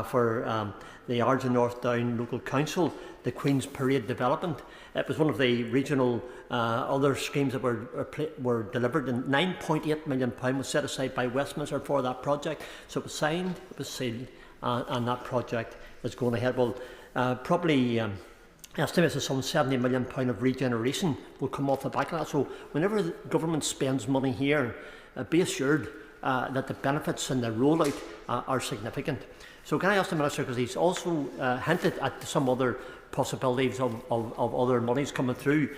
for the Ards North Down Local Council, the Queen's Parade development. It was one of the regional other schemes that were delivered, and £9.8 million was set aside by Westminster for that project. So it was signed, it was sealed, and that project is going ahead. Well, probably estimates that some £70 million of regeneration will come off the back of that. So whenever the government spends money here, be assured that the benefits and the rollout are significant. So can I ask the Minister, because he's also hinted at some other possibilities of other monies coming through,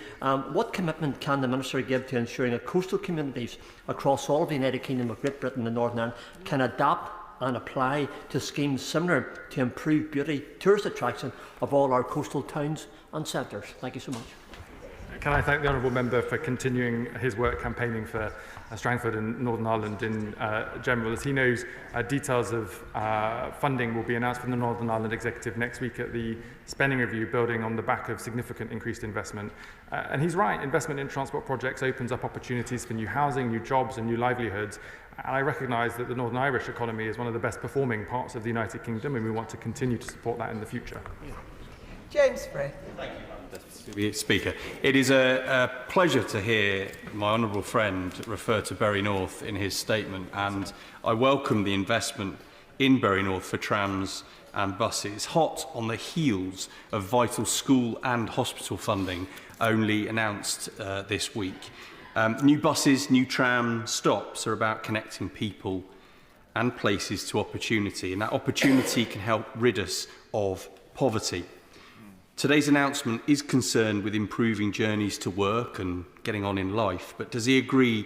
what commitment can the Minister give to ensuring that coastal communities across all of the United Kingdom of Great Britain and Northern Ireland can adapt and apply to schemes similar to improve beauty, tourist attraction of all our coastal towns and centres? Thank you so much. Can I thank the honourable member for continuing his work campaigning for Strangford and Northern Ireland in general. As he knows, details of funding will be announced from the Northern Ireland Executive next week at the spending review, building on the back of significant increased investment. And he's right, investment in transport projects opens up opportunities for new housing, new jobs and new livelihoods. And I recognise that the Northern Irish economy is one of the best performing parts of the United Kingdom, and we want to continue to support that in the future. James Frith. Thank you, Deputy Speaker. It is a pleasure to hear my honourable friend refer to Bury North in his statement, and I welcome the investment in Bury North for trams and buses, hot on the heels of vital school and hospital funding only announced this week. New buses, new tram stops are about connecting people and places to opportunity, and that opportunity can help rid us of poverty. Today's announcement is concerned with improving journeys to work and getting on in life, but does he agree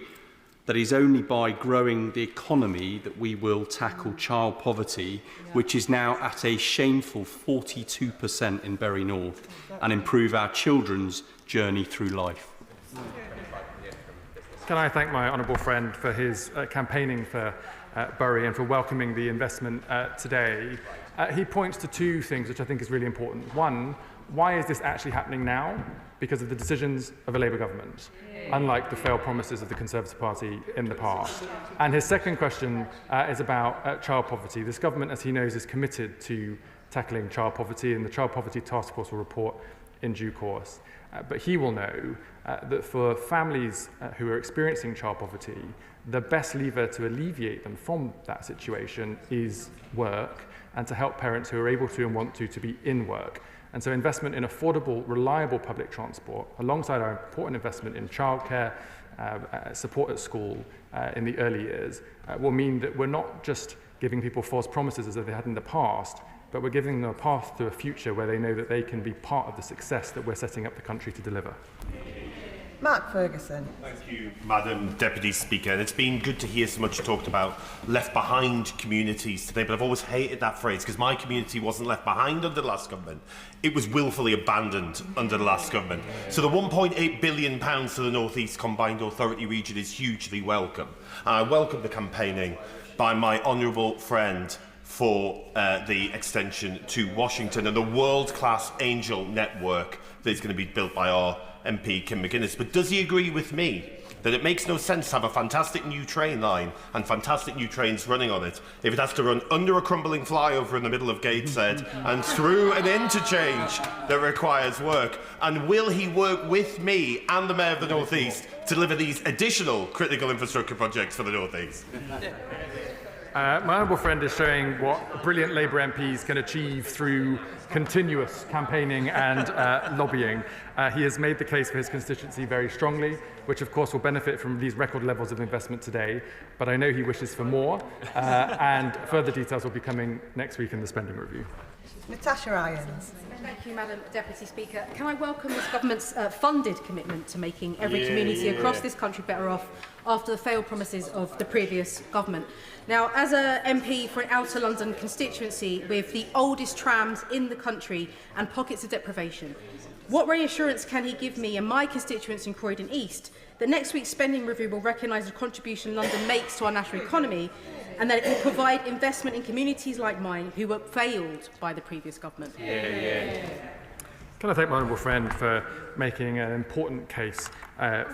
that it is only by growing the economy that we will tackle child poverty, which is now at a shameful 42% in Bury North, and improve our children's journey through life? Can I thank my honourable friend for his campaigning for Bury and for welcoming the investment today. He points to two things which I think is really important. One, why is this actually happening now? Because of the decisions of a Labour government, unlike the failed promises of the Conservative Party in the past. And his second question is about child poverty. This government, as he knows, is committed to tackling child poverty, and the Child Poverty Task Force will report in due course. But he will know that for families who are experiencing child poverty, the best lever to alleviate them from that situation is work, and to help parents who are able to and want to be in work. And so investment in affordable, reliable public transport, alongside our important investment in childcare, support at school in the early years, will mean that we're not just giving people false promises as they had in the past, but we're giving them a path to a future where they know that they can be part of the success that we're setting up the country to deliver. Mark Ferguson. Thank you, Madam Deputy Speaker. And it's been good to hear so much talked about left behind communities today, but I've always hated that phrase because my community wasn't left behind under the last government. It was willfully abandoned under the last government. So the £1.8 billion to the North East Combined Authority region is hugely welcome. I welcome the campaigning by my honourable friend for the extension to Washington and the world-class Angel network that is going to be built by our MP Kim McGuinness. But does he agree with me that it makes no sense to have a fantastic new train line and fantastic new trains running on it if it has to run under a crumbling flyover in the middle of Gateshead and through an interchange that requires work? And will he work with me and the Mayor of the North East to deliver these additional critical infrastructure projects for the North East? My honourable friend is showing what brilliant Labour MPs can achieve through continuous campaigning and lobbying. He has made the case for his constituency very strongly, which of course will benefit from these record levels of investment today, but I know he wishes for more, and further details will be coming next week in the spending review. Natasha Irons. Thank you, Madam Deputy Speaker. Can I welcome this government's funded commitment to making every community across this country better off after the failed promises of the previous government? Now, as an MP for an Outer London constituency with the oldest trams in the country and pockets of deprivation, what reassurance can he give me and my constituents in Croydon East that next week's spending review will recognise the contribution London makes to our national economy and that it will provide investment in communities like mine who were failed by the previous government? Can I thank my honourable friend for making an important case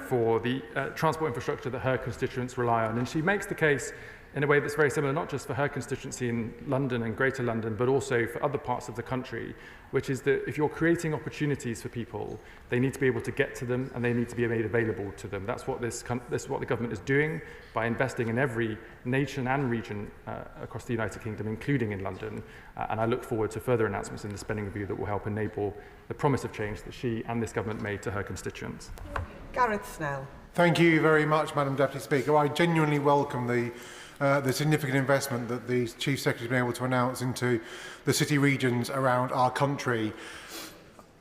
for the transport infrastructure that her constituents rely on. And she makes the case in a way that's very similar, not just for her constituency in London and Greater London, but also for other parts of the country, which is that if you're creating opportunities for people, they need to be able to get to them and they need to be made available to them. That's what what the government is doing by investing in every nation and region across the United Kingdom, including in London. And I look forward to further announcements in the spending review that will help enable the promise of change that she and this government made to her constituents. Gareth Snell. Thank you very much, Madam Deputy Speaker. I genuinely welcome the significant investment that the Chief Secretary has been able to announce into the city regions around our country.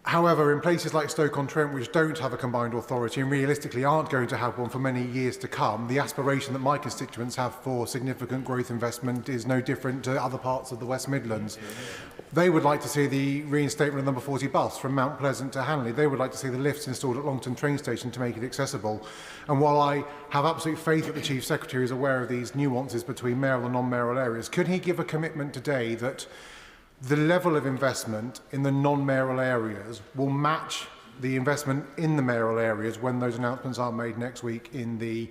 However, in places like Stoke-on-Trent, which don't have a combined authority and realistically aren't going to have one for many years to come, the aspiration that my constituents have for significant growth investment is no different to other parts of the West Midlands. They would like to see the reinstatement of number 40 bus from Mount Pleasant to Hanley. They would like to see the lifts installed at Longton train station to make it accessible. And while I have absolute faith that the Chief Secretary is aware of these nuances between mayoral and non-mayoral areas, could he give a commitment today that the level of investment in the non-mayoral areas will match the investment in the mayoral areas when those announcements are made next week in the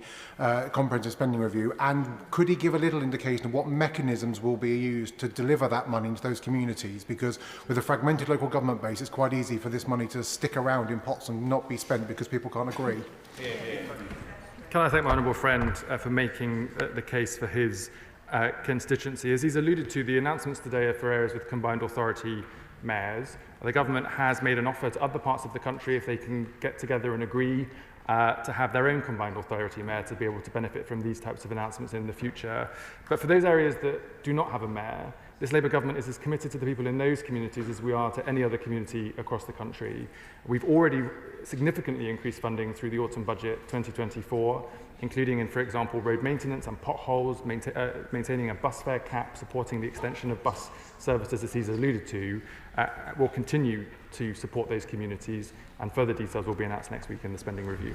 comprehensive spending review? And could he give a little indication of what mechanisms will be used to deliver that money into those communities? Because with a fragmented local government base, it's quite easy for this money to stick around in pots and not be spent because people can't agree. Can I thank my honourable friend for making the case for his constituency? As he's alluded to, the announcements today are for areas with combined authority mayors. The government has made an offer to other parts of the country if they can get together and agree to have their own combined authority mayor to be able to benefit from these types of announcements in the future. But for those areas that do not have a mayor, this Labour government is as committed to the people in those communities as we are to any other community across the country. We've already significantly increased funding through the autumn budget 2024, including in, for example, road maintenance and potholes, maintaining a bus fare cap, supporting the extension of bus services, as he's alluded to. We'll continue to support those communities, and further details will be announced next week in the spending review.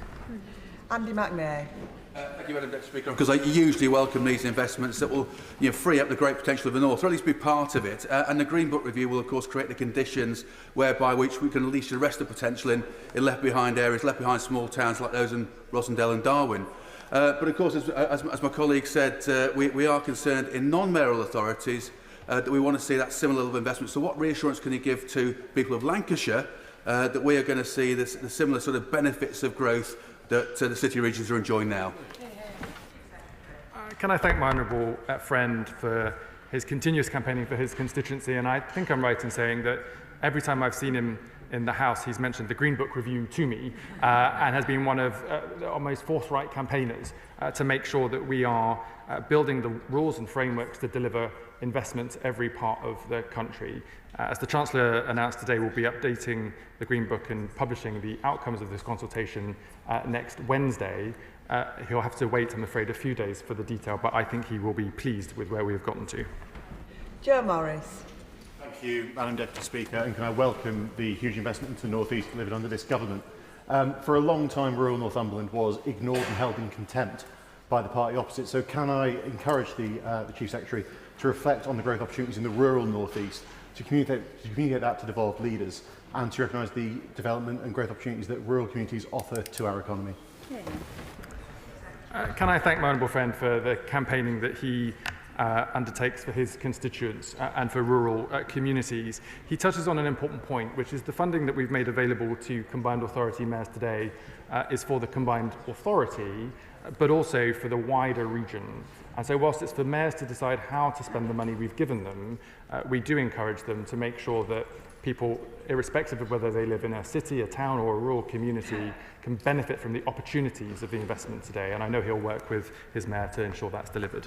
Andy McNair. Thank you, Madam Deputy Speaker. Because I usually welcome these investments that will free up the great potential of the North, or at least be part of it. And the Green Book review will, of course, create the conditions whereby which we can unleash the rest of the potential in left-behind areas, left-behind small towns like those in Rossendale and Darwin. But, of course, as my colleague said, we are concerned in non-mayoral authorities that we want to see that similar level of investment. So what reassurance can you give to people of Lancashire that we are going to see the similar sort of benefits of growth that the city regions are enjoying now? Can I thank my honourable friend for his continuous campaigning for his constituency? And I think I'm right in saying that every time I've seen him in the House, he's mentioned the Green Book review to me and has been one of our most forthright campaigners to make sure that we are building the rules and frameworks to deliver investment every part of the country. As the Chancellor announced today, we'll be updating the Green Book and publishing the outcomes of this consultation next Wednesday. He'll have to wait, I'm afraid, a few days for the detail, but I think he will be pleased with where we have gotten to. Joe Morris. Thank you, Madam Deputy Speaker, and can I welcome the huge investment into the North East delivered under this government. For a long time, rural Northumberland was ignored and held in contempt by the party opposite. So can I encourage the Chief Secretary to reflect on the growth opportunities in the rural North East, to communicate that to devolved leaders, and to recognise the development and growth opportunities that rural communities offer to our economy? Can I thank my honourable friend for the campaigning that he undertakes for his constituents and for rural communities. He touches on an important point, which is the funding that we've made available to combined authority mayors today is for the combined authority, but also for the wider region. And so whilst it's for mayors to decide how to spend the money we've given them, we do encourage them to make sure that people, irrespective of whether they live in a city, a town or a rural community, can benefit from the opportunities of the investment today. And I know he'll work with his mayor to ensure that's delivered.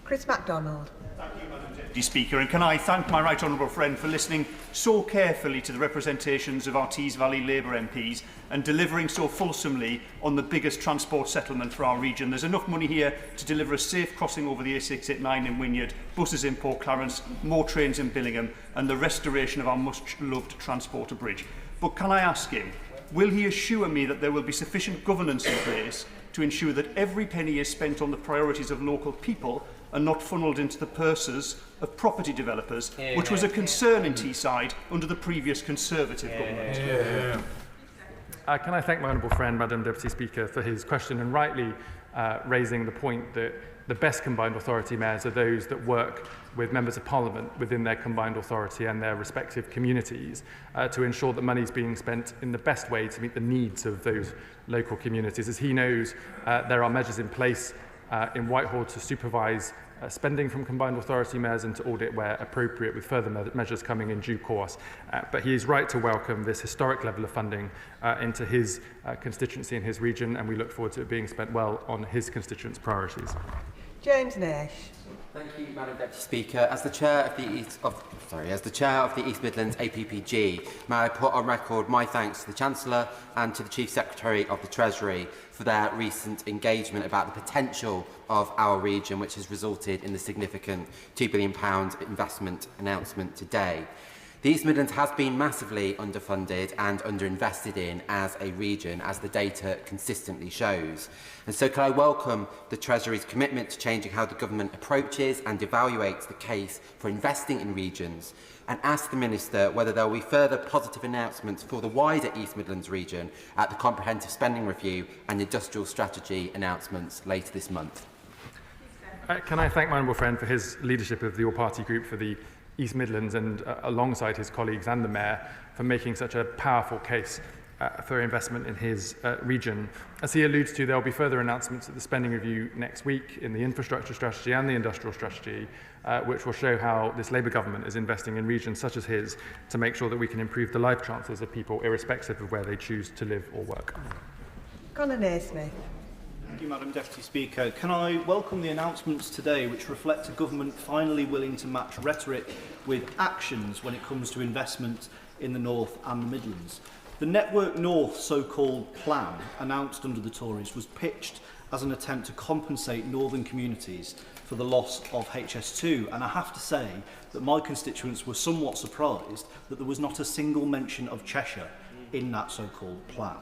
Chris MacDonald. Thank you, Madam Deputy Speaker, and can I thank my right honourable friend for listening so carefully to the representations of our Tees Valley Labour MPs and delivering so fulsomely on the biggest transport settlement for our region. There's enough money here to deliver a safe crossing over the A689 in Wynyard, buses in Port Clarence, more trains in Billingham and the restoration of our much-loved transporter bridge. But can I ask him, will he assure me that there will be sufficient governance in place to ensure that every penny is spent on the priorities of local people and not funnelled into the purses of property developers, which was a concern in Teesside under the previous Conservative government? Can I thank my honourable friend, Madam Deputy Speaker, for his question and rightly raising the point that the best combined authority mayors are those that work with members of Parliament within their combined authority and their respective communities to ensure that money is being spent in the best way to meet the needs of those local communities. As he knows, there are measures in place in Whitehall to supervise spending from combined authority mayors and to audit where appropriate, with further measures coming in due course. But he is right to welcome this historic level of funding into his constituency and his region, and we look forward to it being spent well on his constituents' priorities. James Nash. Thank you, Madam Deputy Speaker. As the chair of the East Midlands APPG, may I put on record my thanks to the Chancellor and to the Chief Secretary of the Treasury for their recent engagement about the potential of our region, which has resulted in the significant £2 billion investment announcement today. The East Midlands has been massively underfunded and underinvested in as a region, as the data consistently shows. And so can I welcome the Treasury's commitment to changing how the government approaches and evaluates the case for investing in regions, and ask the Minister whether there will be further positive announcements for the wider East Midlands region at the Comprehensive Spending Review and Industrial Strategy announcements later this month. Can I thank my honourable friend for his leadership of the all-party group for the East Midlands and alongside his colleagues and the Mayor for making such a powerful case for investment in his region. As he alludes to, there will be further announcements at the spending review next week in the infrastructure strategy and the industrial strategy, which will show how this Labour government is investing in regions such as his to make sure that we can improve the life chances of people irrespective of where they choose to live or work. Conor Naismith. Thank you, Madam Deputy Speaker. Can I welcome the announcements today which reflect a government finally willing to match rhetoric with actions when it comes to investment in the North and the Midlands? The Network North so-called plan announced under the Tories was pitched as an attempt to compensate northern communities for the loss of HS2, and I have to say that my constituents were somewhat surprised that there was not a single mention of Cheshire in that so-called plan.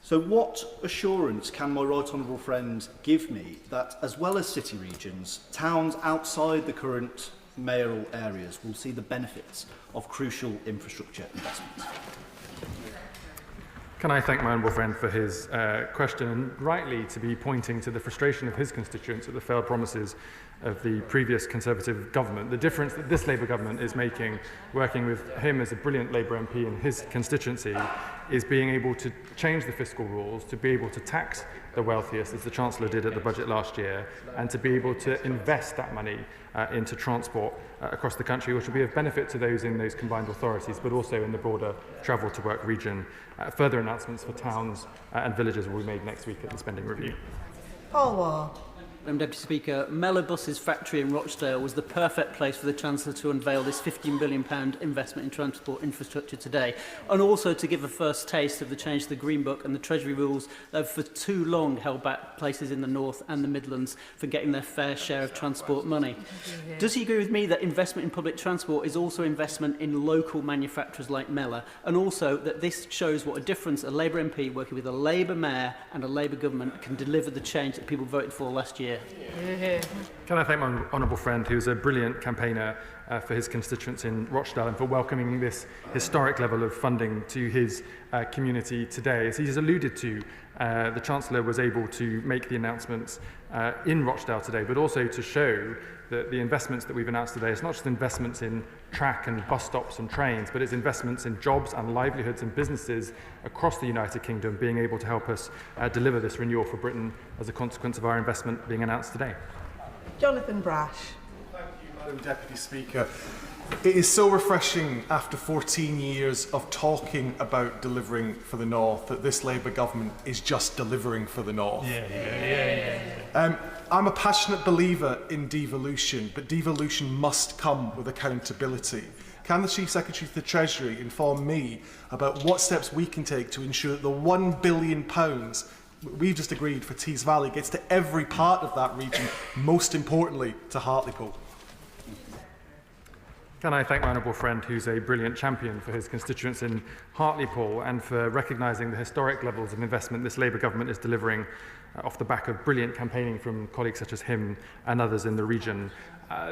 So what assurance can my right honourable friend give me that, as well as city regions, towns outside the current mayoral areas will see the benefits of crucial infrastructure investments? Can I thank my honourable friend for his question, and rightly to be pointing to the frustration of his constituents at the failed promises of the previous Conservative government. The difference that this Labour government is making, working with him as a brilliant Labour MP in his constituency, is being able to change the fiscal rules, to be able to tax the wealthiest, as the Chancellor did at the budget last year, and to be able to invest that money into transport across the country, which will be of benefit to those in those combined authorities, but also in the broader travel to work region. Further announcements for towns and villages will be made next week at the spending review. Paul Wall. Madam Deputy Speaker, Mellor Bus's factory in Rochdale was the perfect place for the Chancellor to unveil this £15 billion investment in transport infrastructure today, and also to give a first taste of the change to the Green Book and the Treasury rules that have for too long held back places in the North and the Midlands from getting their fair share of transport money. Does he agree with me that investment in public transport is also investment in local manufacturers like Mellor, and also that this shows what a difference a Labour MP working with a Labour mayor and a Labour government can deliver the change that people voted for last year? Can I thank my honourable friend, who's a brilliant campaigner for his constituents in Rochdale, and for welcoming this historic level of funding to his community today. As he's alluded to, the Chancellor was able to make the announcements in Rochdale today, but also to show that the investments that we've announced today is not just investments in track and bus stops and trains, but it's investments in jobs and livelihoods and businesses across the United Kingdom being able to help us deliver this renewal for Britain as a consequence of our investment being announced today. Jonathan Brash. Thank you, Madam Deputy Speaker. It is so refreshing after 14 years of talking about delivering for the North that this Labour government is just delivering for the North. I'm a passionate believer in devolution, but devolution must come with accountability. Can the Chief Secretary to the Treasury inform me about what steps we can take to ensure that the £1 billion we've just agreed for Tees Valley gets to every part of that region, most importantly to Hartlepool? Can I thank my honourable friend, who's a brilliant champion for his constituents in Hartlepool, and for recognising the historic levels of investment this Labour government is delivering off the back of brilliant campaigning from colleagues such as him and others in the region.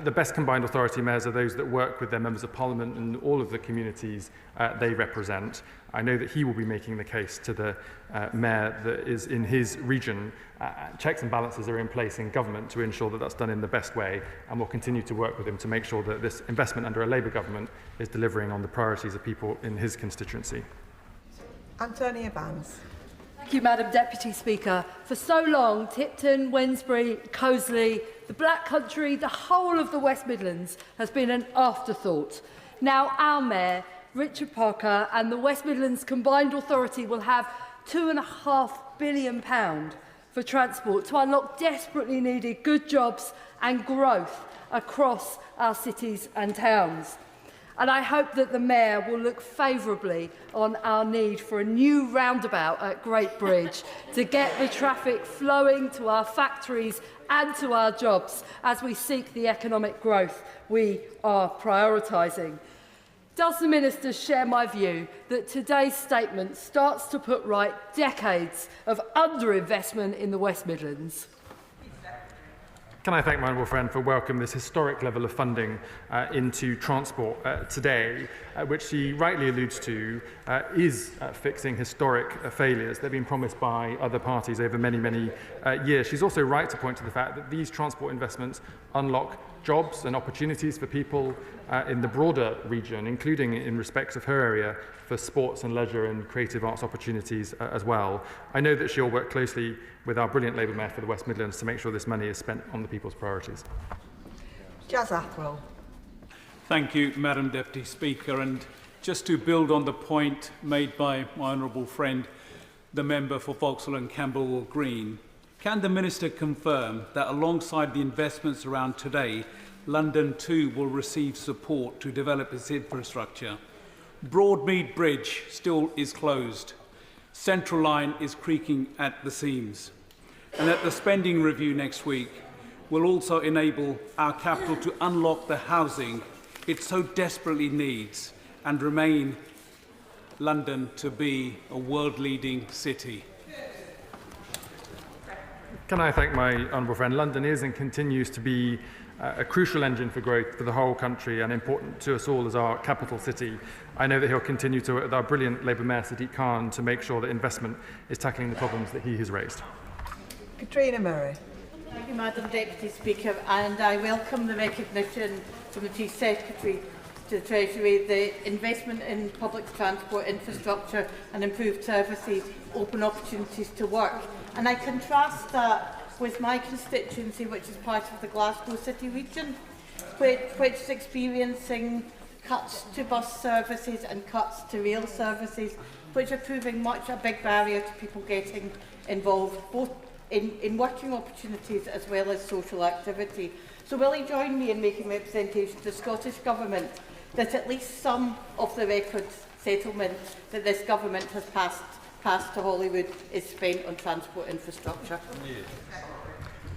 The best combined authority mayors are those that work with their members of parliament and all of the communities they represent. I know that he will be making the case to the mayor that is in his region. Checks and balances are in place in government to ensure that that's done in the best way, and we'll continue to work with him to make sure that this investment under a Labour government is delivering on the priorities of people in his constituency. Antonia Banks. Thank you, Madam Deputy Speaker. For so long, Tipton, Wednesbury, Coseley, the Black Country, the whole of the West Midlands has been an afterthought. Now our Mayor, Richard Parker, and the West Midlands Combined Authority will have £2.5 billion for transport to unlock desperately needed good jobs and growth across our cities and towns. And I hope that the Mayor will look favourably on our need for a new roundabout at Great Bridge to get the traffic flowing to our factories and to our jobs as we seek the economic growth we are prioritising. Does the Minister share my view that today's statement starts to put right decades of underinvestment in the West Midlands? Can I thank my honourable friend for welcoming this historic level of funding into transport today, which he rightly alludes to is fixing historic failures that have been promised by other parties over many, many years. She's also right to point to the fact that these transport investments unlock jobs and opportunities for people in the broader region, including in respect of her area for sports and leisure and creative arts opportunities as well. I know that she'll work closely with our brilliant Labour Mayor for the West Midlands to make sure this money is spent on the people's priorities. Jazz Athwell. Thank you, Madam Deputy Speaker. And just to build on the point made by my honourable friend, the member for Vauxhall and Camberwell Green. Can the Minister confirm that alongside the investments around today, London too will receive support to develop its infrastructure? Broadmead Bridge still is closed. Central Line is creaking at the seams. And that the spending review next week will also enable our capital to unlock the housing it so desperately needs and remain London to be a world-leading city. Can I thank my honourable friend? London is and continues to be a crucial engine for growth for the whole country and important to us all as our capital city. I know that he'll continue to work with our brilliant Labour Mayor Sadiq Khan to make sure that investment is tackling the problems that he has raised. Katrina Murray. Thank you, Madam Deputy Speaker, and I welcome the recognition from the Chief Secretary to the Treasury. The investment in public transport infrastructure and improved services open opportunities to work. And I contrast that with my constituency, which is part of the Glasgow City region, which is experiencing cuts to bus services and cuts to rail services, which are proving a big barrier to people getting involved, both in working opportunities as well as social activity. So will he join me in making representation to the Scottish Government that at least some of the record settlement that this Government has passed to Holywood is spent on transport infrastructure?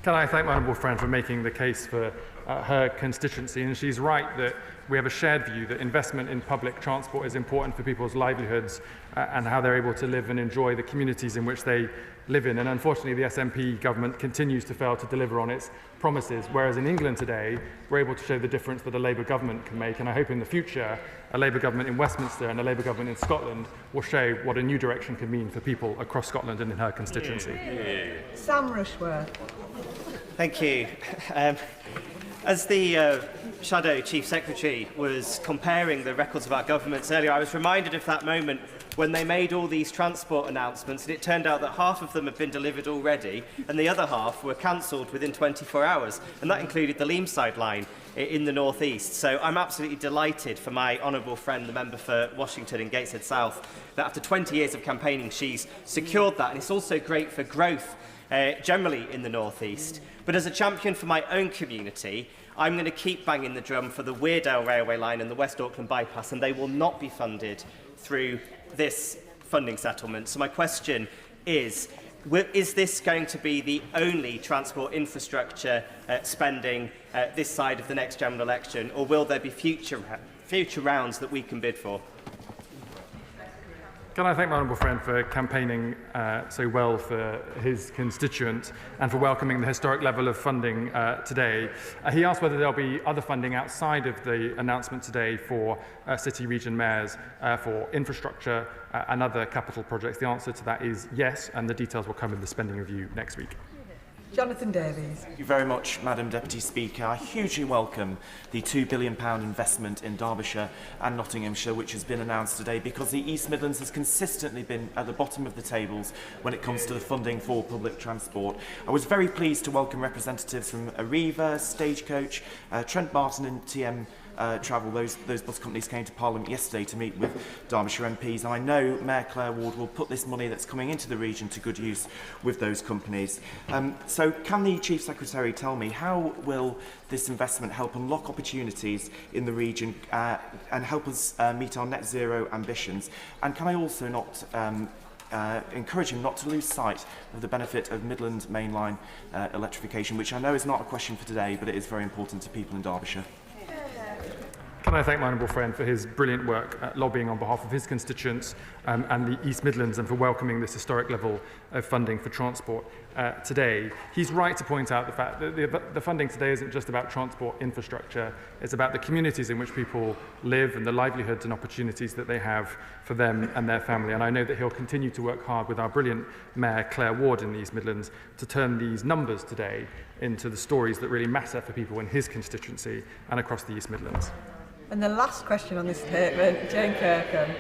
Can I thank my honourable friend for making the case for her constituency? And she's right that we have a shared view that investment in public transport is important for people's livelihoods and how they're able to live and enjoy the communities in which they live in. And unfortunately, the SNP government continues to fail to deliver on its promises, whereas in England today, we're able to show the difference that a Labour government can make. And I hope in the future, a Labour government in Westminster and a Labour government in Scotland will show what a new direction can mean for people across Scotland and in her constituency. Sam Rushworth. Thank you. As the Shadow Chief Secretary was comparing the records of our governments earlier, I was reminded of that moment when they made all these transport announcements and it turned out that half of them had been delivered already and the other half were cancelled within 24 hours. And that included the Leamside line in the North East. So I'm absolutely delighted for my honourable friend, the member for Washington and Gateshead South, that after 20 years of campaigning, she's secured that. And it's also great for growth generally in the North East. But as a champion for my own community, I'm going to keep banging the drum for the Weardale Railway Line and the West Auckland Bypass, and they will not be funded through this funding settlement. So my question is this going to be the only transport infrastructure spending this side of the next general election, or will there be future rounds that we can bid for? Can I thank my honourable friend for campaigning so well for his constituent and for welcoming the historic level of funding today. He asked whether there'll be other funding outside of the announcement today for city region mayors for infrastructure and other capital projects. The answer to that is yes, and the details will come in the spending review next week. Jonathan Davies. Thank you very much, Madam Deputy Speaker. I hugely welcome the £2 billion investment in Derbyshire and Nottinghamshire, which has been announced today, because the East Midlands has consistently been at the bottom of the tables when it comes to the funding for public transport. I was very pleased to welcome representatives from Arriva, Stagecoach, Trent Barton and TM Travel. Those bus companies came to Parliament yesterday to meet with Derbyshire MPs, and I know Mayor Claire Ward will put this money that's coming into the region to good use with those companies. So can the Chief Secretary tell me how will this investment help unlock opportunities in the region and help us meet our net zero ambitions? And can I also not encourage him not to lose sight of the benefit of Midland mainline electrification, which I know is not a question for today, but it is very important to people in Derbyshire? Can I thank my honourable friend for his brilliant work lobbying on behalf of his constituents and the East Midlands, and for welcoming this historic level of funding for transport today. He's right to point out the fact that the funding today isn't just about transport infrastructure, it's about the communities in which people live and the livelihoods and opportunities that they have for them and their family. And I know that he'll continue to work hard with our brilliant Mayor Claire Ward in the East Midlands to turn these numbers today into the stories that really matter for people in his constituency and across the East Midlands. And the last question on this statement, Jane Kirkham.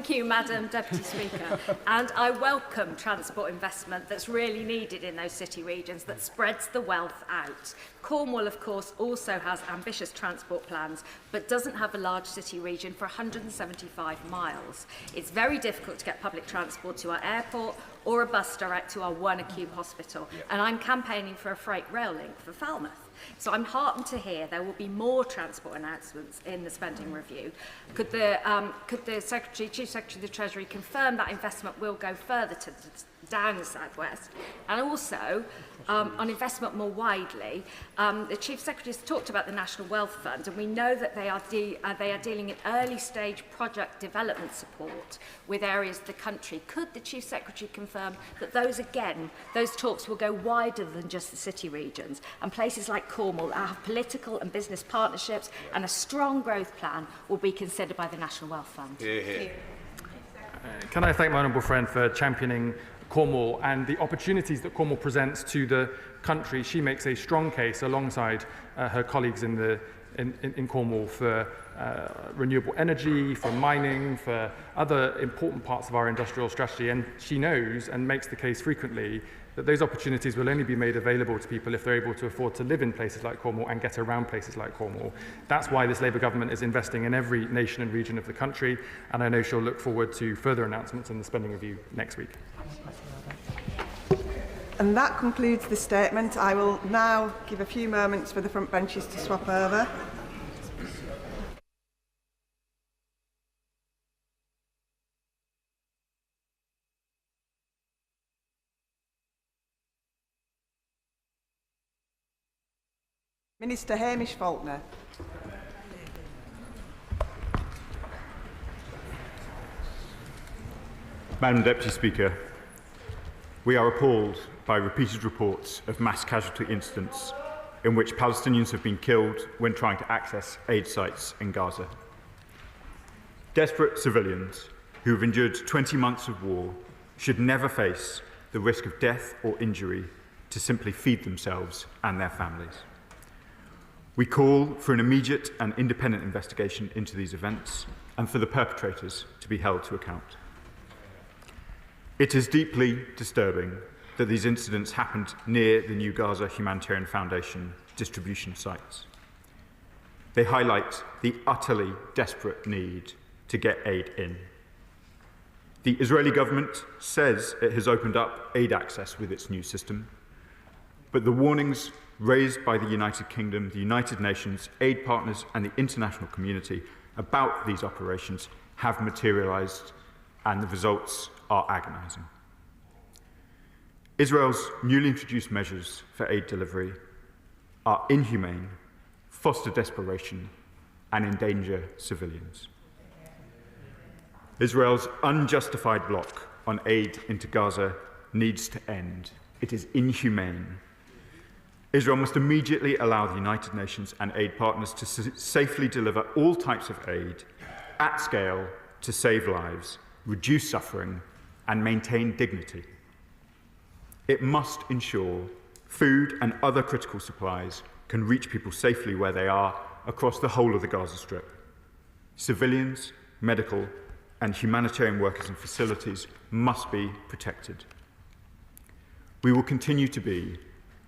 Thank you, Madam Deputy Speaker. And I welcome transport investment that's really needed in those city regions that spreads the wealth out. Cornwall, of course, also has ambitious transport plans, but doesn't have a large city region for 175 miles. It's very difficult to get public transport to our airport or a bus direct to our one acute hospital. And I'm campaigning for a freight rail link for Falmouth. So I'm heartened to hear there will be more transport announcements in the spending review. Could the Chief Secretary of the Treasury confirm that investment will go further down the southwest? And also, on investment more widely, the Chief Secretary has talked about the National Wealth Fund, and we know that they are dealing in early stage project development support with areas of the country. Could the Chief Secretary confirm that those talks will go wider than just the city regions, and places like Cornwall that have political and business partnerships and a strong growth plan will be considered by the National Wealth Fund? Can I thank my honourable friend for championing Cornwall and the opportunities that Cornwall presents to the country? She makes a strong case alongside her colleagues in Cornwall for renewable energy, for mining, for other important parts of our industrial strategy, and she knows and makes the case frequently that those opportunities will only be made available to people if they're able to afford to live in places like Cornwall and get around places like Cornwall. That's why this Labour government is investing in every nation and region of the country, and I know she'll look forward to further announcements in the spending review next week. And that concludes the statement. I will now give a few moments for the front benches to swap over. Minister Hamish Faulkner. Madam Deputy Speaker, we are appalled by repeated reports of mass casualty incidents in which Palestinians have been killed when trying to access aid sites in Gaza. Desperate civilians who have endured 20 months of war should never face the risk of death or injury to simply feed themselves and their families. We call for an immediate and independent investigation into these events and for the perpetrators to be held to account. It is deeply disturbing that these incidents happened near the new Gaza Humanitarian Foundation distribution sites. They highlight the utterly desperate need to get aid in. The Israeli government says it has opened up aid access with its new system, but the warnings raised by the United Kingdom, the United Nations, aid partners and the international community about these operations have materialised, and the results are agonising. Israel's newly introduced measures for aid delivery are inhumane, foster desperation and endanger civilians. Israel's unjustified block on aid into Gaza needs to end. It is inhumane. Israel must immediately allow the United Nations and aid partners to safely deliver all types of aid at scale to save lives, reduce suffering, and maintain dignity. It must ensure food and other critical supplies can reach people safely where they are across the whole of the Gaza Strip. Civilians, medical, and humanitarian workers and facilities must be protected. We will continue to be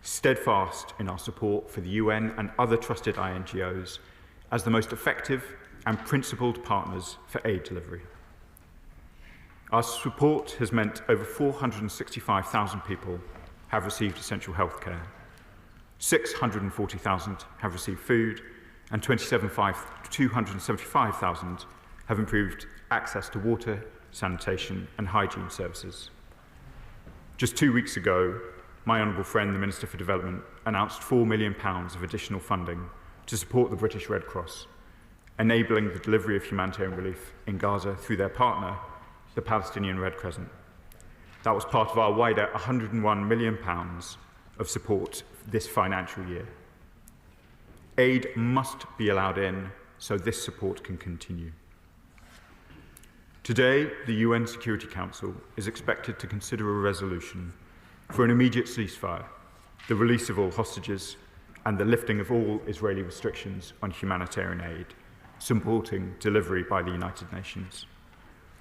steadfast in our support for the UN and other trusted INGOs as the most effective and principled partners for aid delivery. Our support has meant over 465,000 people have received essential health care, 640,000 have received food, and 275,000 have improved access to water, sanitation and hygiene services. Just 2 weeks ago, my honourable friend, the Minister for Development, announced £4 million of additional funding to support the British Red Cross, enabling the delivery of humanitarian relief in Gaza through their partner, the Palestinian Red Crescent. That was part of our wider £101 million of support this financial year. Aid must be allowed in so this support can continue. Today, the UN Security Council is expected to consider a resolution for an immediate ceasefire, the release of all hostages, and the lifting of all Israeli restrictions on humanitarian aid, supporting delivery by the United Nations.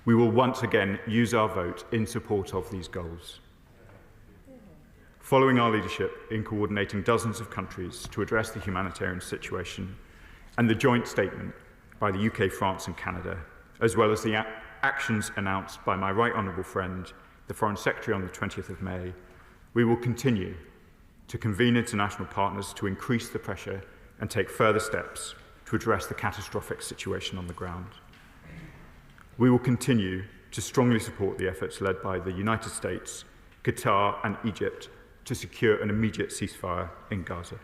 We will once again use our vote in support of these goals. Following our leadership in coordinating dozens of countries to address the humanitarian situation and the joint statement by the UK, France and Canada, as well as the actions announced by my right honourable friend, the Foreign Secretary on the 20th of May, we will continue to convene international partners to increase the pressure and take further steps to address the catastrophic situation on the ground. We will continue to strongly support the efforts led by the United States, Qatar and Egypt to secure an immediate ceasefire in Gaza.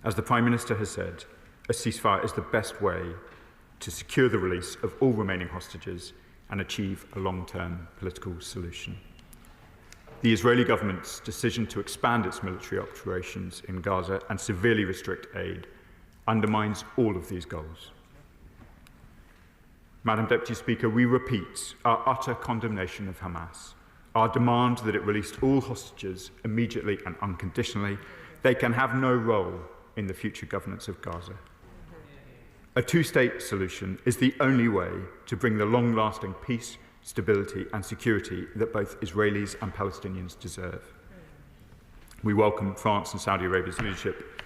As the Prime Minister has said, a ceasefire is the best way to secure the release of all remaining hostages and achieve a long-term political solution. The Israeli government's decision to expand its military operations in Gaza and severely restrict aid undermines all of these goals. Madam Deputy Speaker, we repeat our utter condemnation of Hamas, our demand that it release all hostages immediately and unconditionally. They can have no role in the future governance of Gaza. A two-state solution is the only way to bring the long-lasting peace, stability and security that both Israelis and Palestinians deserve. We welcome France and Saudi Arabia's leadership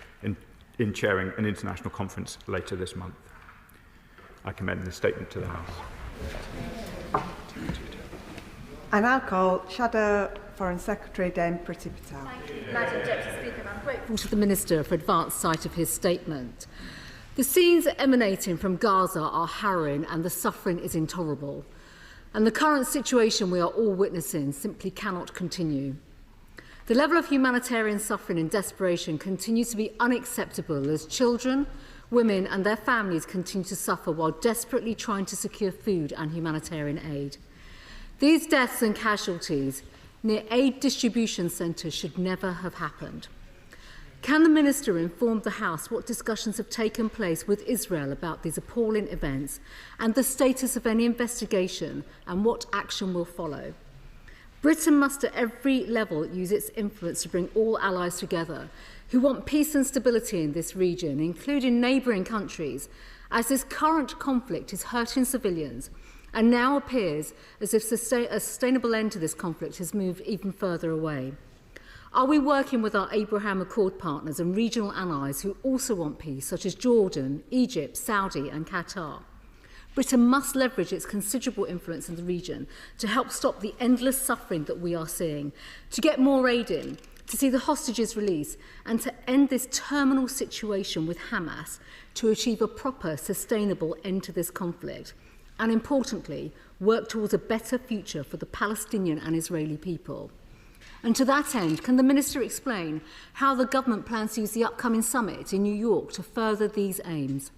in chairing an international conference later this month. I commend this statement to the House. I now call Shadow Foreign Secretary Dame Priti Patel. Madam Deputy Speaker, I'm grateful to the Minister for advance sight of his statement. The scenes emanating from Gaza are harrowing and the suffering is intolerable. And the current situation we are all witnessing simply cannot continue. The level of humanitarian suffering and desperation continues to be unacceptable as children, women and their families continue to suffer while desperately trying to secure food and humanitarian aid. These deaths and casualties near aid distribution centres should never have happened. Can the Minister inform the House what discussions have taken place with Israel about these appalling events and the status of any investigation and what action will follow? Britain must at every level use its influence to bring all allies together who want peace and stability in this region, including neighbouring countries, as this current conflict is hurting civilians and now appears as if a sustainable end to this conflict has moved even further away. Are we working with our Abraham Accord partners and regional allies who also want peace, such as Jordan, Egypt, Saudi and Qatar? Britain must leverage its considerable influence in the region to help stop the endless suffering that we are seeing, to get more aid in, to see the hostages released, and to end this terminal situation with Hamas to achieve a proper, sustainable end to this conflict. And importantly, work towards a better future for the Palestinian and Israeli people. And to that end, can the Minister explain how the government plans to use the upcoming summit in New York to further these aims?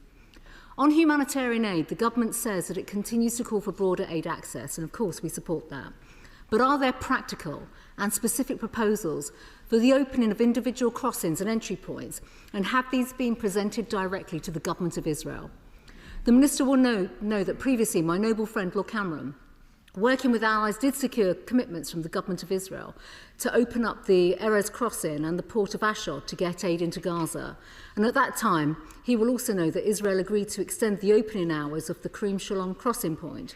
On humanitarian aid, the government says that it continues to call for broader aid access, and of course we support that. But are there practical and specific proposals for the opening of individual crossings and entry points, and have these been presented directly to the government of Israel? The Minister will know that previously my noble friend Lord Cameron, working with allies, did secure commitments from the government of Israel to open up the Erez crossing and the port of Ashdod to get aid into Gaza. And at that time, he will also know that Israel agreed to extend the opening hours of the Karim Shalom crossing point.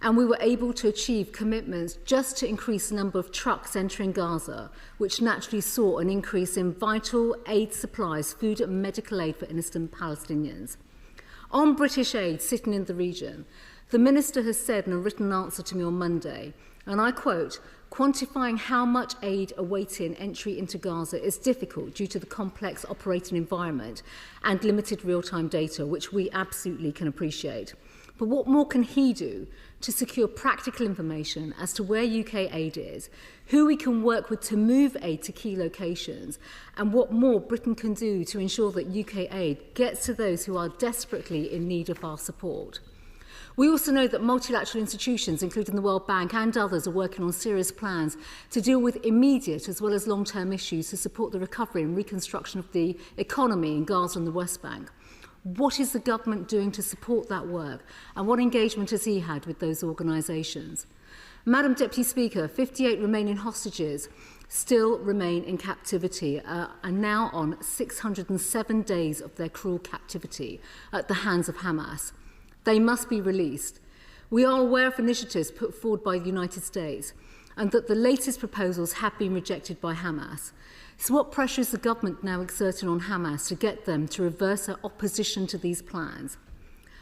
And we were able to achieve commitments just to increase the number of trucks entering Gaza, which naturally saw an increase in vital aid supplies, food and medical aid for innocent Palestinians. On British aid sitting in the region, the Minister has said in a written answer to me on Monday, and I quote, "Quantifying how much aid awaiting entry into Gaza is difficult due to the complex operating environment and limited real-time data, which we absolutely can appreciate. But what more can he do to secure practical information as to where UK aid is, who we can work with to move aid to key locations, and what more Britain can do to ensure that UK aid gets to those who are desperately in need of our support?" We also know that multilateral institutions, including the World Bank and others, are working on serious plans to deal with immediate as well as long-term issues to support the recovery and reconstruction of the economy in Gaza and the West Bank. What is the government doing to support that work, and what engagement has he had with those organisations? Madam Deputy Speaker, 58 remaining hostages still remain in captivity and now on 607 days of their cruel captivity at the hands of Hamas. They must be released. We are aware of initiatives put forward by the United States and that the latest proposals have been rejected by Hamas. So what pressure is the government now exerting on Hamas to get them to reverse their opposition to these plans?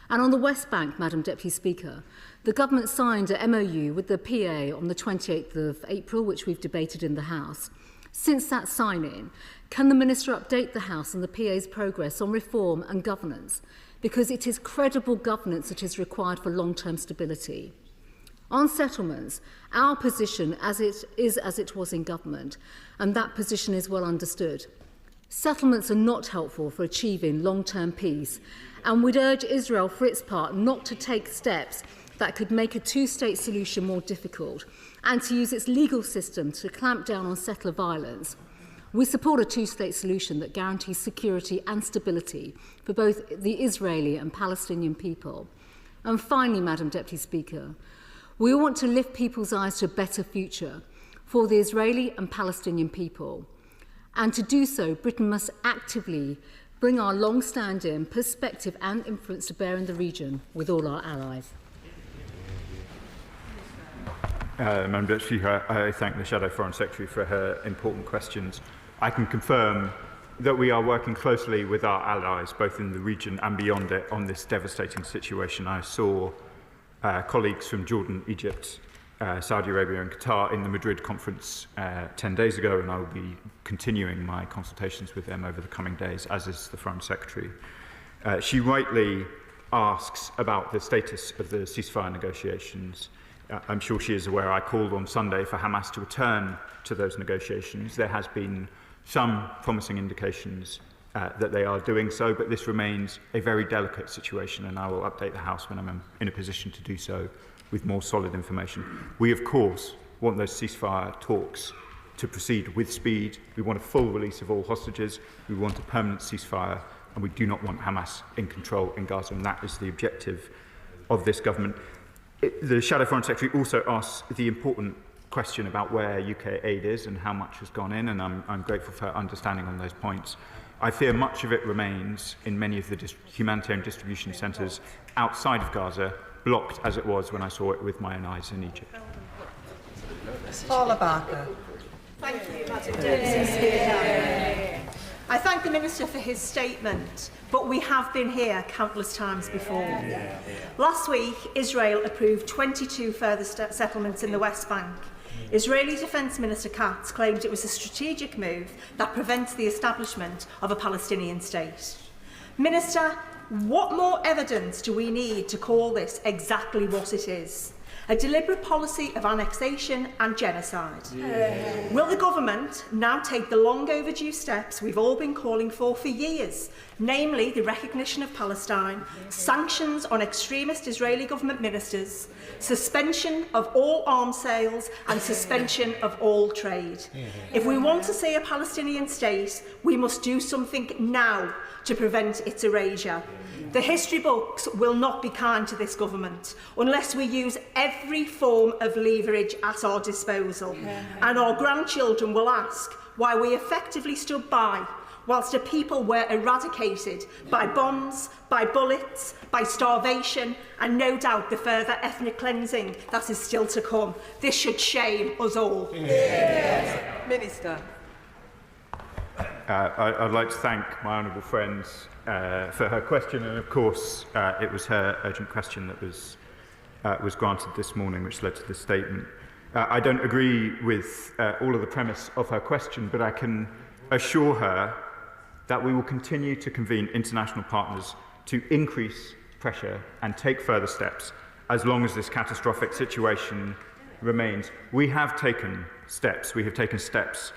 And on the West Bank, Madam Deputy Speaker, the government signed a MOU with the PA on the 28th of April, which we've debated in the House. Since that signing, can the Minister update the House on the PA's progress on reform and governance? Because it is credible governance that is required for long-term stability. On settlements, our position as it was in government, and that position is well understood. Settlements are not helpful for achieving long-term peace, and we'd urge Israel, for its part, not to take steps that could make a two-state solution more difficult, and to use its legal system to clamp down on settler violence. We support a two-state solution that guarantees security and stability for both the Israeli and Palestinian people. And finally, Madam Deputy Speaker, we want to lift people's eyes to a better future for the Israeli and Palestinian people. And to do so, Britain must actively bring our long-standing perspective and influence to bear in the region with all our allies. Madam Deputy Speaker, I thank the Shadow Foreign Secretary for her important questions. I can confirm that we are working closely with our allies, both in the region and beyond it, on this devastating situation. I saw colleagues from Jordan, Egypt, Saudi Arabia and Qatar in the Madrid conference 10 days ago, and I will be continuing my consultations with them over the coming days, as is the Foreign Secretary. She rightly asks about the status of the ceasefire negotiations. I'm sure she is aware I called on Sunday for Hamas to return to those negotiations. There has been some promising indications that they are doing so, but this remains a very delicate situation, and I will update the House when I'm in a position to do so with more solid information. We, of course, want those ceasefire talks to proceed with speed. We want a full release of all hostages. We want a permanent ceasefire, and we do not want Hamas in control in Gaza, and that is the objective of this government. The Shadow Foreign Secretary also asks the important question about where UK aid is and how much has gone in, and I'm grateful for her understanding on those points. I fear much of it remains in many of the humanitarian distribution centres outside of Gaza, blocked as it was when I saw it with my own eyes in Egypt. Paula Barker. Thank you, Madam Deputy Speaker. I thank the Minister for his statement, but we have been here countless times before. Last week, Israel approved 22 further settlements in the West Bank. Israeli Defence Minister Katz claimed it was a strategic move that prevents the establishment of a Palestinian state. Minister, what more evidence do we need to call this exactly what it is? A deliberate policy of annexation and genocide. Yeah. Will the government now take the long overdue steps we've all been calling for years, namely the recognition of Palestine, sanctions on extremist Israeli government ministers, suspension of all arms sales and suspension of all trade? If we want to see a Palestinian state, we must do something now to prevent its erasure. The history books will not be kind to this government unless we use every form of leverage at our disposal. And our grandchildren will ask why we effectively stood by whilst a people were eradicated by bombs, by bullets, by starvation, and no doubt the further ethnic cleansing that is still to come. This should shame us all. Minister. I'd like to thank my honourable friends for her question, and of course it was her urgent question that was granted this morning, which led to this statement. I don't agree with all of the premise of her question, but I can assure her that we will continue to convene international partners to increase pressure and take further steps as long as this catastrophic situation remains. We have taken steps. We have taken steps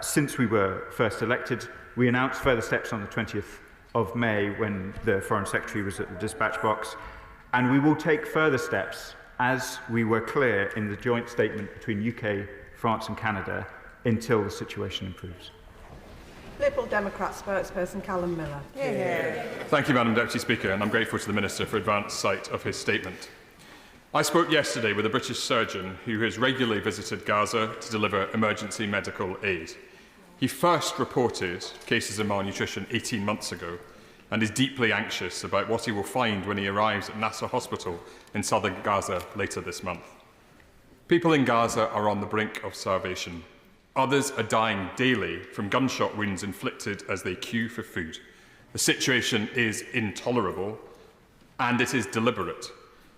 since we were first elected. We announced further steps on the 20th of May when the Foreign Secretary was at the dispatch box, and we will take further steps as we were clear in the joint statement between UK, France and Canada until the situation improves. Liberal Democrat spokesperson Callum Miller. Thank you, Madam Deputy Speaker, and I'm grateful to the Minister for advance sight of his statement. I spoke yesterday with a British surgeon who has regularly visited Gaza to deliver emergency medical aid. He first reported cases of malnutrition 18 months ago. and is deeply anxious about what he will find when he arrives at Nasser Hospital in southern Gaza later this month. People in Gaza are on the brink of starvation. Others are dying daily from gunshot wounds inflicted as they queue for food. The situation is intolerable, and it is deliberate.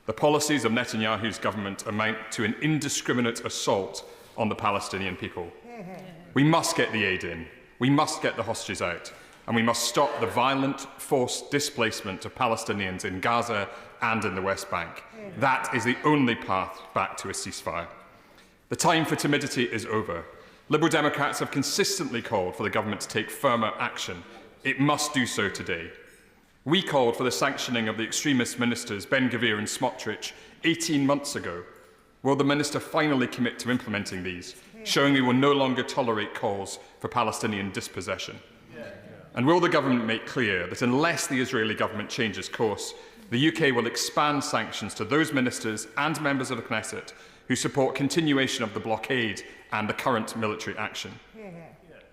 The policies of Netanyahu's government amount to an indiscriminate assault on the Palestinian people. We must get the aid in, we must get the hostages out, and we must stop the violent, forced displacement of Palestinians in Gaza and in the West Bank. That is the only path back to a ceasefire. The time for timidity is over. Liberal Democrats have consistently called for the government to take firmer action. It must do so today. We called for the sanctioning of the extremist ministers Ben-Gvir and Smotrich 18 months ago. Will the minister finally commit to implementing these, showing we will no longer tolerate calls for Palestinian dispossession? And will the government make clear that unless the Israeli government changes course, the UK will expand sanctions to those ministers and members of the Knesset who support continuation of the blockade and the current military action?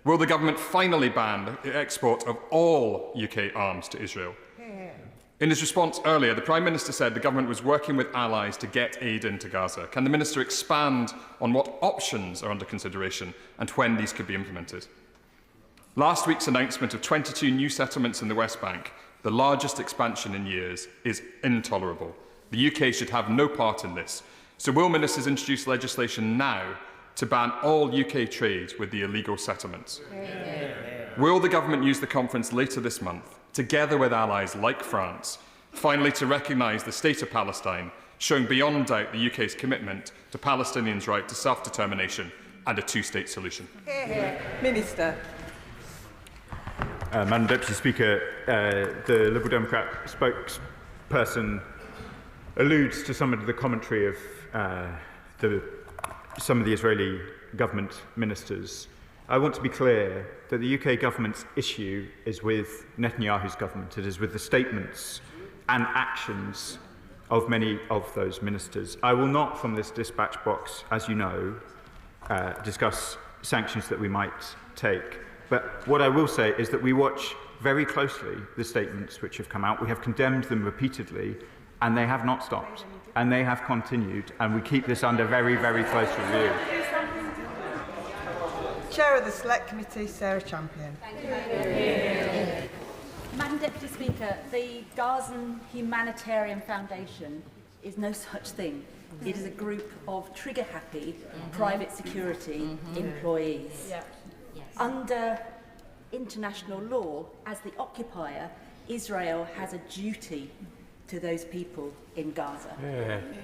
Will the government finally ban the export of all UK arms to Israel? In his response earlier, the Prime Minister said the government was working with allies to get aid into Gaza. Can the Minister expand on what options are under consideration and when these could be implemented? Last week's announcement of 22 new settlements in the West Bank, the largest expansion in years, is intolerable. The UK should have no part in this. So will ministers introduce legislation now to ban all UK trade with the illegal settlements? Will the government use the conference later this month, together with allies like France, finally to recognise the state of Palestine, showing beyond doubt the UK's commitment to Palestinians' right to self-determination and a two-state solution? Minister. Madam Deputy Speaker, the Liberal Democrat spokesperson alludes to some of the commentary of some of the Israeli government ministers. I want to be clear that the UK government's issue is with Netanyahu's government. It is with the statements and actions of many of those ministers. I will not, from this dispatch box, as you know, discuss sanctions that we might take. But what I will say is that we watch very closely the statements which have come out. We have condemned them repeatedly, and they have not stopped, and they have continued, and we keep this under very, very close review. Chair of the Select Committee, Sarah Champion. Madam Deputy Speaker, the Gazan Humanitarian Foundation is no such thing. It is a group of trigger-happy private security employees. Under international law, as the occupier, Israel has a duty to those people in Gaza.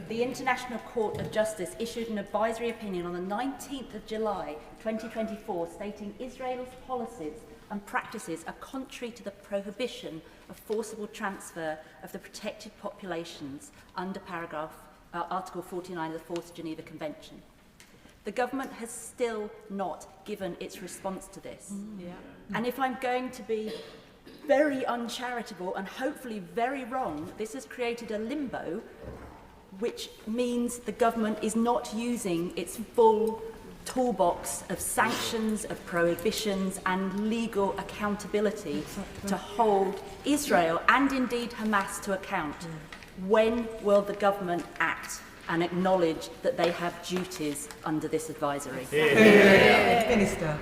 The International Court of Justice issued an advisory opinion on the 19th of July 2024 stating Israel's policies and practices are contrary to the prohibition of forcible transfer of the protected populations under Article 49 of the Fourth Geneva Convention. The government has still not given its response to this. And if I'm going to be very uncharitable and hopefully very wrong, this has created a limbo, which means the government is not using its full toolbox of sanctions, of prohibitions and legal accountability to hold Israel and indeed Hamas to account. When will the government act and acknowledge that they have duties under this advisory? Minister.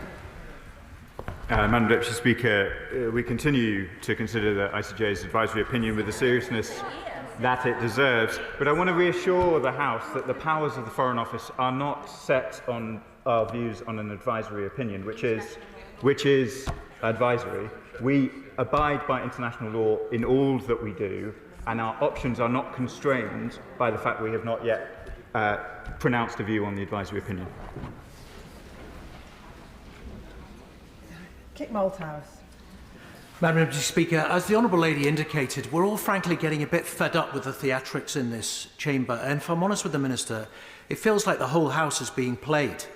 Madam Deputy Speaker, we continue to consider the ICJ's advisory opinion with the seriousness that it deserves, but I want to reassure the House that the powers of the Foreign Office are not set on our views on an advisory opinion, which is advisory. We abide by international law in all that we do, and our options are not constrained by the fact we have not yet pronounced a view on the advisory opinion. Kit Malthouse. Madam Deputy Speaker, as the Honourable Lady indicated, we're all frankly getting a bit fed up with the theatrics in this chamber, and if I'm honest with the Minister, it feels like the whole House is being played.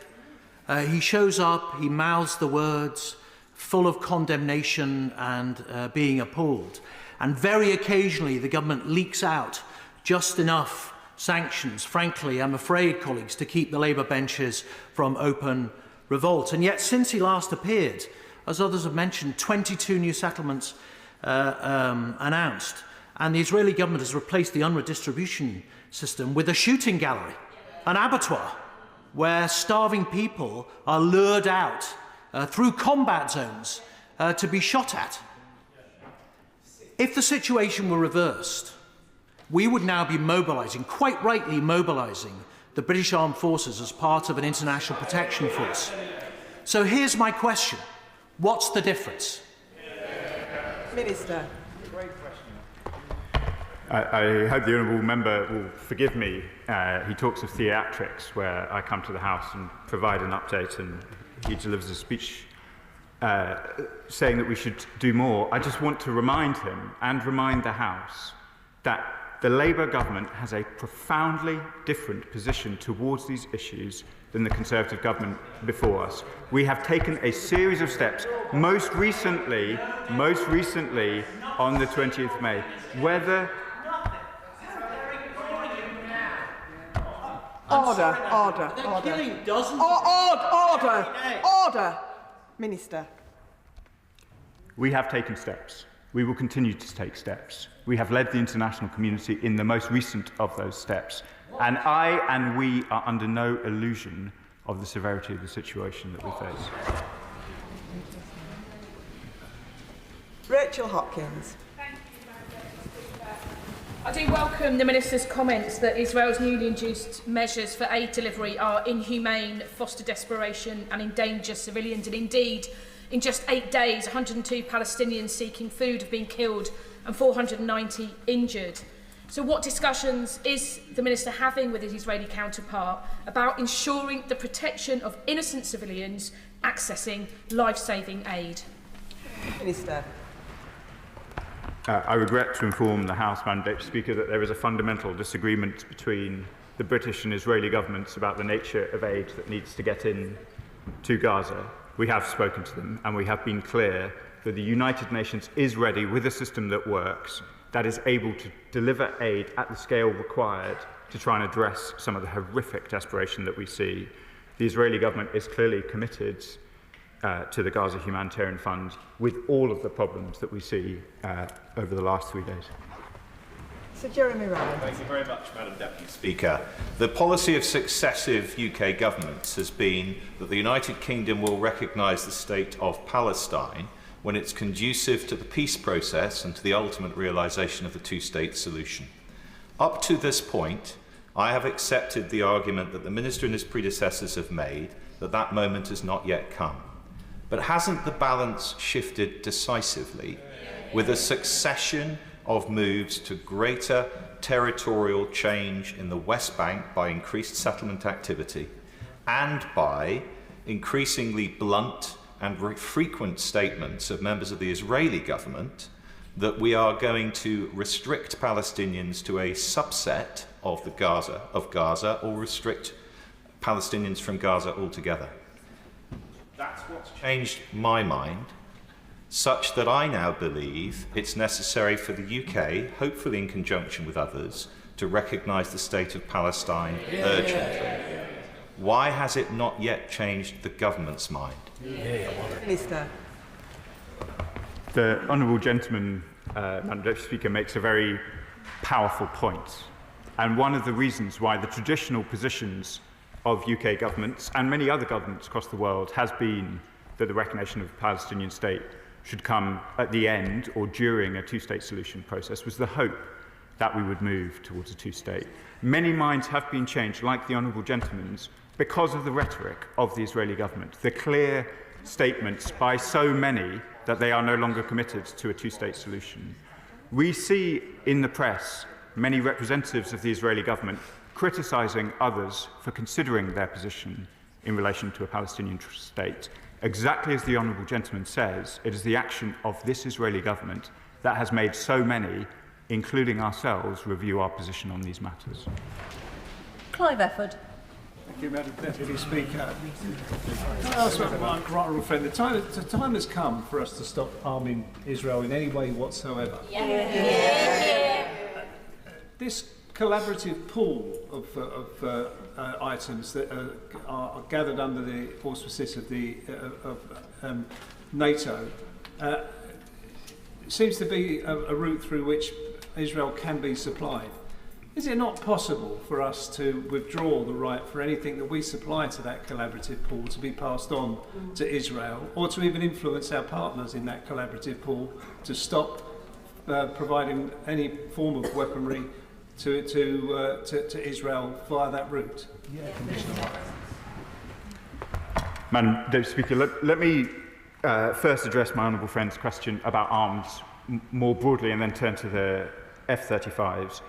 He shows up, he mouths the words, full of condemnation and being appalled, and very occasionally the government leaks out just enough sanctions, frankly, I'm afraid, colleagues, to keep the Labour benches from open revolt. And yet, since he last appeared, as others have mentioned, 22 new settlements announced. And the Israeli government has replaced the UNRWA distribution system with a shooting gallery, an abattoir, where starving people are lured out through combat zones to be shot at. If the situation were reversed, we would now be mobilising, quite rightly mobilising, the British Armed Forces as part of an international protection force. So here's my question. What's the difference? Minister. I hope the honourable member will forgive me. He talks of theatrics, where I come to the House and provide an update, and he delivers a speech saying that we should do more. I just want to remind him and remind the House that the Labour government has a profoundly different position towards these issues than the Conservative government before us. We have taken a series of steps, most recently on the 20th of May, whether... Order. Minister. We have taken steps. We will continue to take steps. We have led the international community in the most recent of those steps. And I and we are under no illusion of the severity of the situation that we face. Rachel Hopkins. I do welcome the Minister's comments that Israel's newly introduced measures for aid delivery are inhumane, foster desperation and endanger civilians. And indeed, in just 8 days, 102 Palestinians seeking food have been killed and 490 injured. So what discussions is the Minister having with his Israeli counterpart about ensuring the protection of innocent civilians accessing life-saving aid? Minister. I regret to inform the House, Madam Deputy Speaker, that there is a fundamental disagreement between the British and Israeli governments about the nature of aid that needs to get in to Gaza. We have spoken to them, and we have been clear that the United Nations is ready with a system that works, that is able to deliver aid at the scale required to try and address some of the horrific desperation that we see. The Israeli government is clearly committed to the Gaza Humanitarian Fund with all of the problems that we see over the last 3 days. Sir Jeremy Ryan. Thank you very much, Madam Deputy Speaker. The policy of successive UK governments has been that the United Kingdom will recognise the state of Palestine when it's conducive to the peace process and to the ultimate realisation of the two-state solution. Up to this point, I have accepted the argument that the Minister and his predecessors have made that that moment has not yet come. But hasn't the balance shifted decisively with a succession of moves to greater territorial change in the West Bank by increased settlement activity and by increasingly blunt and frequent statements of members of the Israeli government that we are going to restrict Palestinians to a subset of Gaza or restrict Palestinians from Gaza altogether? That's what's changed my mind, such that I now believe it's necessary for the UK, hopefully in conjunction with others, to recognise the state of Palestine urgently. Why has it not yet changed the government's mind? Minister. The honourable gentleman, Madam Deputy Speaker, makes a very powerful point. And one of the reasons why the traditional positions of UK governments and many other governments across the world has been that the recognition of a Palestinian state should come at the end or during a two-state solution process was the hope that we would move towards a two-state. Many minds have been changed, like the honourable gentleman's, because of the rhetoric of the Israeli government, the clear statements by so many that they are no longer committed to a two-state solution. We see in the press many representatives of the Israeli government criticising others for considering their position in relation to a Palestinian state. Exactly as the honourable gentleman says, it is the action of this Israeli government that has made so many, including ourselves, review our position on these matters. Clive Efford. Thank you, Madam Deputy Speaker. Can I ask my right honourable friend, the time has come for us to stop arming Israel in any way whatsoever. This collaborative pool of items that are gathered under the auspices of NATO seems to be a route through which Israel can be supplied. Is it not possible for us to withdraw the right for anything that we supply to that collaborative pool to be passed on to Israel, or to even influence our partners in that collaborative pool to stop providing any form of weaponry to Israel via that route? Madam Deputy Speaker, let me first address my honourable friend's question about arms more broadly and then turn to the F-35s.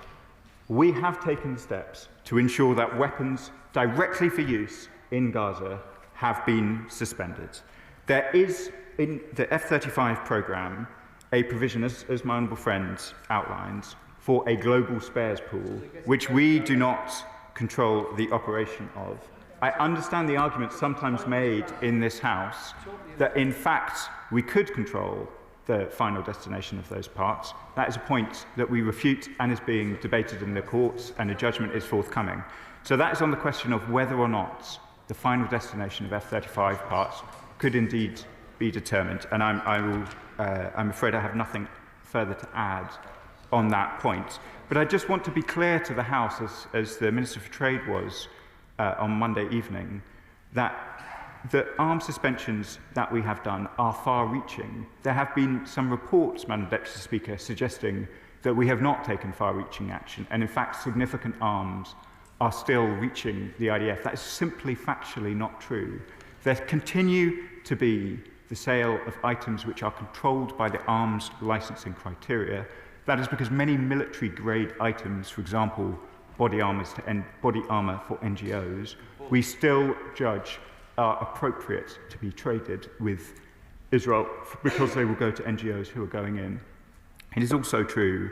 We have taken steps to ensure that weapons directly for use in Gaza have been suspended. There is, in the F-35 programme, a provision, as my honourable friend outlines, for a global spares pool, which we do not control the operation of. I understand the argument sometimes made in this House that, in fact, we could control the final destination of those parts. That is a point that we refute and is being debated in the courts, and a judgment is forthcoming. So that is on the question of whether or not the final destination of F-35 parts could indeed be determined. And I'm afraid I have nothing further to add on that point. But I just want to be clear to the House, as the Minister for Trade was on Monday evening, that the arms suspensions that we have done are far-reaching. There have been some reports, Madam Deputy Speaker, suggesting that we have not taken far-reaching action, and in fact significant arms are still reaching the IDF. That is simply factually not true. There continue to be the sale of items which are controlled by the arms licensing criteria. That is because many military-grade items, for example, body armour for NGOs, we still judge are appropriate to be traded with Israel because they will go to NGOs who are going in. It is also true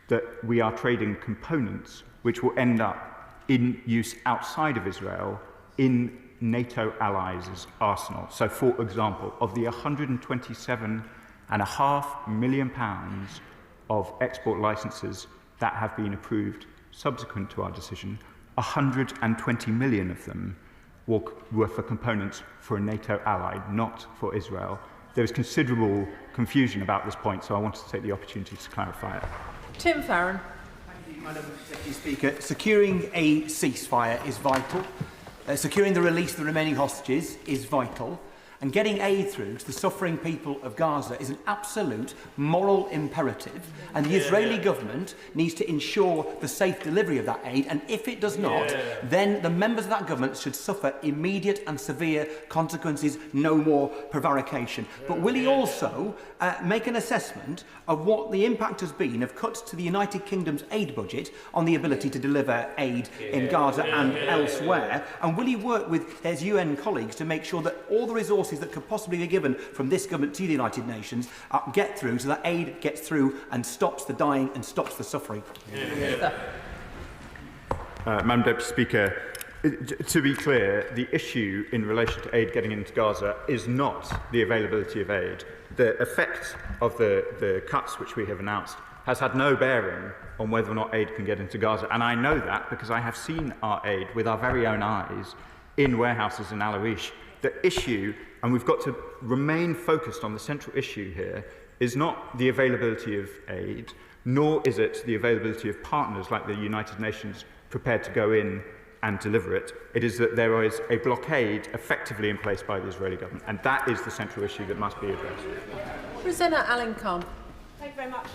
that we are trading components which will end up in use outside of Israel in NATO allies' arsenal. So, for example, of the £127.5 million of export licences that have been approved subsequent to our decision, 120 million of them were for components for a NATO ally, not for Israel. There is considerable confusion about this point, so I wanted to take the opportunity to clarify it. Tim Farron. Thank you, Madam Deputy Speaker. Securing a ceasefire is vital. Securing the release of the remaining hostages is vital. And getting aid through to the suffering people of Gaza is an absolute moral imperative. And the Israeli government needs to ensure the safe delivery of that aid. And if it does not, then the members of that government should suffer immediate and severe consequences, no more prevarication. But will he also make an assessment of what the impact has been of cuts to the United Kingdom's aid budget on the ability to deliver aid in Gaza and elsewhere? And will he work with his UN colleagues to make sure that all the resources that could possibly be given from this government to the United Nations get through, so that aid gets through and stops the dying and stops the suffering? Madam Deputy Speaker, to be clear, the issue in relation to aid getting into Gaza is not the availability of aid. The effect of the cuts which we have announced has had no bearing on whether or not aid can get into Gaza. And I know that because I have seen our aid with our very own eyes in warehouses in Al Arish. The issue, and we've got to remain focused on the central issue here, is not the availability of aid, nor is it the availability of partners like the United Nations prepared to go in and deliver it. It is that there is a blockade effectively in place by the Israeli government, and that is the central issue that must be addressed. Rosanna Allen-Khan. Thank you very much,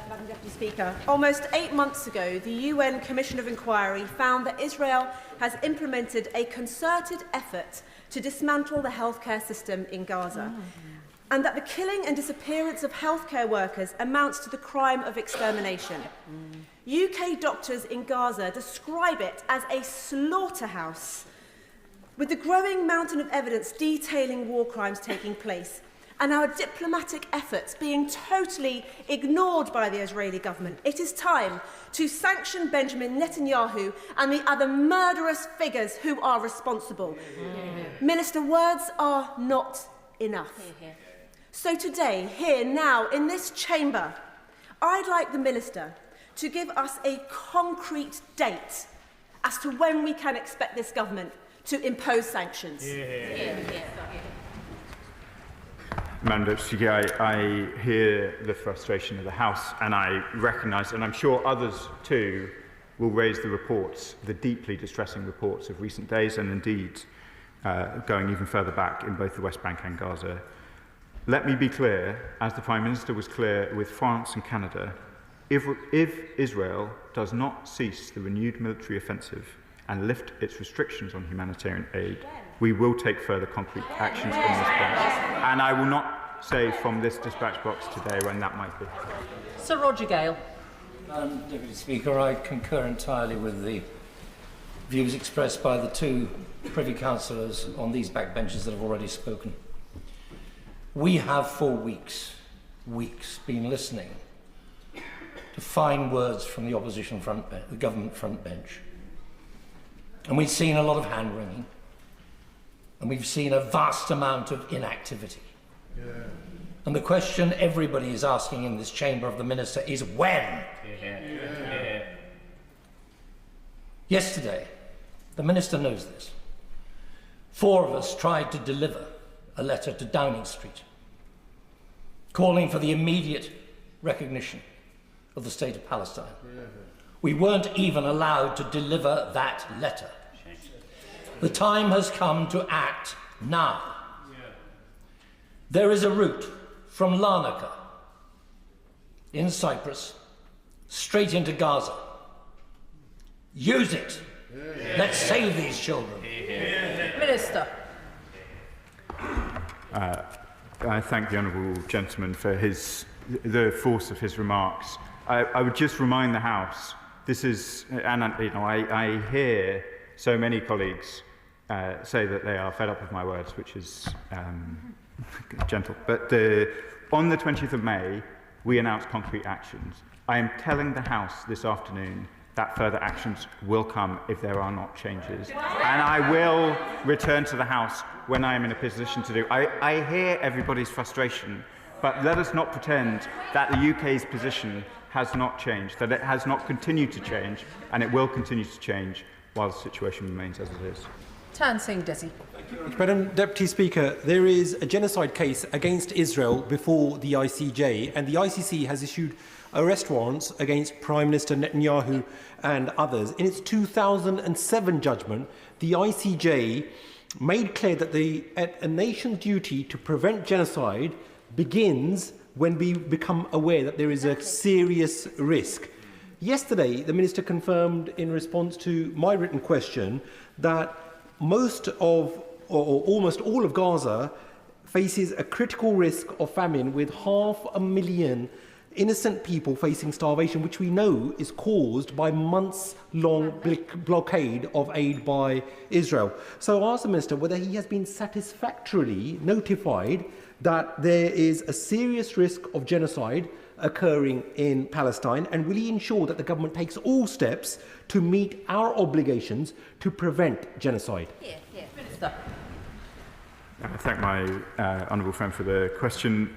Madam Deputy Speaker. Almost 8 months ago, the UN Commission of Inquiry found that Israel has implemented a concerted effort to dismantle the healthcare system in Gaza, and that the killing and disappearance of healthcare workers amounts to the crime of extermination. UK doctors in Gaza describe it as a slaughterhouse, with the growing mountain of evidence detailing war crimes taking place, and our diplomatic efforts being totally ignored by the Israeli government. It is time to sanction Benjamin Netanyahu and the other murderous figures who are responsible. Minister, words are not enough. So today, here, now, in this chamber, I'd like the Minister to give us a concrete date as to when we can expect this government to impose sanctions. Madam Deputy Speaker, I hear the frustration of the House, and I recognise, and I'm sure others too, will raise the reports, the deeply distressing reports of recent days, and indeed going even further back in both the West Bank and Gaza. Let me be clear, as the Prime Minister was clear with France and Canada, if Israel does not cease the renewed military offensive and lift its restrictions on humanitarian aid, we will take further concrete actions on this point. And I will not say from this dispatch box today when that might be. Sir Roger Gale. Madam Deputy Speaker, I concur entirely with the views expressed by the two Privy Councillors on these backbenches that have already spoken. We have for weeks been listening to fine words from the opposition front bench, the government front bench. And we've seen a lot of hand-wringing. And we've seen a vast amount of inactivity. Yeah. And the question everybody is asking in this chamber of the Minister is when? Yeah. Yesterday, the Minister knows this. 4 of us tried to deliver a letter to Downing Street, calling for the immediate recognition of the state of Palestine. Yeah. We weren't even allowed to deliver that letter. The time has come to act now. Yeah. There is a route from Larnaca in Cyprus straight into Gaza. Use it. Yeah. Let's save these children. Yeah. Minister. I thank the honourable gentleman for the force of his remarks. I would just remind the House, this is, and I hear so many colleagues say that they are fed up with my words, which is gentle. But on the 20th of May, we announced concrete actions. I am telling the House this afternoon that further actions will come if there are not changes. And I will return to the House when I am in a position to do. I hear everybody's frustration, but let us not pretend that the UK's position has not changed, that it has not continued to change, and it will continue to change while the situation remains as it is. Tan Singh Desi. Madam Deputy Speaker, there is a genocide case against Israel before the ICJ, and the ICC has issued arrest warrants against Prime Minister Netanyahu and others. In its 2007 judgment, the ICJ made clear that a nation's duty to prevent genocide begins when we become aware that there is a serious risk. Yesterday, the Minister confirmed in response to my written question that most of, or almost all of Gaza faces a critical risk of famine, with 500,000 innocent people facing starvation, which we know is caused by months-long blockade of aid by Israel. So I asked the Minister whether he has been satisfactorily notified that there is a serious risk of genocide occurring in Palestine, and will he ensure that the government takes all steps to meet our obligations to prevent genocide? Minister. I thank my honourable friend for the question.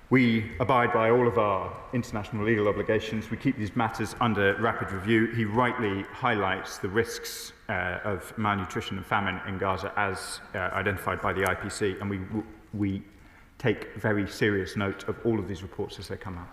We abide by all of our international legal obligations. We keep these matters under rapid review. He rightly highlights the risks of malnutrition and famine in Gaza as identified by the IPC, and we take very serious note of all of these reports as they come out.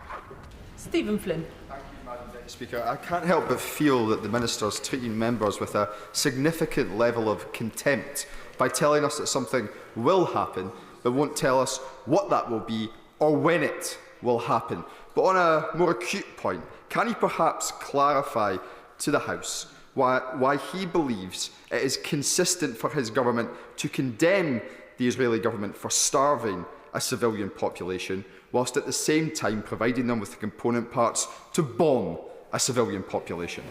Stephen Flynn. Thank you, Madam Deputy Speaker. I can't help but feel that the Minister is treating members with a significant level of contempt by telling us that something will happen, but won't tell us what that will be or when it will happen. But on a more acute point, can he perhaps clarify to the House why he believes it is consistent for his government to condemn the Israeli government for starving a civilian population, whilst at the same time providing them with the component parts to bomb a civilian population?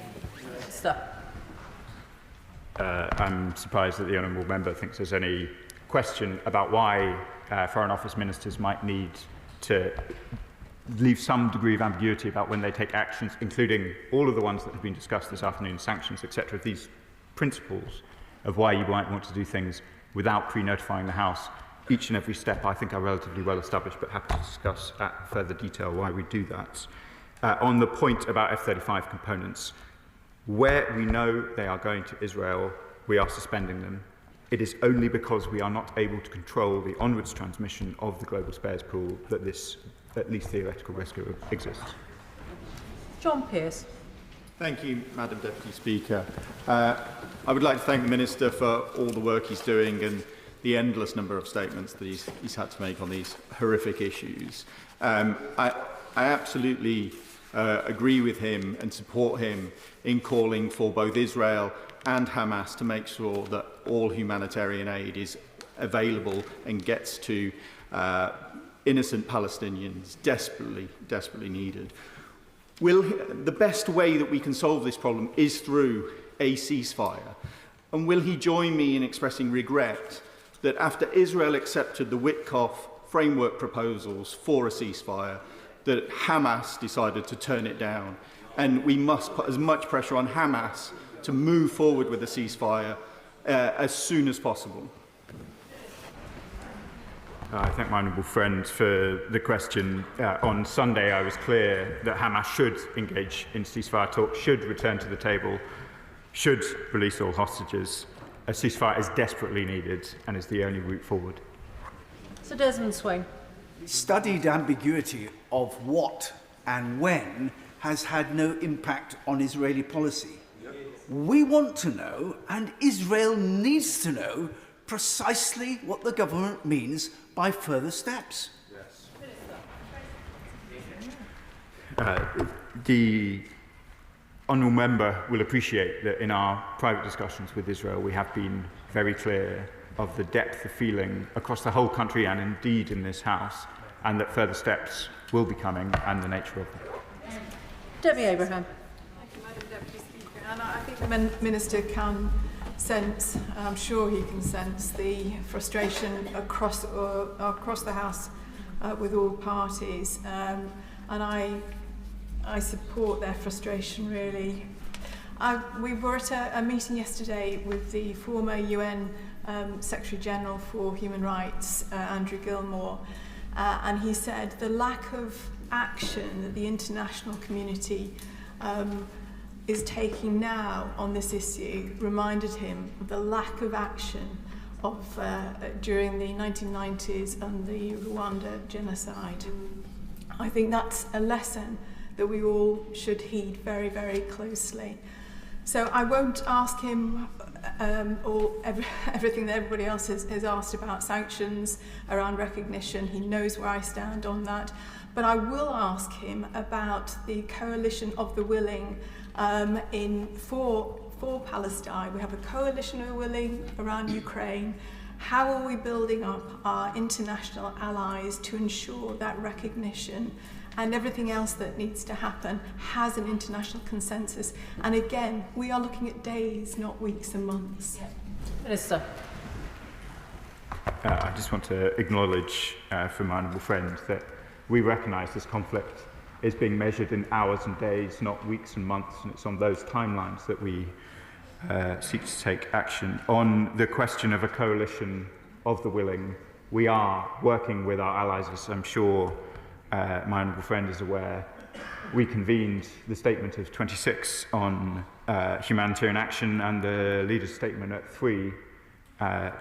I'm surprised that the honourable member thinks there's any question about why Foreign Office ministers might need to leave some degree of ambiguity about when they take actions, including all of the ones that have been discussed this afternoon, sanctions, etc. These principles of why you might want to do things without pre-notifying the House. Each and every step, I think, are relatively well established, but happy to discuss at further detail why we do that. On the point about F-35 components, where we know they are going to Israel, we are suspending them. It is only because we are not able to control the onwards transmission of the global spares pool that this, at least theoretical risk exists. John Pearce. Thank you, Madam Deputy Speaker. I would like to thank the Minister for all the work he's doing and the endless number of statements that he's had to make on these horrific issues. I absolutely agree with him and support him in calling for both Israel and Hamas to make sure that all humanitarian aid is available and gets to innocent Palestinians desperately needed. The best way that we can solve this problem is through a ceasefire. And will he join me in expressing regret that after Israel accepted the Witkoff framework proposals for a ceasefire, that Hamas decided to turn it down? And we must put as much pressure on Hamas to move forward with a ceasefire as soon as possible. I thank my honourable friend for the question. On Sunday, I was clear that Hamas should engage in ceasefire talks, should return to the table, should release all hostages. A ceasefire is desperately needed and is the only route forward. Sir Desmond Swain. Studied ambiguity of what and when has had no impact on Israeli policy. We want to know, and Israel needs to know, precisely what the government means by further steps. The honourable member will appreciate that in our private discussions with Israel, we have been very clear of the depth of feeling across the whole country and indeed in this House, and that further steps will be coming and the nature of them. Debbie Abraham. Thank you, Madam Deputy Speaker. And I think the Minister can sense, and I'm sure he can sense, the frustration across the House with all parties. And I support their frustration, really. We were at a meeting yesterday with the former UN Secretary General for Human Rights, Andrew Gilmore, and he said the lack of action that the international community is taking now on this issue reminded him of the lack of action during the 1990s and the Rwanda genocide. I think that's a lesson that we all should heed very, very closely. So I won't ask him everything that everybody else has asked about sanctions, around recognition. He knows where I stand on that. But I will ask him about the coalition of the willing for Palestine. We have a coalition of the willing around Ukraine. How are we building up our international allies to ensure that recognition and everything else that needs to happen has an international consensus? And again, we are looking at days, not weeks and months. Minister. I just want to acknowledge from my honourable friend that we recognise this conflict is being measured in hours and days, not weeks and months, and it's on those timelines that we seek to take action. On the question of a coalition of the willing, we are working with our allies, as I'm sure my honourable friend is aware. We convened the statement of 26 on humanitarian action and the leader's statement at 3,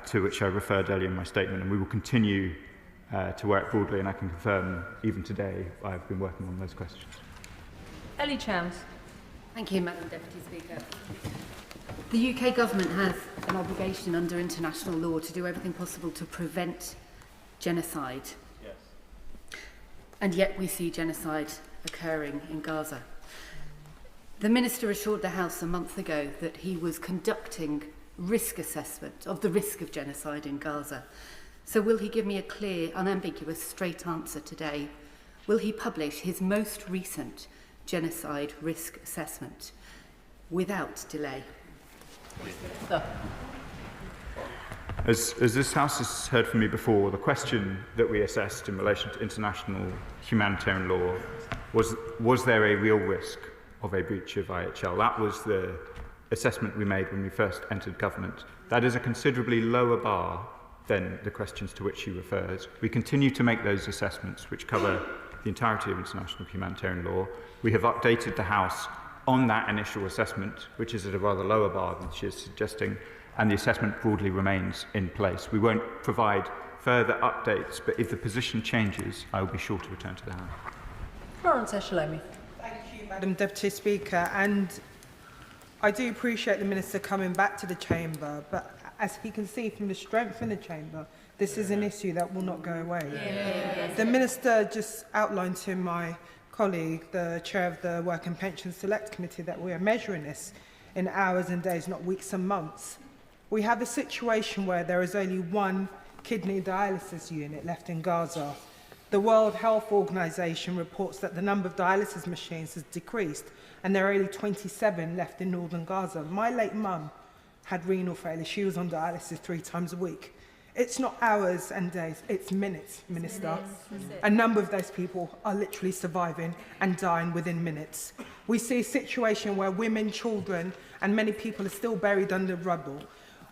to which I referred earlier in my statement, and we will continue to work broadly, and I can confirm even today I've been working on those questions. Ellie Chams. Thank you, Madam Deputy Speaker. The UK Government has an obligation under international law to do everything possible to prevent genocide. Yes. And yet we see genocide occurring in Gaza. The Minister assured the House a month ago that he was conducting risk assessment of the risk of genocide in Gaza. So will he give me a clear, unambiguous, straight answer today? Will he publish his most recent genocide risk assessment without delay? As this House has heard from me before, the question that we assessed in relation to international humanitarian law was there a real risk of a breach of IHL? That was the assessment we made when we first entered government. That is a considerably lower bar than the questions to which he refers. We continue to make those assessments, which cover the entirety of international humanitarian law. We have updated the House on that initial assessment, which is at a rather lower bar than she is suggesting, and the assessment broadly remains in place. We won't provide further updates, but if the position changes, I will be sure to return to the House. Florence Eshalomi. Thank you, Madam Deputy Speaker. And I do appreciate the Minister coming back to the Chamber, but as he can see from the strength in the Chamber, this is an issue that will not go away. The Minister just outlined to my colleague, the Chair of the Work and Pensions Select Committee, that we are measuring this in hours and days, not weeks and months. We have a situation where there is only one kidney dialysis unit left in Gaza. The World Health Organization reports that the number of dialysis machines has decreased and there are only 27 left in northern Gaza. My late mum had renal failure. She was on dialysis 3 times a week. It's not hours and days, it's minutes, Minister. A number of those people are literally surviving and dying within minutes. We see a situation where women, children, and many people are still buried under rubble.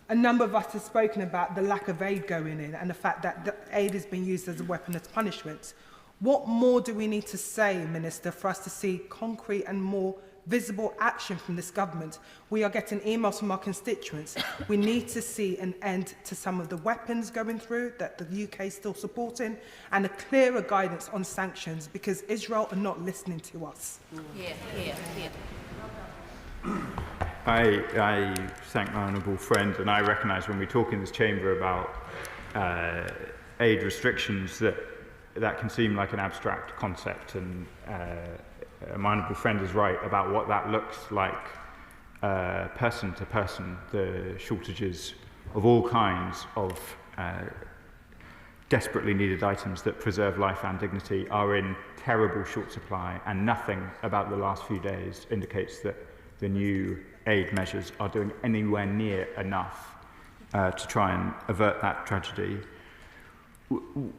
A number of us have spoken about the lack of aid going in and the fact that the aid is being used as a weapon of punishment. What more do we need to say, Minister, for us to see concrete and more visible action from this government? We are getting emails from our constituents. We need to see an end to some of the weapons going through that the UK is still supporting and a clearer guidance on sanctions because Israel are not listening to us. I thank my honourable friend, and I recognise when we talk in this chamber about aid restrictions that can seem like an abstract concept, and my honourable friend is right about what that looks like person to person. The shortages of all kinds of desperately needed items that preserve life and dignity are in terrible short supply, and nothing about the last few days indicates that the new aid measures are doing anywhere near enough to try and avert that tragedy.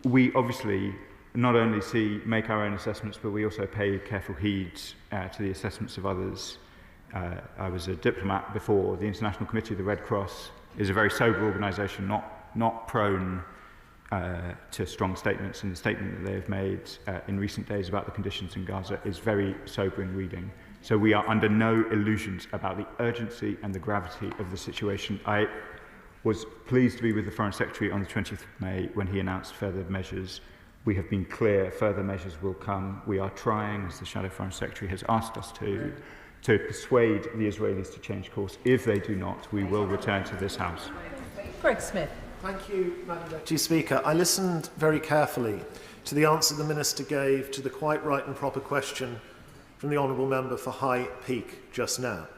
We obviously not only make our own assessments, but we also pay careful heed to the assessments of others. I was a diplomat before the International Committee of the Red Cross is a very sober organisation, not prone to strong statements, and the statement that they have made in recent days about the conditions in Gaza is very sobering reading. So we are under no illusions about the urgency and the gravity of the situation. I was pleased to be with the Foreign Secretary on the 20th of May when he announced further measures. We have been clear further measures will come. We are trying, as the Shadow Foreign Secretary has asked us to persuade the Israelis to change course. If they do not, we will return to this House. Greg Smith. Thank you, Madam Deputy Speaker. I listened very carefully to the answer the Minister gave to the quite right and proper question from the Honourable Member for High Peak just now.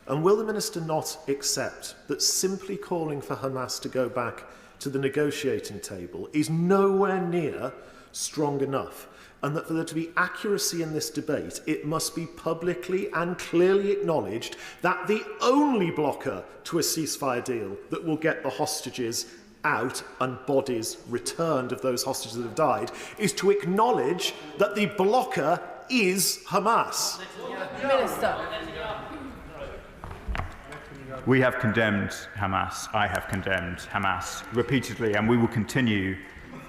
And will the Minister not accept that simply calling for Hamas to go back to the negotiating table is nowhere near strong enough, and that for there to be accuracy in this debate, it must be publicly and clearly acknowledged that the only blocker to a ceasefire deal that will get the hostages out and bodies returned of those hostages that have died is to acknowledge that the blocker is Hamas? Minister. We have condemned Hamas. I have condemned Hamas repeatedly, and we will continue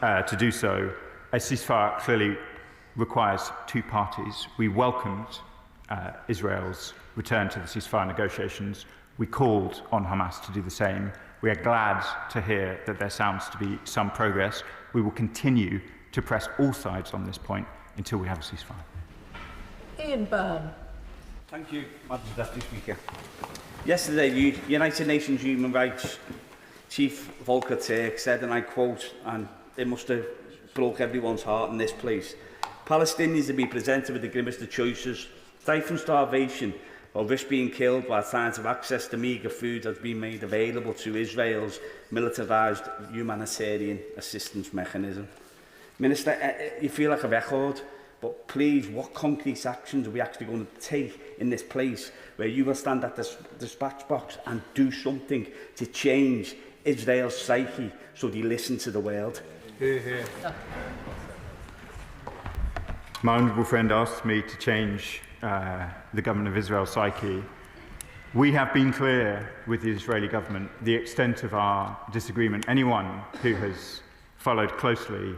to do so. A ceasefire clearly requires 2 parties. We welcomed Israel's return to the ceasefire negotiations. We called on Hamas to do the same. We are glad to hear that there sounds to be some progress. We will continue to press all sides on this point until we have a ceasefire. Ian Byrne. Thank you, Madam Deputy Speaker. Yesterday, the United Nations Human Rights Chief Volker Turk said, and I quote, and it must have broke everyone's heart in this place, Palestinians to be presented with the grimmest of choices, die from starvation or risk being killed while trying to access the meagre food that's been made available to Israel's militarised humanitarian assistance mechanism. Minister, you feel like a record, but please, what concrete actions are we actually going to take in this place where you will stand at this dispatch box and do something to change Israel's psyche so they listen to the world? My honourable friend asked me to change the government of Israel's psyche. We have been clear with the Israeli government the extent of our disagreement. Anyone who has followed closely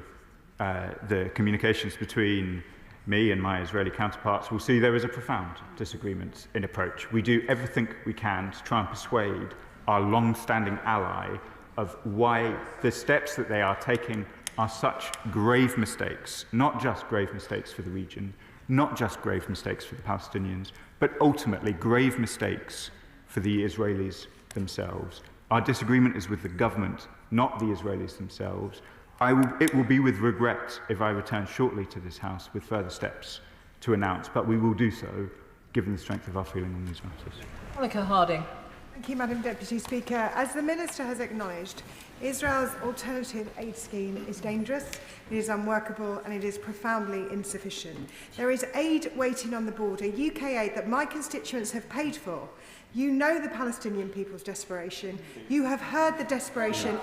the communications between me and my Israeli counterparts will see there is a profound disagreement in approach. We do everything we can to try and persuade our long-standing ally, of why the steps that they are taking are such grave mistakes, not just grave mistakes for the region, not just grave mistakes for the Palestinians, but ultimately grave mistakes for the Israelis themselves. Our disagreement is with the government, not the Israelis themselves. It will be with regret if I return shortly to this House with further steps to announce, but we will do so given the strength of our feeling on these matters. Monica Harding. Thank you, Madam Deputy Speaker. As the Minister has acknowledged, Israel's alternative aid scheme is dangerous, it is unworkable and it is profoundly insufficient. There is aid waiting on the border, UK aid that my constituents have paid for. You know the Palestinian people's desperation. You have heard the desperation.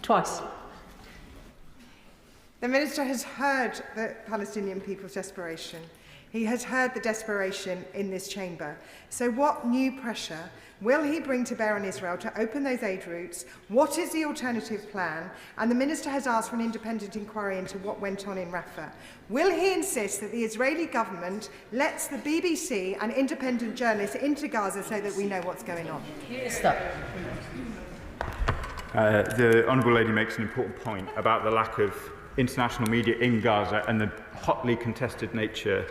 Twice. The Minister has heard the Palestinian people's desperation. He has heard the desperation in this chamber. So what new pressure will he bring to bear on Israel to open those aid routes? What is the alternative plan? And the Minister has asked for an independent inquiry into what went on in Rafah. Will he insist that the Israeli government lets the BBC and independent journalists into Gaza so that we know what's going on? Stop. The Honourable Lady makes an important point about the lack of international media in Gaza and the hotly contested nature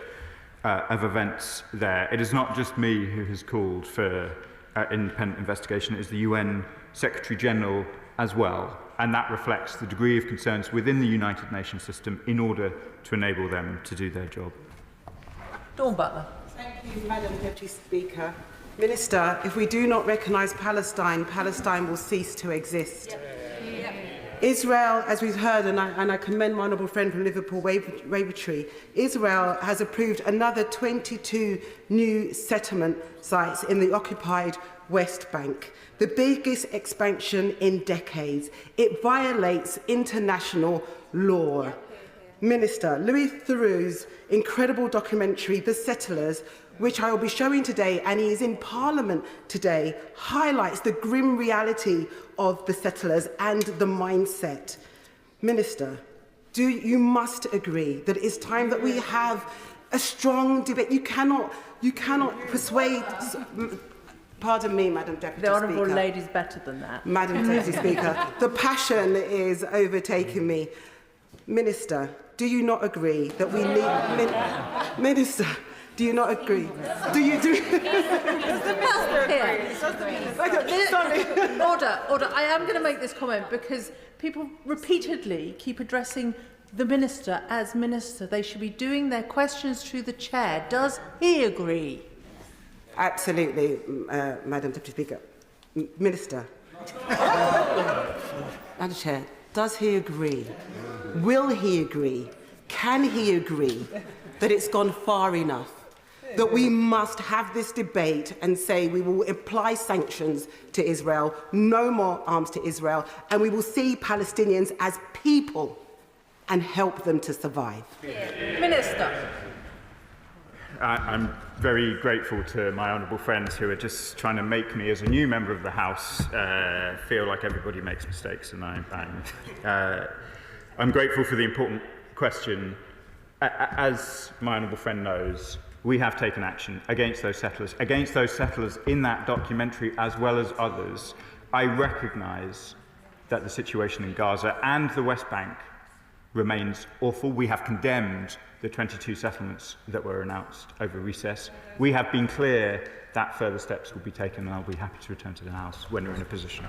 of events there. It is not just me who has called for independent investigation, it is the UN Secretary-General as well, and that reflects the degree of concerns within the United Nations system in order to enable them to do their job. Dawn Butler. Thank you, Madam Deputy Speaker. Minister, if we do not recognise Palestine, Palestine will cease to exist. Israel, as we've heard, and I commend my honourable friend from Liverpool, Wavertree, Israel has approved another 22 new settlement sites in the occupied West Bank, the biggest expansion in decades. It violates international law. Minister, Louis Theroux's incredible documentary, The Settlers, which I will be showing today, and he is in Parliament today, highlights the grim reality of the settlers and the mindset. Minister, you must agree that it is time that we have a strong debate. You cannot persuade. Pardon me, Madam Deputy Speaker. The Honourable Lady's better than that. Madam Deputy Speaker, the passion is overtaking me. Minister, do you not agree that we need... Minister, do you not agree? Do you do? Sorry. Order. I am going to make this comment because people repeatedly keep addressing the Minister as Minister. They should be doing their questions through the Chair. Does he agree? Absolutely, Madam Deputy Speaker. Minister. Madam Chair, does he agree? Will he agree? Can he agree that it's gone far enough? That we must have this debate and say we will apply sanctions to Israel, no more arms to Israel, and we will see Palestinians as people and help them to survive. Minister. I'm very grateful to my honourable friends who are just trying to make me, as a new member of the House, feel like everybody makes mistakes, and I'm grateful for the important question. As my honourable friend knows, we have taken action against those settlers in that documentary as well as others. I recognise that the situation in Gaza and the West Bank remains awful. We have condemned the 22 settlements that were announced over recess. We have been clear that further steps will be taken, and I'll be happy to return to the House when we're in a position.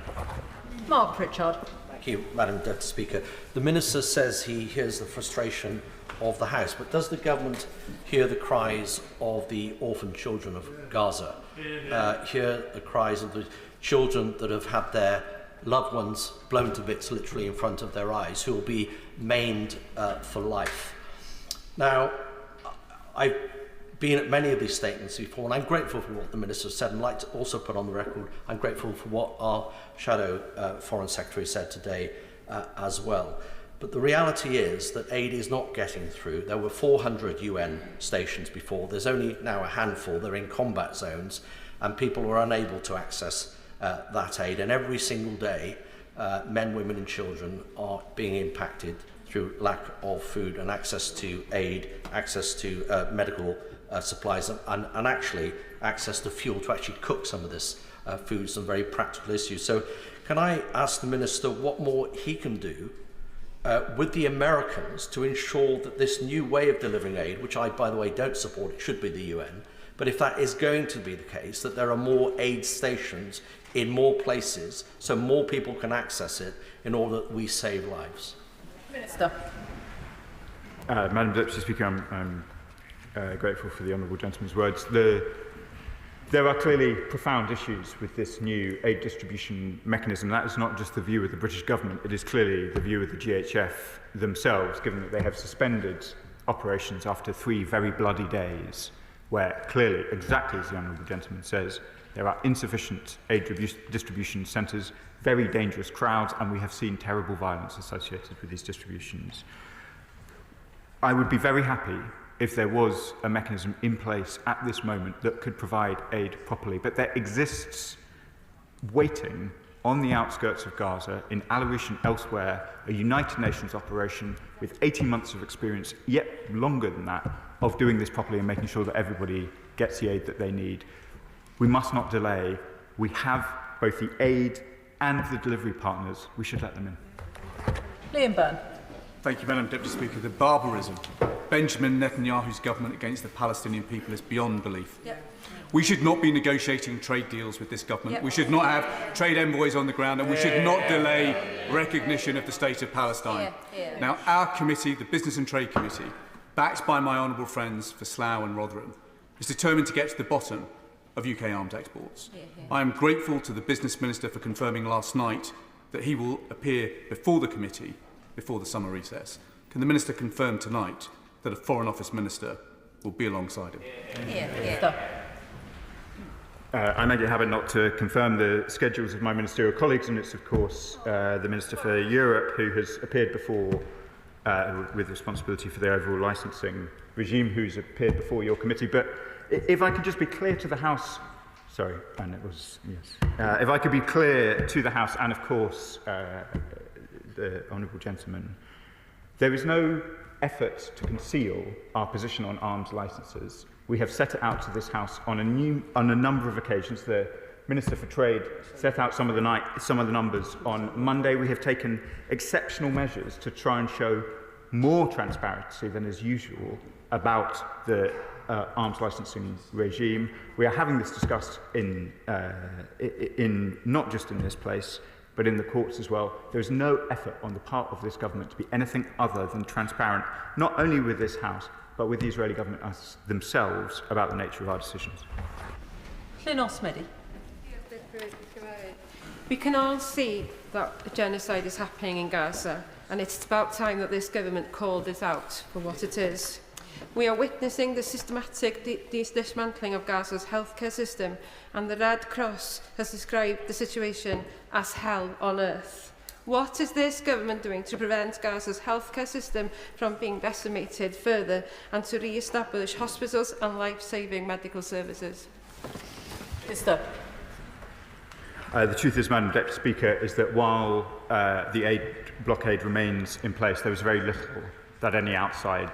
Mark Pritchard. Thank you, Madam Deputy Speaker. The Minister says he hears the frustration of the House, but does the government hear the cries of the orphan children of Gaza? Hear the cries of the children that have had their loved ones blown to bits literally in front of their eyes, who will be maimed for life? Now, I've been at many of these statements before, and I'm grateful for what the Minister said, and I'd like to also put on the record I'm grateful for what our Shadow Foreign Secretary said today as well. But the reality is that aid is not getting through. There were 400 UN stations before. There's only now a handful. They're in combat zones, and people are unable to access that aid. And every single day, men, women and children are being impacted through lack of food and access to aid, access to medical supplies and actually access to fuel to actually cook some of this food, some very practical issues. So can I ask the Minister what more he can do with the Americans to ensure that this new way of delivering aid, which I, by the way, don't support, it should be the UN, but if that is going to be the case, that there are more aid stations in more places so more people can access it in order that we save lives? Minister. Madam Deputy Speaker, I'm grateful for the honourable gentleman's words. There are clearly profound issues with this new aid distribution mechanism. That is not just the view of the British government, it is clearly the view of the GHF themselves, given that they have suspended operations after 3 very bloody days, where clearly, exactly as the honourable gentleman says, there are insufficient aid distribution centres, very dangerous crowds, and we have seen terrible violence associated with these distributions. I would be very happy if there was a mechanism in place at this moment that could provide aid properly. But there exists, waiting on the outskirts of Gaza, in Al Arish and elsewhere, a United Nations operation with 18 months of experience, yet longer than that, of doing this properly and making sure that everybody gets the aid that they need. We must not delay. We have both the aid and the delivery partners. We should let them in. Liam Byrne. Thank you, Madam Deputy Speaker. The barbarism Benjamin Netanyahu's government against the Palestinian people is beyond belief. Yep. We should not be negotiating trade deals with this government. Yep. We should not have trade envoys on the ground, and we should not delay recognition of the state of Palestine. Now, our committee, the Business and Trade Committee, backed by my honourable friends for Slough and Rotherham, is determined to get to the bottom of UK arms exports. I am grateful to the Business Minister for confirming last night that he will appear before the committee before the summer recess. Can the Minister confirm tonight that a Foreign Office Minister will be alongside him? I make it a habit not to confirm the schedules of my ministerial colleagues, and it's of course the Minister for Europe who has appeared before with responsibility for the overall licensing regime, who's appeared before your committee. But if I could just be clear to the House, sorry, and it was, yes. If I could be clear to the House and of course the honourable gentleman, there is no effort to conceal our position on arms licences. We have set it out to this House on a number of occasions. The Minister for Trade set out some of the numbers on Monday. We have taken exceptional measures to try and show more transparency than is usual about the arms licensing regime. We are having this discussed in not just in this place, but in the courts as well. There is no effort on the part of this government to be anything other than transparent, not only with this House, but with the Israeli government themselves about the nature of our decisions. Llyn Osmedi. We can all see that a genocide is happening in Gaza, and it's about time that this government called it out for what it is. We are witnessing the systematic dismantling of Gaza's healthcare system, and the Red Cross has described the situation as hell on earth. What is this government doing to prevent Gaza's healthcare system from being decimated further and to re-establish hospitals and life-saving medical services? Minister. The truth is, Madam Deputy Speaker, is that while the aid blockade remains in place, there is very little that any outside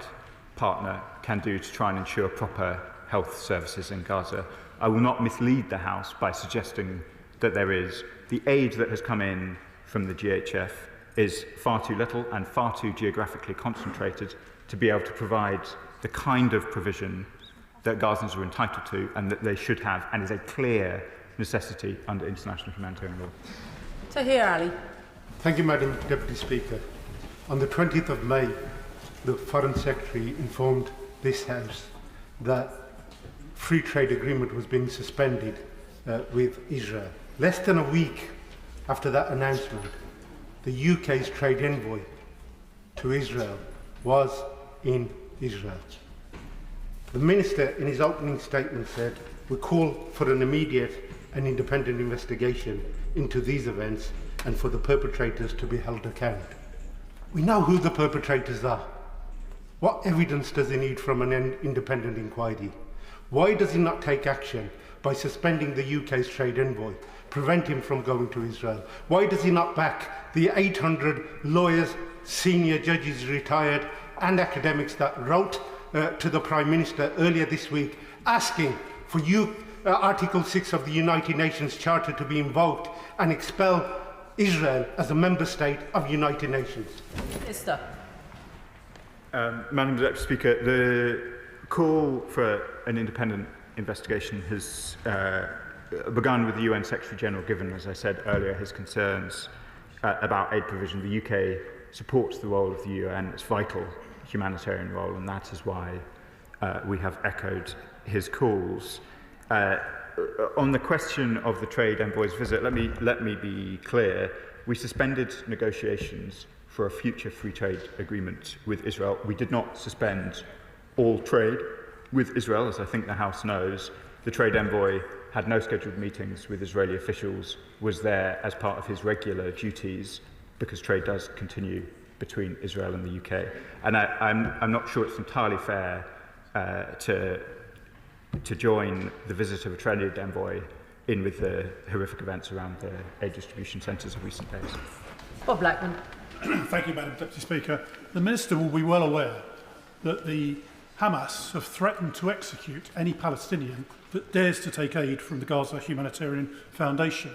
partner can do to try and ensure proper health services in Gaza. I will not mislead the House by suggesting that there is. The aid that has come in from the GHF is far too little and far too geographically concentrated to be able to provide the kind of provision that Gazans are entitled to and that they should have, and is a clear necessity under international humanitarian law. Tahir Ali. Thank you, Madam Deputy Speaker. On the 20th of May, the Foreign Secretary informed this House that free trade agreement was being suspended with Israel. Less than a week after that announcement, the UK's trade envoy to Israel was in Israel. The Minister, in his opening statement, said, "We call for an immediate and independent investigation into these events and for the perpetrators to be held account." We know who the perpetrators are. What evidence does he need from an independent inquiry? Why does he not take action by suspending the UK's trade envoy, prevent him from going to Israel? Why does he not back the 800 lawyers, senior judges, retired, and academics that wrote to the Prime Minister earlier this week asking for Article 6 of the United Nations Charter to be invoked and expel Israel as a member state of the United Nations. Minister. Madam Deputy Speaker, the call for an independent investigation has begun with the UN Secretary-General, given, as I said earlier, his concerns about aid provision. The UK supports the role of the UN, its vital humanitarian role, and that is why we have echoed his calls. On the question of the trade envoy's visit, let me be clear. We suspended negotiations for a future free trade agreement with Israel. We did not suspend all trade with Israel, as I think the House knows. The trade envoy had no scheduled meetings with Israeli officials, was there as part of his regular duties, because trade does continue between Israel and the UK. And I'm not sure it's entirely fair to join the visit of a trade envoy in with the horrific events around the aid distribution centres of recent days. Bob Blackman. Thank you, Madam Deputy Speaker. The Minister will be well aware that the Hamas have threatened to execute any Palestinian that dares to take aid from the Gaza Humanitarian Foundation.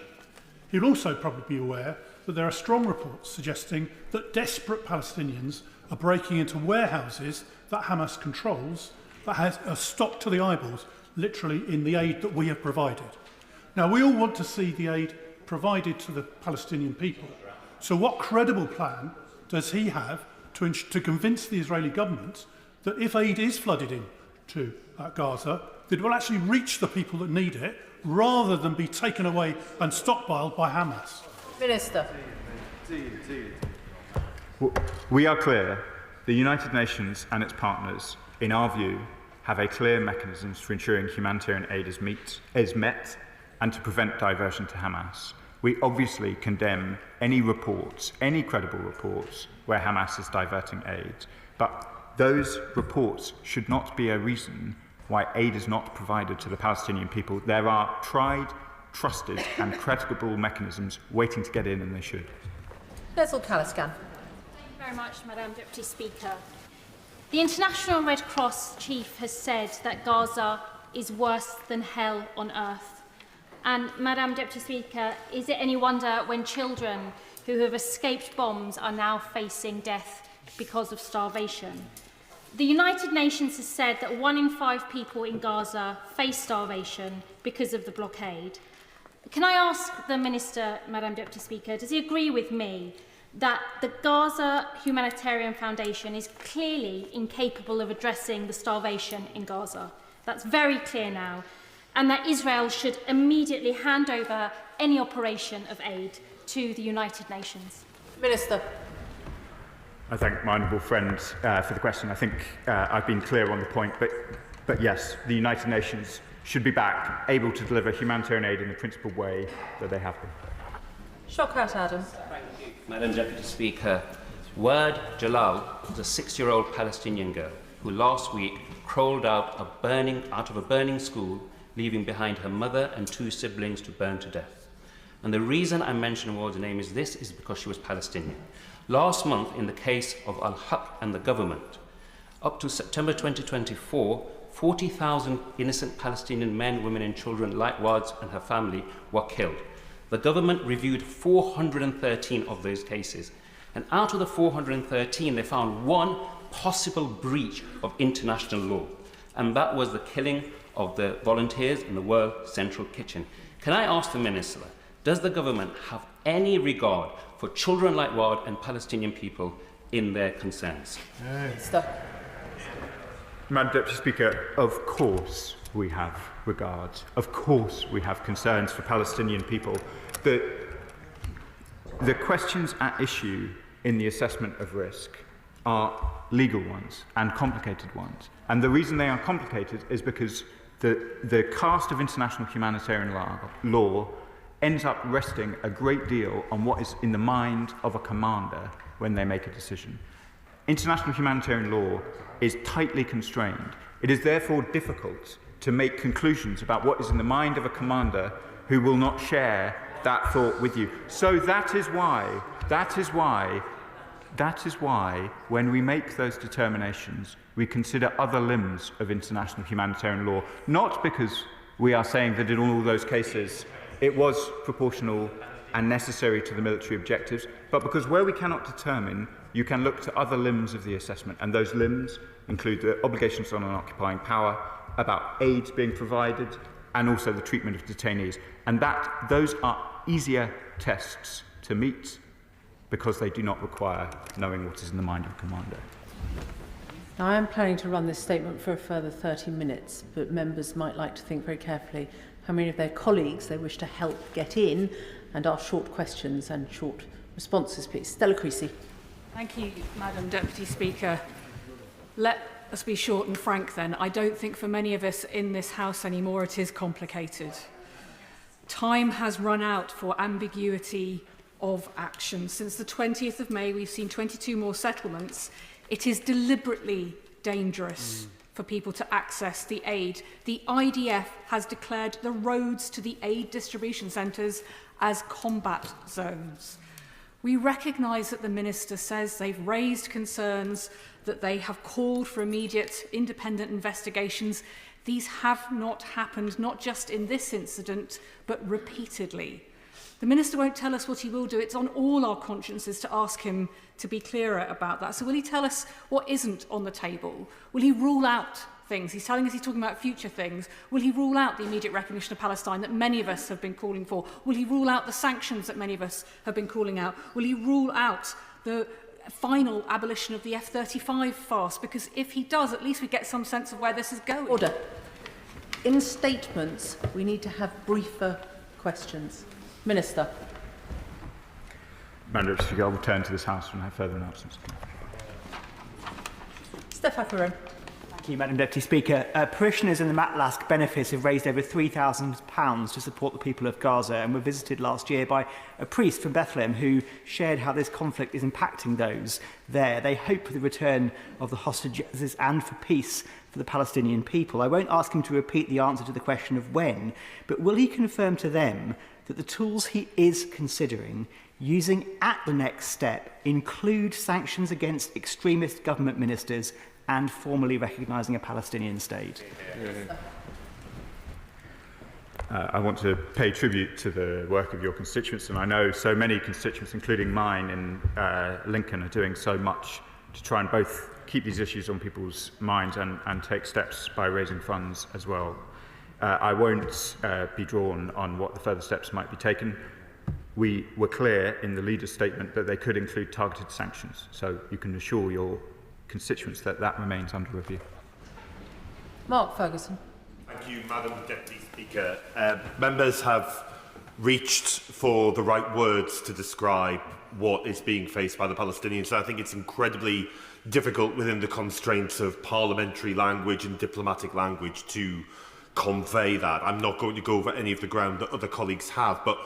He'll also probably be aware that there are strong reports suggesting that desperate Palestinians are breaking into warehouses that Hamas controls that are stocked to the eyeballs, literally in the aid that we have provided. Now, we all want to see the aid provided to the Palestinian people. So what credible plan does he have to convince the Israeli government that if aid is flooded into Gaza, that it will actually reach the people that need it, rather than be taken away and stockpiled by Hamas? Minister. We are clear. The United Nations and its partners, in our view, have a clear mechanisms for ensuring humanitarian aid is met and to prevent diversion to Hamas. We obviously condemn any reports, any credible reports, where Hamas is diverting aid. But those reports should not be a reason why aid is not provided to the Palestinian people. There are tried, trusted and credible mechanisms waiting to get in, and they should. Leslie Caliscan. Thank you very much, Madam Deputy Speaker. The International Red Cross chief has said that Gaza is worse than hell on earth. And, Madam Deputy Speaker, is it any wonder when children who have escaped bombs are now facing death because of starvation? The United Nations has said that 1 in 5 people in Gaza face starvation because of the blockade. Can I ask the Minister, Madam Deputy Speaker, does he agree with me that the Gaza Humanitarian Foundation is clearly incapable of addressing the starvation in Gaza? That's very clear now. And that Israel should immediately hand over any operation of aid to the United Nations? Minister. I thank my honourable friend for the question. I think I've been clear on the point, but yes, the United Nations should be back, able to deliver humanitarian aid in the principled way that they have been. Shokrat Adam. Madam Deputy Speaker, Ward Jalal was a 6-year-old Palestinian girl who last week crawled out of a burning school, leaving behind her mother and 2 siblings to burn to death. And the reason I mention Ward's name is because she was Palestinian. Last month, in the case of Al-Haq and the government, up to September 2024, 40,000 innocent Palestinian men, women and children like Ward's and her family were killed. The government reviewed 413 of those cases, and out of the 413, they found one possible breach of international law, and that was the killing of the volunteers in the World Central Kitchen. Can I ask the Minister, does the government have any regard for children like Ward and Palestinian people in their concerns? Madam Deputy Speaker, of course we have regard. Of course we have concerns for Palestinian people. The questions at issue in the assessment of risk are legal ones and complicated ones. And the reason they are complicated is because the cast of international humanitarian law ends up resting a great deal on what is in the mind of a commander when they make a decision. International humanitarian law is tightly constrained. It is therefore difficult to make conclusions about what is in the mind of a commander who will not share that thought with you. So that is why That is why, when we make those determinations, we consider other limbs of international humanitarian law, not because we are saying that in all those cases it was proportional and necessary to the military objectives, but because where we cannot determine, you can look to other limbs of the assessment, and those limbs include the obligations on an occupying power, about aid being provided, and also the treatment of detainees. And those are easier tests to meet because they do not require knowing what is in the mind of a commander. Now, I am planning to run this statement for a further 30 minutes, but members might like to think very carefully how many of their colleagues they wish to help get in and ask short questions and short responses, please. Stella Creasy. Thank you, Madam Deputy Speaker. Let us be short and frank then. I don't think for many of us in this House anymore it is complicated. Time has run out for ambiguity of action. Since the 20th of May, we've seen 22 more settlements. It is deliberately dangerous for people to access the aid. The IDF has declared the roads to the aid distribution centres as combat zones. We recognise that the Minister says they've raised concerns, that they have called for immediate independent investigations. These have not happened, not just in this incident, but repeatedly. The Minister won't tell us what he will do. It's on all our consciences to ask him to be clearer about that. So will he tell us what isn't on the table? Will he rule out things? He's telling us he's talking about future things. Will he rule out the immediate recognition of Palestine that many of us have been calling for? Will he rule out the sanctions that many of us have been calling out? Will he rule out the final abolition of the F-35 farce? Because if he does, at least we get some sense of where this is going. Order. In statements, we need to have briefer questions. Minister. Madam Deputy Speaker, I'll return to this House when I have further announcements. Steph Ackeren. Thank you, Madam Deputy Speaker. Parishioners in the Matlask benefice have raised over £3,000 to support the people of Gaza and were visited last year by a priest from Bethlehem who shared how this conflict is impacting those there. They hope for the return of the hostages and for peace for the Palestinian people. I won't ask him to repeat the answer to the question of when, but will he confirm to them that the tools he is considering using at the next step include sanctions against extremist government ministers and formally recognising a Palestinian state? I want to pay tribute to the work of your constituents, and I know so many constituents, including mine in Lincoln, are doing so much to try and both keep these issues on people's minds and take steps by raising funds as well. I won't be drawn on what the further steps might be taken. We were clear in the leader's statement that they could include targeted sanctions, so you can assure your constituents that that remains under review. Mark Ferguson. Thank you, Madam Deputy Speaker. Members have reached for the right words to describe what is being faced by the Palestinians. I think it's incredibly difficult within the constraints of parliamentary language and diplomatic language to convey that. I'm not going to go over any of the ground that other colleagues have, but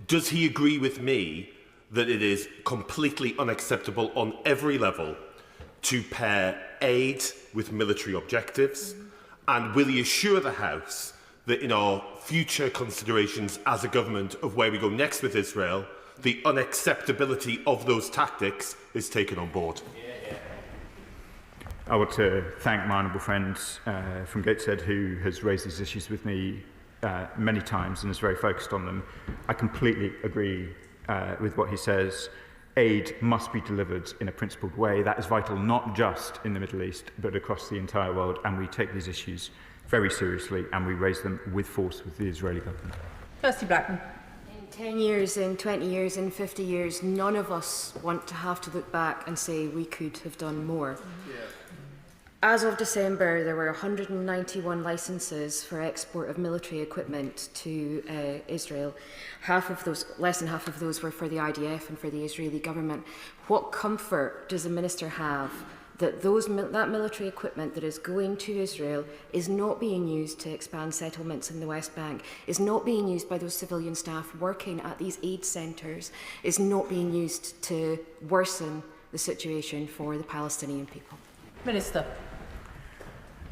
does he agree with me that it is completely unacceptable on every level to pair aid with military objectives? And will he assure the House that in our future considerations as a government of where we go next with Israel, the unacceptability of those tactics is taken on board? I want to thank my honourable friend from Gateshead who has raised these issues with me many times and is very focused on them. I completely agree with what he says. Aid must be delivered in a principled way. That is vital not just in the Middle East but across the entire world, and we take these issues very seriously and we raise them with force with the Israeli government. Kirsty Blackman. In 10 years, in 20 years, in 50 years, none of us want to have to look back and say we could have done more. As of December, there were 191 licences for export of military equipment to Israel. Less than half of those were for the IDF and for the Israeli government. What comfort does the Minister have that that military equipment that is going to Israel is not being used to expand settlements in the West Bank, is not being used by those civilian staff working at these aid centres, is not being used to worsen the situation for the Palestinian people? Minister.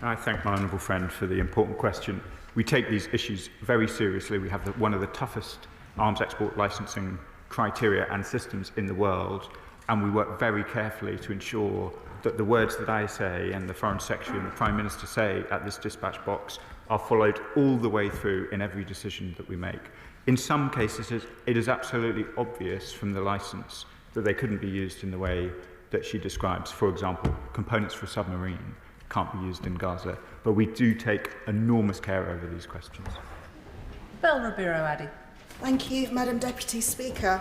I thank my honourable friend for the important question. We take these issues very seriously. We have one of the toughest arms export licensing criteria and systems in the world. and we work very carefully to ensure that the words that I say and the Foreign Secretary and the Prime Minister say at this dispatch box are followed all the way through in every decision that we make. In some cases, it is absolutely obvious from the licence that they couldn't be used in the way that she describes. For example, components for a submarine can't be used in Gaza, but we do take enormous care over these questions. Bel Ribeiro Addy. Thank you, Madam Deputy Speaker.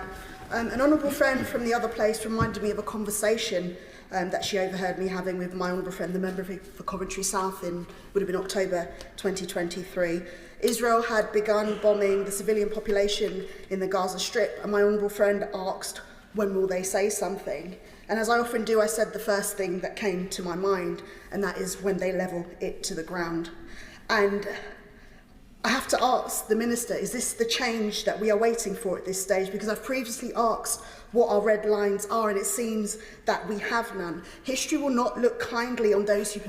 An honourable friend from the other place reminded me of a conversation that she overheard me having with my honourable friend, the member for Coventry South, would have been October 2023. Israel had begun bombing the civilian population in the Gaza Strip, and my honourable friend asked, when will they say something? And as I often do, I said the first thing that came to my mind, and that is when they level it to the ground. And I have to ask the Minister, is this the change that we are waiting for at this stage? Because I've previously asked what our red lines are, and it seems that we have none. History will not look kindly on those who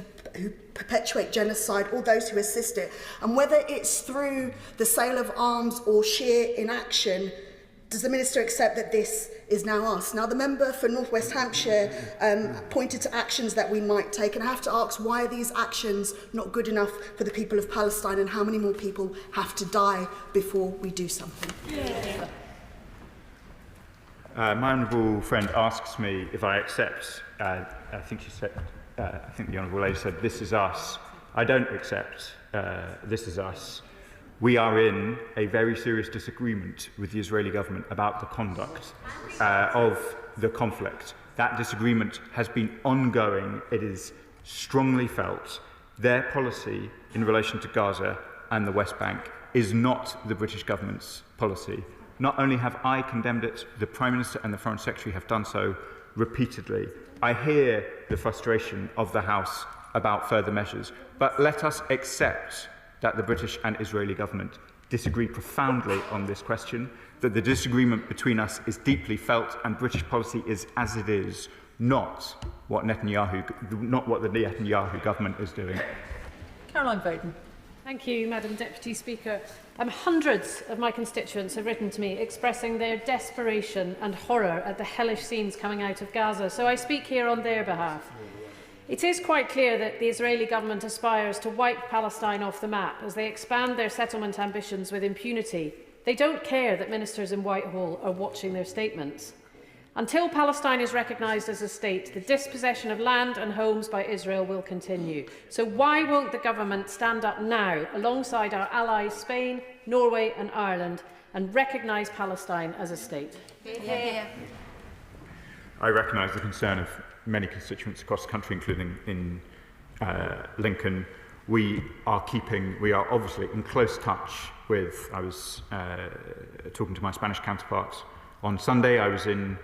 perpetuate genocide or those who assist it. And whether it's through the sale of arms or sheer inaction, does the Minister accept that this is now us? Now, the member for North West Hampshire pointed to actions that we might take, and I have to ask, why are these actions not good enough for the people of Palestine, and how many more people have to die before we do something? My honourable friend asks me if I accept, I think the honourable lady said, this is us. I don't accept this is us. We are in a very serious disagreement with the Israeli government about the conduct of the conflict. That disagreement has been ongoing. It is strongly felt. Their policy in relation to Gaza and the West Bank is not the British government's policy. Not only have I condemned it, the Prime Minister and the Foreign Secretary have done so repeatedly. I hear the frustration of the House about further measures, but let us accept that the British and Israeli government disagree profoundly on this question, that the disagreement between us is deeply felt and British policy is as it is, not what the Netanyahu government is doing. Caroline Voden. Thank you, Madam Deputy Speaker. Hundreds of my constituents have written to me expressing their desperation and horror at the hellish scenes coming out of Gaza, so I speak here on their behalf. It is quite clear that the Israeli government aspires to wipe Palestine off the map as they expand their settlement ambitions with impunity. They don't care that ministers in Whitehall are watching their statements. Until Palestine is recognised as a state, the dispossession of land and homes by Israel will continue. So why won't the government stand up now alongside our allies Spain, Norway and Ireland and recognise Palestine as a state? I recognise the concern of many constituents across the country, including in Lincoln. We are obviously in close touch with, I was talking to my Spanish counterparts on Sunday. I was in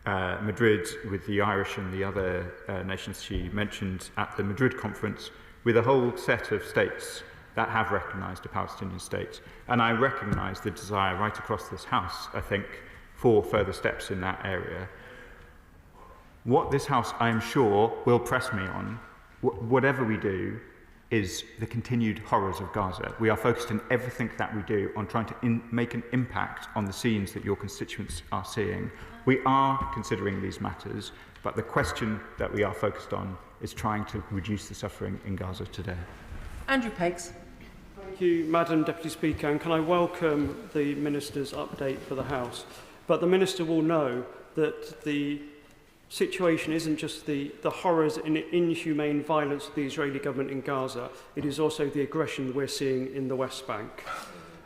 Madrid with the Irish and the other nations she mentioned at the Madrid conference with a whole set of states that have recognised a Palestinian state. And I recognise the desire right across this House, I think, for further steps in that area. What this House, I am sure, will press me on, whatever we do, is the continued horrors of Gaza. We are focused in everything that we do on trying to make an impact on the scenes that your constituents are seeing. We are considering these matters, but the question that we are focused on is trying to reduce the suffering in Gaza today. Andrew Peggs. Thank you, Madam Deputy Speaker, and can I welcome the Minister's update for the House. But the Minister will know that the situation isn't just the horrors and inhumane violence of the Israeli government in Gaza, it is also the aggression we're seeing in the West Bank.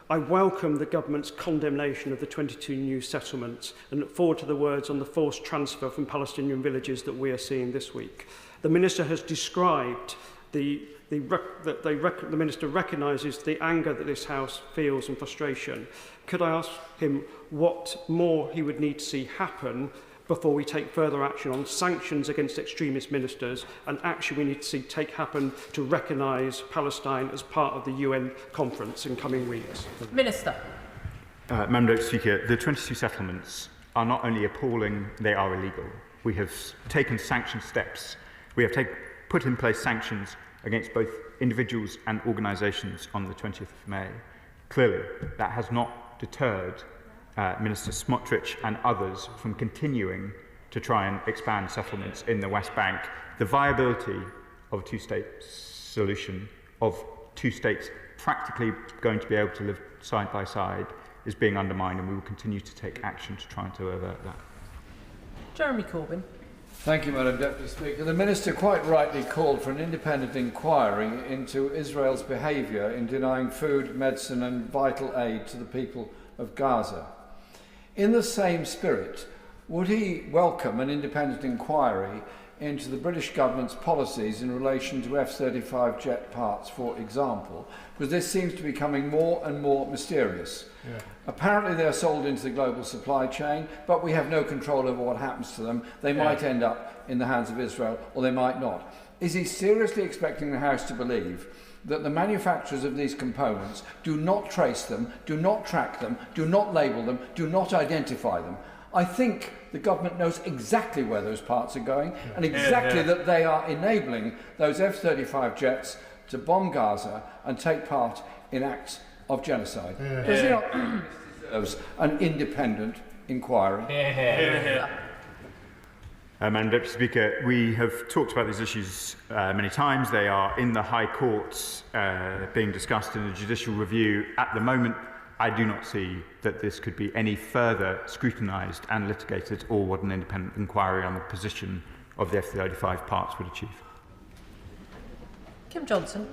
I welcome the government's condemnation of the 22 new settlements and look forward to the words on the forced transfer from Palestinian villages that we are seeing this week. The Minister has described the Minister recognises the anger that this House feels and frustration. Could I ask him what more he would need to see happen before we take further action on sanctions against extremist ministers and action we need to see happen to recognise Palestine as part of the UN conference in coming weeks? Minister. Madam Deputy Speaker, the 22 settlements are not only appalling, they are illegal. We have taken sanction steps. We have put in place sanctions against both individuals and organisations on the 20th of May. Clearly, that has not deterred Minister Smotrich and others from continuing to try and expand settlements in the West Bank. The viability of a two-state solution, of two states practically going to be able to live side by side, is being undermined, and we will continue to take action to try and to avert that. Jeremy Corbyn. Thank you, Madam Deputy Speaker. The Minister quite rightly called for an independent inquiry into Israel's behaviour in denying food, medicine and vital aid to the people of Gaza. In the same spirit, would he welcome an independent inquiry into the British government's policies in relation to F-35 jet parts, for example, because this seems to be becoming more and more mysterious. Yeah. Apparently they're sold into the global supply chain, but we have no control over what happens to them. They might end up in the hands of Israel, or they might not. Is he seriously expecting the House to believe that the manufacturers of these components do not trace them, do not track them, do not label them, do not identify them? I think the government knows exactly where those parts are going and exactly that they are enabling those F-35 jets to bomb Gaza and take part in acts of genocide. Does he not deserve an independent inquiry? Madam Deputy Speaker, we have talked about these issues many times. They are in the High Court being discussed in a judicial review. At the moment, I do not see that this could be any further scrutinised and litigated, or what an independent inquiry on the position of the F-35 parts would achieve. Kim Johnson.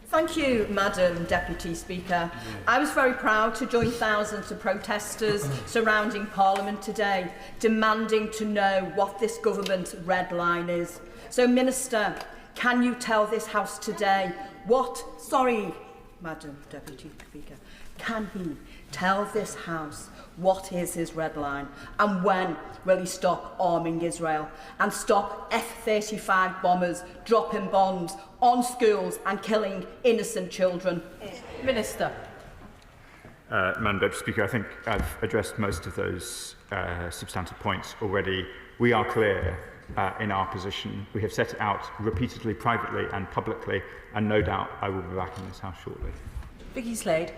Thank you, Madam Deputy Speaker. I was very proud to join thousands of protesters surrounding Parliament today, demanding to know what this government's red line is. So, Minister, can you tell this House today Madam Deputy Speaker, can he tell this House what is his red line, and when will he stop arming Israel and stop F-35 bombers dropping bombs on schools and killing innocent children? Minister. Madam Deputy Speaker, I think I've addressed most of those substantive points already. We are clear in our position. We have set it out repeatedly, privately and publicly, and no doubt I will be back in this House shortly. Vicky Slade.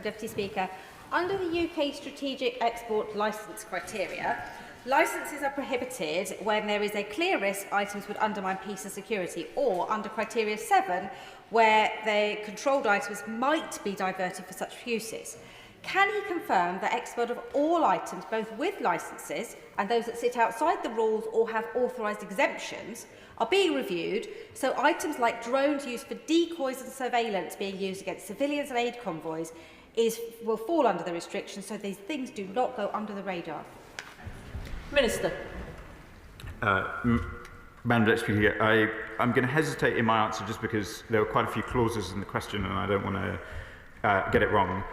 Deputy Speaker, under the UK Strategic Export Licence criteria, licences are prohibited when there is a clear risk items would undermine peace and security, or under criteria 7, where the controlled items might be diverted for such uses. Can he confirm that export of all items, both with licences and those that sit outside the rules or have authorised exemptions, are being reviewed, so items like drones used for decoys and surveillance being used against civilians and aid convoys will fall under the restrictions, so these things do not go under the radar? Minister. Madam Deputy Speaker, I'm going to hesitate in my answer just because there were quite a few clauses in the question and I don't want to get it wrong.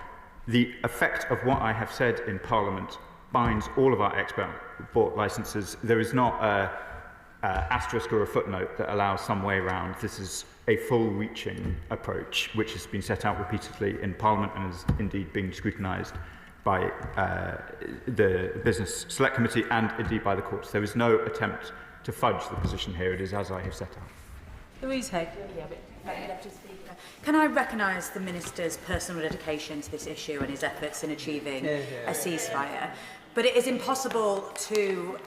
The effect of what I have said in Parliament binds all of our export licences. There is not an asterisk or a footnote that allows some way around. This is a full-reaching approach, which has been set out repeatedly in Parliament and is indeed being scrutinised by the Business Select Committee and indeed by the courts. There is no attempt to fudge the position here. It is as I have set out. Louise Hay. Can I recognise the Minister's personal dedication to this issue and his efforts in achieving a ceasefire? But it is impossible to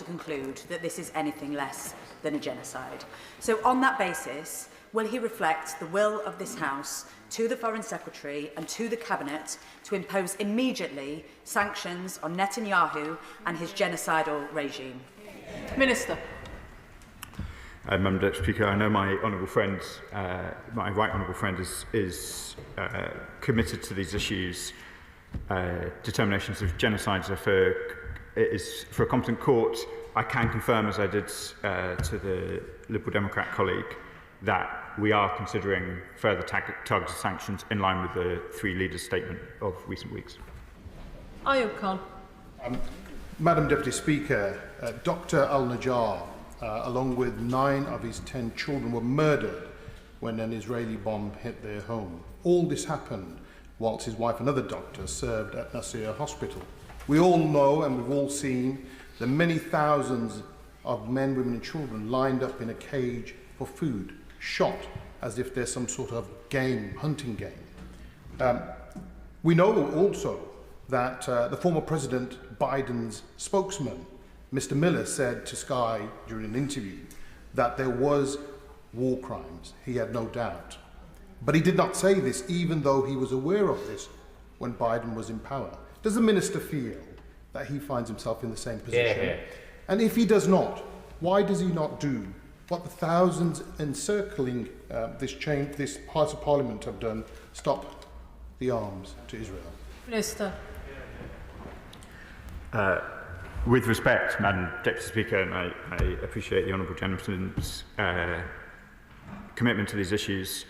conclude that this is anything less than a genocide. So on that basis, will he reflect the will of this House to the Foreign Secretary and to the Cabinet to impose immediately sanctions on Netanyahu and his genocidal regime? Minister. Madam Deputy Speaker, I know my honourable friend, my right honourable friend, is committed to these issues. Determinations of genocides are for a competent court. I can confirm, as I did to the Liberal Democrat colleague, that we are considering further targeted sanctions in line with the three leaders' statement of recent weeks. Ayub Khan. Madam Deputy Speaker, Dr Al-Najjar, along with 9 of his 10 children, were murdered when an Israeli bomb hit their home. All this happened whilst his wife, another doctor, served at Nasir Hospital. We all know and we've all seen the many thousands of men, women and children lined up in a cage for food, shot as if there's some sort of game, hunting game. We know also that the former President Biden's spokesman, Mr. Miller, said to Sky during an interview that there was war crimes. He had no doubt. But he did not say this even though he was aware of this when Biden was in power. Does the minister feel that he finds himself in the same position? Yeah. And if he does not, why does he not do what the thousands encircling this House of Parliament have done? Stop the arms to Israel. Minister. With respect, Madam Deputy Speaker, and I appreciate the Honourable Gentleman's commitment to these issues,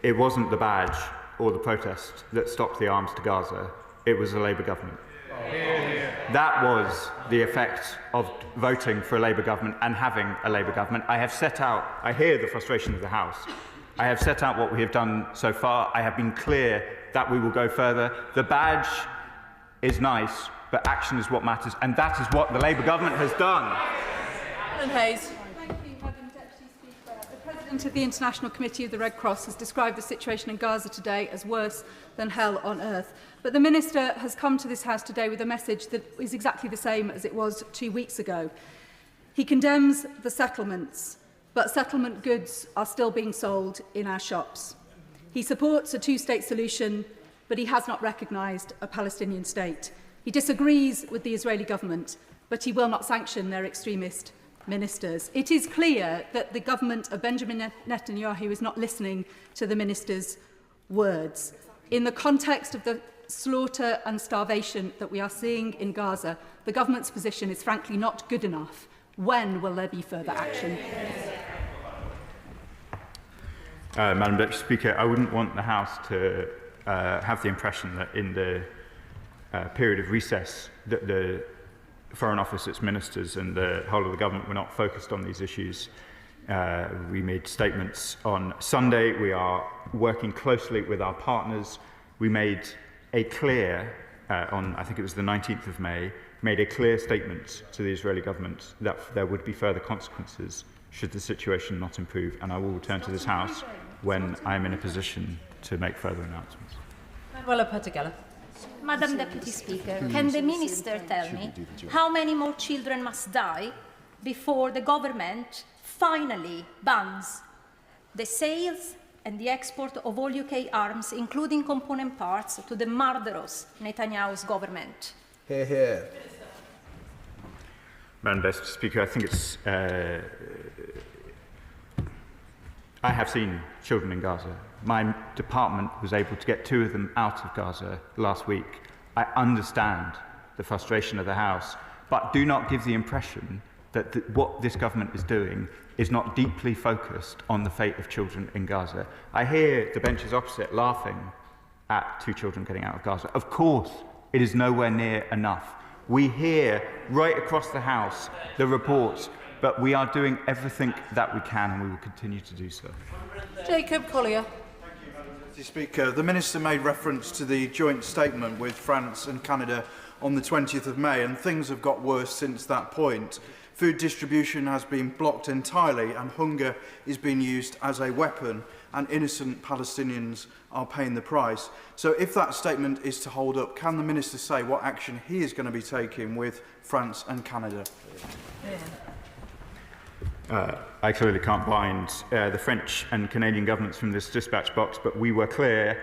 it wasn't the badge or the protest that stopped the arms to Gaza, it was the Labour government. That was the effect of voting for a Labour government and having a Labour government. I have set out, I hear the frustration of the House, I have set out what we have done so far. I have been clear that we will go further. The badge is nice, but action is what matters, and that is what the Labour government has done. Alan Hayes. Thank you, Madam Deputy Speaker. The President of the International Committee of the Red Cross has described the situation in Gaza today as worse than hell on earth. But the Minister has come to this House today with a message that is exactly the same as it was 2 weeks ago. He condemns the settlements, but settlement goods are still being sold in our shops. He supports a two-state solution, but he has not recognised a Palestinian state. He disagrees with the Israeli government, but he will not sanction their extremist ministers. It is clear that the government of Benjamin Netanyahu is not listening to the minister's words. In the context of the slaughter and starvation that we are seeing in Gaza, the government's position is frankly not good enough. When will there be further action? Madam Deputy Speaker, I wouldn't want the House to have the impression that in the period of recess that the Foreign Office, its ministers and the whole of the government were not focused on these issues. We made statements on Sunday. We are working closely with our partners. We made a clear, on I think it was the 19th of May, made a clear statement to the Israeli government that there would be further consequences should the situation not improve, and I will return to this House when I am in a position to make further announcements. Manuela Pertegella. Madam Deputy Speaker, can the Minister tell me how many more children must die before the government finally bans the sales and the export of all UK arms, including component parts, to the murderous Netanyahu's government? Hear, hear. Madam Deputy Speaker, I think it's... I have seen children in Gaza. My department was able to get 2 of them out of Gaza last week. I understand the frustration of the House, but do not give the impression that what this government is doing is not deeply focused on the fate of children in Gaza. I hear the benches opposite laughing at 2 children getting out of Gaza. Of course, it is nowhere near enough. We hear right across the House the reports, but we are doing everything that we can, and we will continue to do so. Jacob Collier. Mr. Speaker, the Minister made reference to the joint statement with France and Canada on the 20th of May, and things have got worse since that point. Food distribution has been blocked entirely, and hunger is being used as a weapon, and innocent Palestinians are paying the price. So if that statement is to hold up, can the Minister say what action he is going to be taking with France and Canada? I clearly can't bind the French and Canadian governments from this dispatch box, but we were clear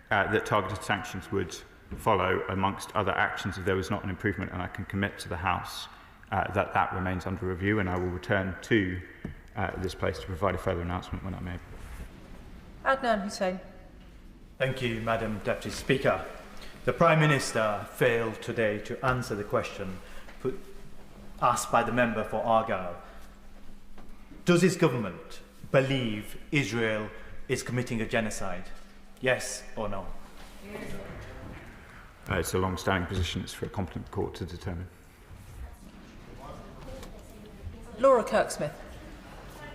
that targeted sanctions would follow, amongst other actions, if there was not an improvement, and I can commit to the House that remains under review, and I will return to this place to provide a further announcement when I'm able. Adnan Hussain. Thank you, Madam Deputy Speaker. The Prime Minister failed today to answer the question asked by the member for Argyle. Does his government believe Israel is committing a genocide? Yes or no? It's a long-standing position. It's for a competent court to determine. Laura Kirksmith.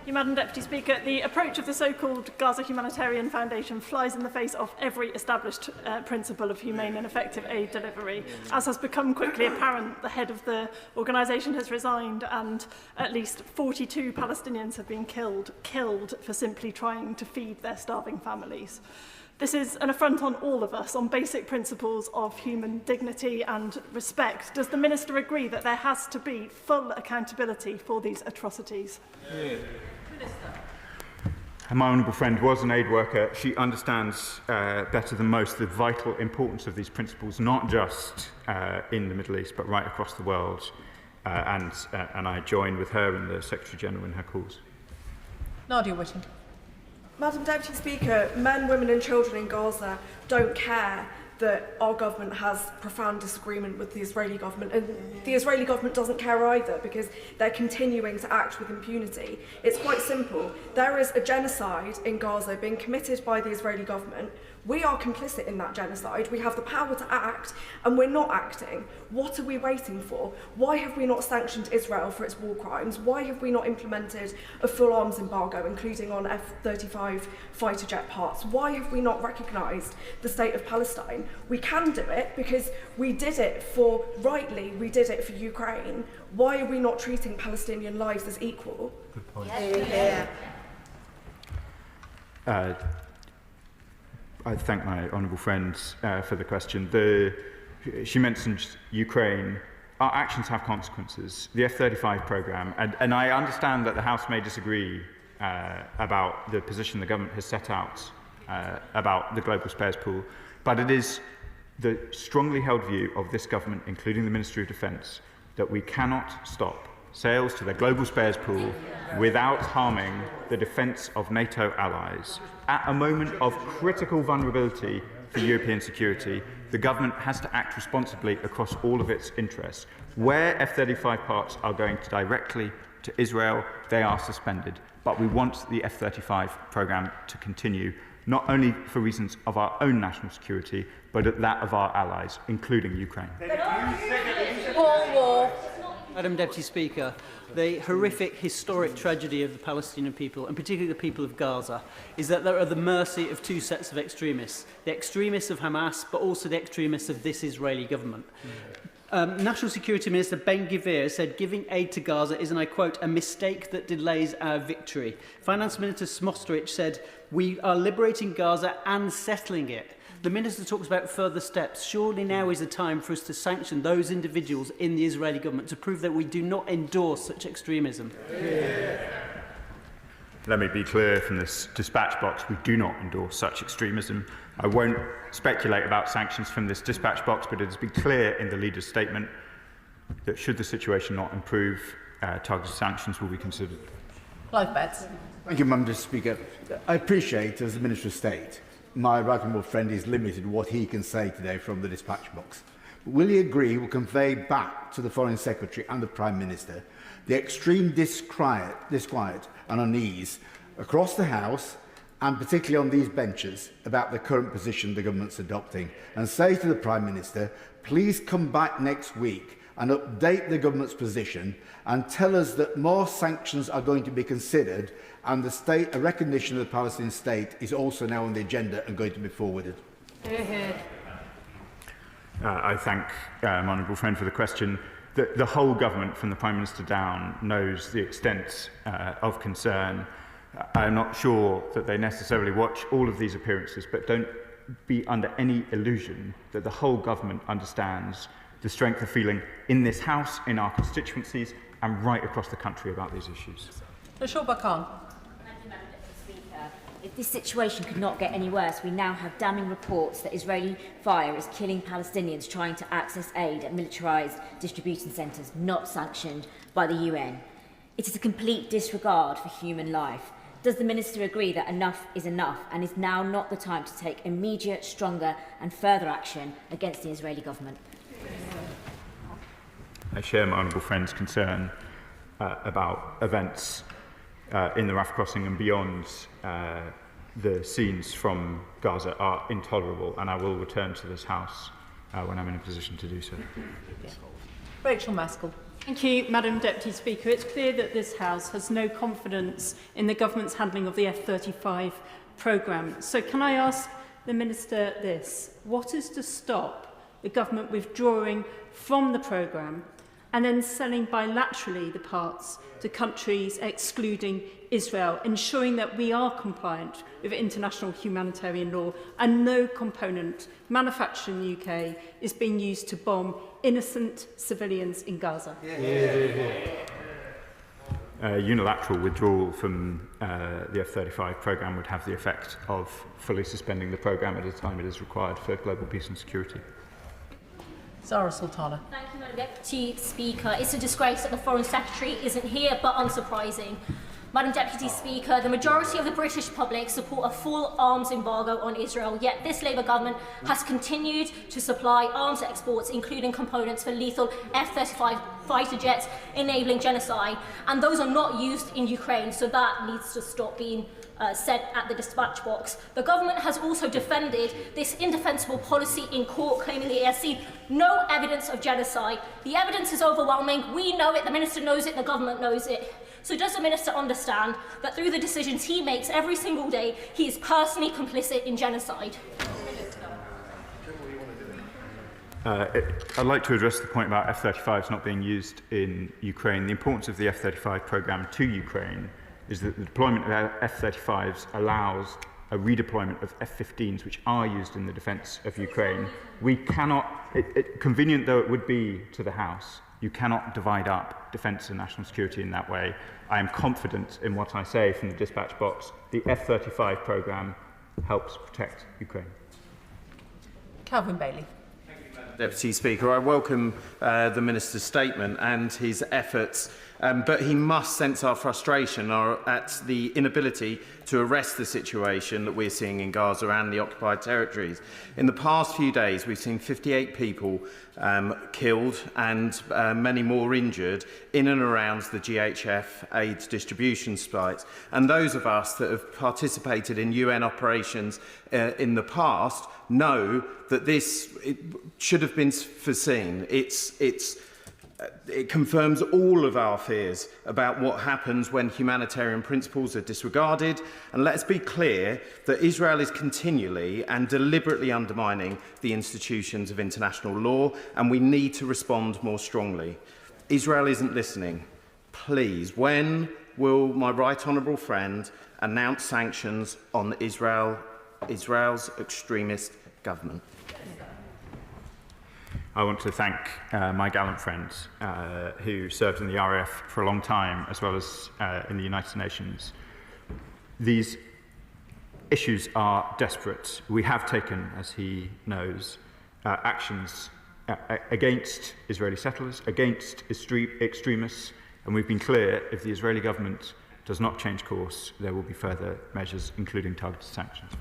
you, Madam Deputy Speaker. The approach of the so-called Gaza Humanitarian Foundation flies in the face of every established principle of humane and effective aid delivery. As has become quickly apparent, the head of the organisation has resigned and at least 42 Palestinians have been killed for simply trying to feed their starving families. This is an affront on all of us, on basic principles of human dignity and respect. Does the Minister agree that there has to be full accountability for these atrocities? Yeah. My honourable friend was an aid worker. She understands better than most the vital importance of these principles, not just in the Middle East, but right across the world. And I join with her and the Secretary-General in her cause. Nadia Whittington. Madam Deputy Speaker, men, women and children in Gaza don't care that our government has profound disagreement with the Israeli government, and the Israeli government doesn't care either because they're continuing to act with impunity. It's quite simple. There is a genocide in Gaza being committed by the Israeli government. We are complicit in that genocide. We have the power to act, and we're not acting. What are we waiting for? Why have we not sanctioned Israel for its war crimes? Why have we not implemented a full arms embargo, including on F-35 fighter jet parts? Why have we not recognised the state of Palestine? We can do it because we did it for Ukraine. Why are we not treating Palestinian lives as equal? Good point. Yeah. I thank my honourable friends for the question. She mentioned Ukraine. Our actions have consequences. The F-35 programme, and I understand that the House may disagree about the position the government has set out about the global spares pool, but it is the strongly held view of this government, including the Ministry of Defence, that we cannot stop sales to the global spares pool without harming the defence of NATO allies. At a moment of critical vulnerability for European security, the government has to act responsibly across all of its interests. Where F-35 parts are going directly to Israel, they are suspended. But we want the F-35 programme to continue, not only for reasons of our own national security, but that of our allies, including Ukraine. Madam Deputy Speaker, the horrific historic tragedy of the Palestinian people, and particularly the people of Gaza, is that they're at the mercy of two sets of extremists. The extremists of Hamas, but also the extremists of this Israeli government. National Security Minister Ben-Gvir said giving aid to Gaza is, and I quote, a mistake that delays our victory. Finance Minister Smotrich said, we are liberating Gaza and settling it. The Minister talks about further steps. Surely now is the time for us to sanction those individuals in the Israeli government to prove that we do not endorse such extremism. Let me be clear from this dispatch box, we do not endorse such extremism. I won't speculate about sanctions from this dispatch box, but it has been clear in the leader's statement that should the situation not improve, targeted sanctions will be considered. Clive Betts. Thank you, Madam Speaker. I appreciate, as the Minister of State, my right honourable friend is limited in what he can say today from the dispatch box. But will he agree he will convey back to the Foreign Secretary and the Prime Minister the extreme disquiet and unease across the House and particularly on these benches about the current position the government's adopting, and say to the Prime Minister, please come back next week and update the government's position and tell us that more sanctions are going to be considered and a recognition of the Palestinian state is also now on the agenda and going to be forwarded. I thank my honourable friend for the question. The whole government, from the Prime Minister down, knows the extent of concern. I'm not sure that they necessarily watch all of these appearances, but don't be under any illusion that the whole government understands the strength of feeling in this House, in our constituencies, and right across the country about these issues. Shoba Khan. If this situation could not get any worse, we now have damning reports that Israeli fire is killing Palestinians trying to access aid at militarised distribution centres not sanctioned by the UN. It is a complete disregard for human life. Does the Minister agree that enough is enough and is now not the time to take immediate, stronger and further action against the Israeli government? I share my honourable friend's concern about events in the Rafah crossing and beyond. The scenes from Gaza are intolerable, and I will return to this House when I'm in a position to do so. Rachel Maskell. Thank you, Madam Deputy Speaker. It's clear that this House has no confidence in the government's handling of the F-35 programme. So can I ask the Minister this? What is to stop the government withdrawing from the programme and then selling bilaterally the parts to countries excluding Israel, ensuring that we are compliant with international humanitarian law and no component manufactured in the UK is being used to bomb innocent civilians in Gaza? Unilateral withdrawal from the F-35 programme would have the effect of fully suspending the programme at a time it is required for global peace and security. Zara Sultana. Thank you, Madam Deputy Speaker. It's a disgrace that the Foreign Secretary isn't here, but unsurprising. Madam Deputy Speaker, the majority of the British public support a full arms embargo on Israel, yet this Labour government has continued to supply arms exports, including components for lethal F-35 fighter jets, enabling genocide, and those are not used in Ukraine, so that needs to stop being said at the dispatch box. The government has also defended this indefensible policy in court, claiming it has seen no evidence of genocide. The evidence is overwhelming. We know it, the Minister knows it, the government knows it. So does the Minister understand that through the decisions he makes every single day, he is personally complicit in genocide? I'd like to address the point about F-35s not being used in Ukraine. The importance of the F-35 programme to Ukraine is that the deployment of F-35s allows a redeployment of F-15s, which are used in the defence of Ukraine. We cannot, convenient though it would be to the House, you cannot divide up defence and national security in that way. I am confident in what I say from the dispatch box. The F-35 programme helps protect Ukraine. Calvin Bailey. Deputy Speaker, I welcome the Minister's statement and his efforts, but he must sense our frustration at the inability to arrest the situation that we're seeing in Gaza and the occupied territories. In the past few days, we've seen 58 people killed and many more injured in and around the GHF aid distribution sites. And those of us that have participated in UN operations in the past know that this should have been foreseen. It confirms all of our fears about what happens when humanitarian principles are disregarded. And let's be clear that Israel is continually and deliberately undermining the institutions of international law, and we need to respond more strongly. Israel isn't listening. Please, when will my right honourable friend announce sanctions on Israel's extremist government? I want to thank my gallant friends who served in the RAF for a long time, as well as in the United Nations. These issues are desperate. We have taken, as he knows, actions against Israeli settlers, against extremists, and we've been clear if the Israeli government does not change course, there will be further measures, including targeted sanctions.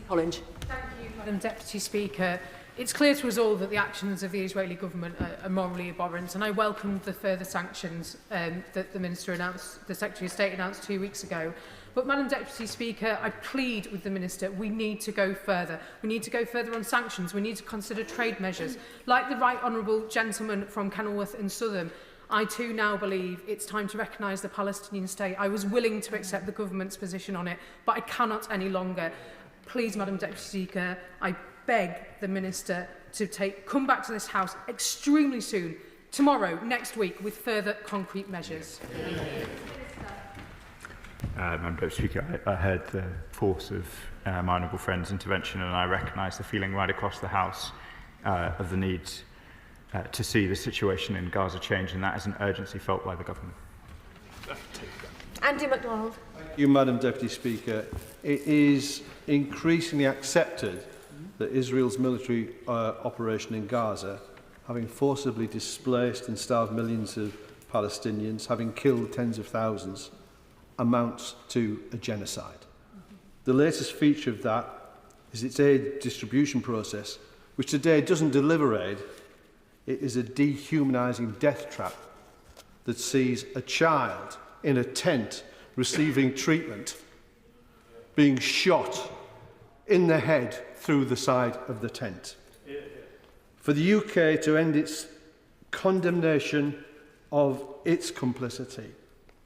Collins. Thank you, Madam Deputy Speaker. It's clear to us all that the actions of the Israeli government are morally abhorrent, and I welcome the further sanctions that the Minister announced, the Secretary of State announced 2 weeks ago. But, Madam Deputy Speaker, I plead with the Minister, we need to go further. We need to go further on sanctions. We need to consider trade measures. Like the Right Honourable Gentleman from Kenilworth and Southern, I too now believe it's time to recognise the Palestinian state. I was willing to accept the government's position on it, but I cannot any longer. Please, Madam Deputy Speaker, I beg the Minister to come back to this House extremely soon, tomorrow, next week, with further concrete measures. Madam Deputy Speaker, I heard the force of my honourable friend's intervention, and I recognise the feeling right across the House of the need to see the situation in Gaza change, and that is an urgency felt by the government. Andy MacDonald. Thank you, Madam Deputy Speaker. It is increasingly accepted that Israel's military operation in Gaza, having forcibly displaced and starved millions of Palestinians, having killed tens of thousands, amounts to a genocide. The latest feature of that is its aid distribution process, which today doesn't deliver aid. It is a dehumanising death trap that sees a child in a tent receiving treatment being shot in the head through the side of the tent. For the UK to end its condemnation of its complicity.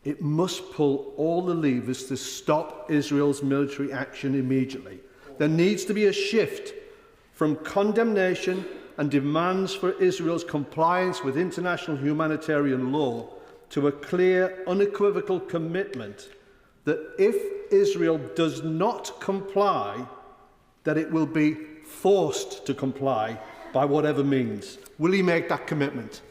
It must pull all the levers to stop Israel's military action immediately. There needs to be a shift from condemnation and demands for Israel's compliance with international humanitarian law to a clear, unequivocal commitment that if Israel does not comply, that it will be forced to comply by whatever means. Will he make that commitment?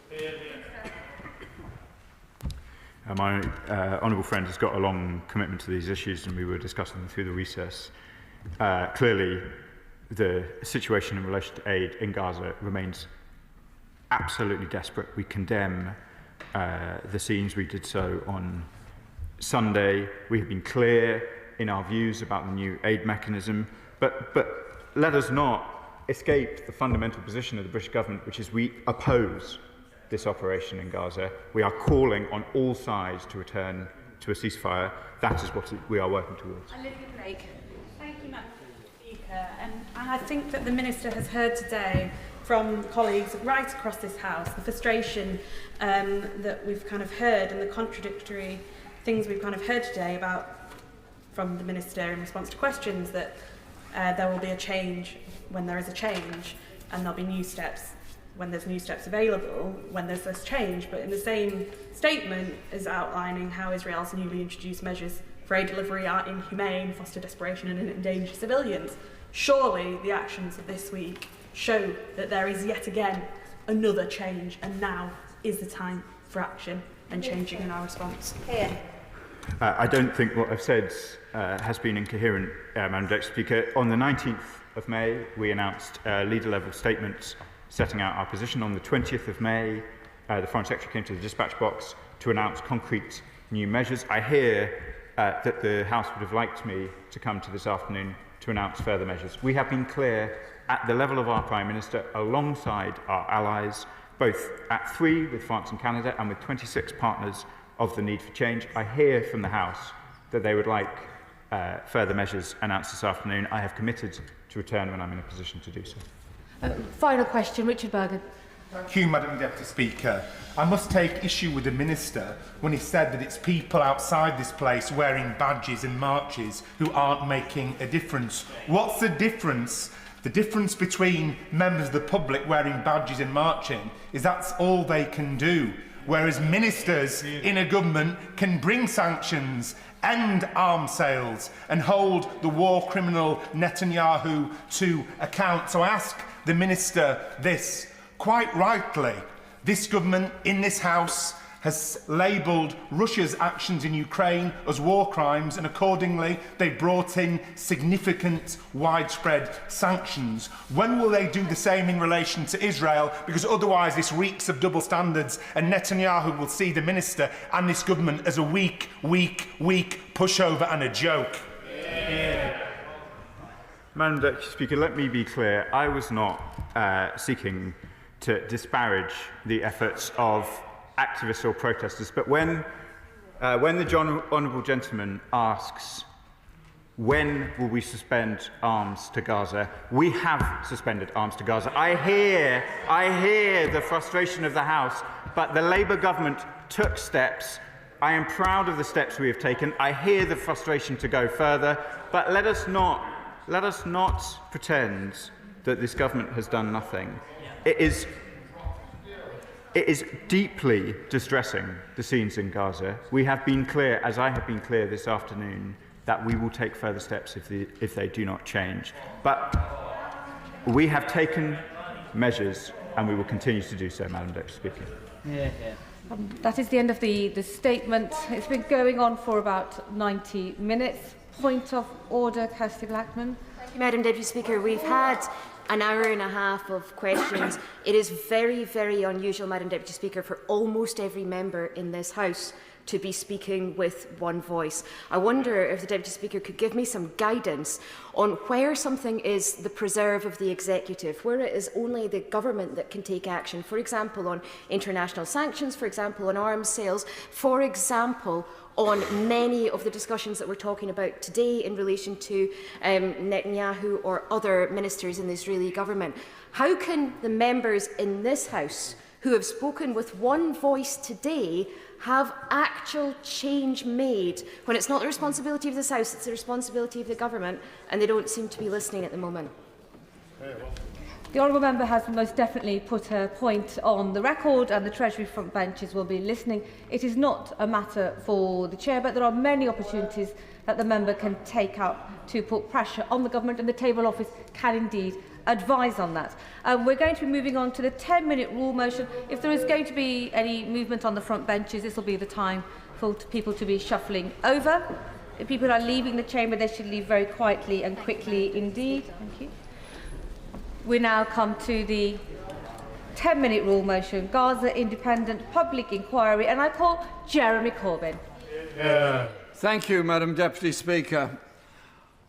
My honourable friend has got a long commitment to these issues, and we were discussing them through the recess. Clearly, the situation in relation to aid in Gaza remains absolutely desperate. We condemn the scenes. We did so on Sunday. We have been clear in our views about the new aid mechanism, but let us not escape the fundamental position of the British government, which is we oppose this operation in Gaza. We are calling on all sides to return to a ceasefire. That is what we are working towards. Thank you, Madam Speaker. And I think that the Minister has heard today from colleagues right across this House the frustration that we've kind of heard and the contradictory things we've kind of heard today about from the Minister in response to questions, that there will be a change when there is a change, and there'll be new steps when there's new steps available, when there's this change. But in the same statement is outlining how Israel's newly introduced measures for aid delivery are inhumane, foster desperation and endanger civilians. Surely the actions of this week show that there is yet again another change, and now is the time for action and changing in our response. I don't think what I've said has been incoherent, Madam Deputy Speaker. On the 19th of May, we announced leader-level statements setting out our position. On the 20th of May, the Foreign Secretary came to the dispatch box to announce concrete new measures. I hear that the House would have liked me to come to this afternoon to announce further measures. We have been clear at the level of our Prime Minister, alongside our allies, both at 3 with France and Canada and with 26 partners, of the need for change. I hear from the House that they would like further measures announced this afternoon. I have committed to return when I'm in a position to do so. Final question, Richard Bergen. Thank you, Madam Deputy Speaker. I must take issue with the Minister when he said that it's people outside this place wearing badges and marches who aren't making a difference. What's the difference? The difference between members of the public wearing badges and marching is that's all they can do, whereas ministers in a government can bring sanctions, end arms sales and hold the war criminal Netanyahu to account. So I ask the Minister this. Quite rightly, this government in this House has labelled Russia's actions in Ukraine as war crimes, and accordingly they brought in significant widespread sanctions. When will they do the same in relation to Israel? Because otherwise this reeks of double standards, and Netanyahu will see the Minister and this government as a weak pushover and a joke. Madam Deputy Speaker, let me be clear. I was not seeking to disparage the efforts of activists or protesters, but when the honourable gentleman asks when will we suspend arms to Gaza, we have suspended arms to Gaza. I hear the frustration of the House, but the Labour government took steps. I am proud of the steps we have taken. I hear the frustration to go further, but let us not pretend that this government has done nothing. It is deeply distressing, the scenes in Gaza. We have been clear, as I have been clear this afternoon, that we will take further steps if they do not change. But we have taken measures, and we will continue to do so, Madam Deputy Speaker. That is the end of the statement. It's been going on for about 90 minutes. Point of order, Kirsty Blackman. Thank you, Madam Deputy Speaker. We've had an hour and a half of questions. It is very, very unusual, Madam Deputy Speaker, for almost every member in this House to be speaking with one voice. I wonder if the Deputy Speaker could give me some guidance on where something is the preserve of the executive, where it is only the government that can take action, for example on international sanctions, for example on arms sales, for example on many of the discussions that we're talking about today in relation to Netanyahu or other ministers in the Israeli government. How can the members in this House who have spoken with one voice today have actual change made when it's not the responsibility of this House, it's the responsibility of the government, and they don't seem to be listening at the moment. The honourable member has most definitely put her point on the record, and the Treasury front benches will be listening. It is not a matter for the Chair, but there are many opportunities that the member can take up to put pressure on the government, and the Table Office can indeed advise on that. We're going to be moving on to the 10-minute rule motion. If there is going to be any movement on the front benches, this will be the time for people to be shuffling over. If people are leaving the chamber, they should leave very quietly and quickly indeed. Thank you. We now come to the 10-minute rule motion, Gaza Independent Public Inquiry, and I call Jeremy Corbyn. Thank you, Madam Deputy Speaker.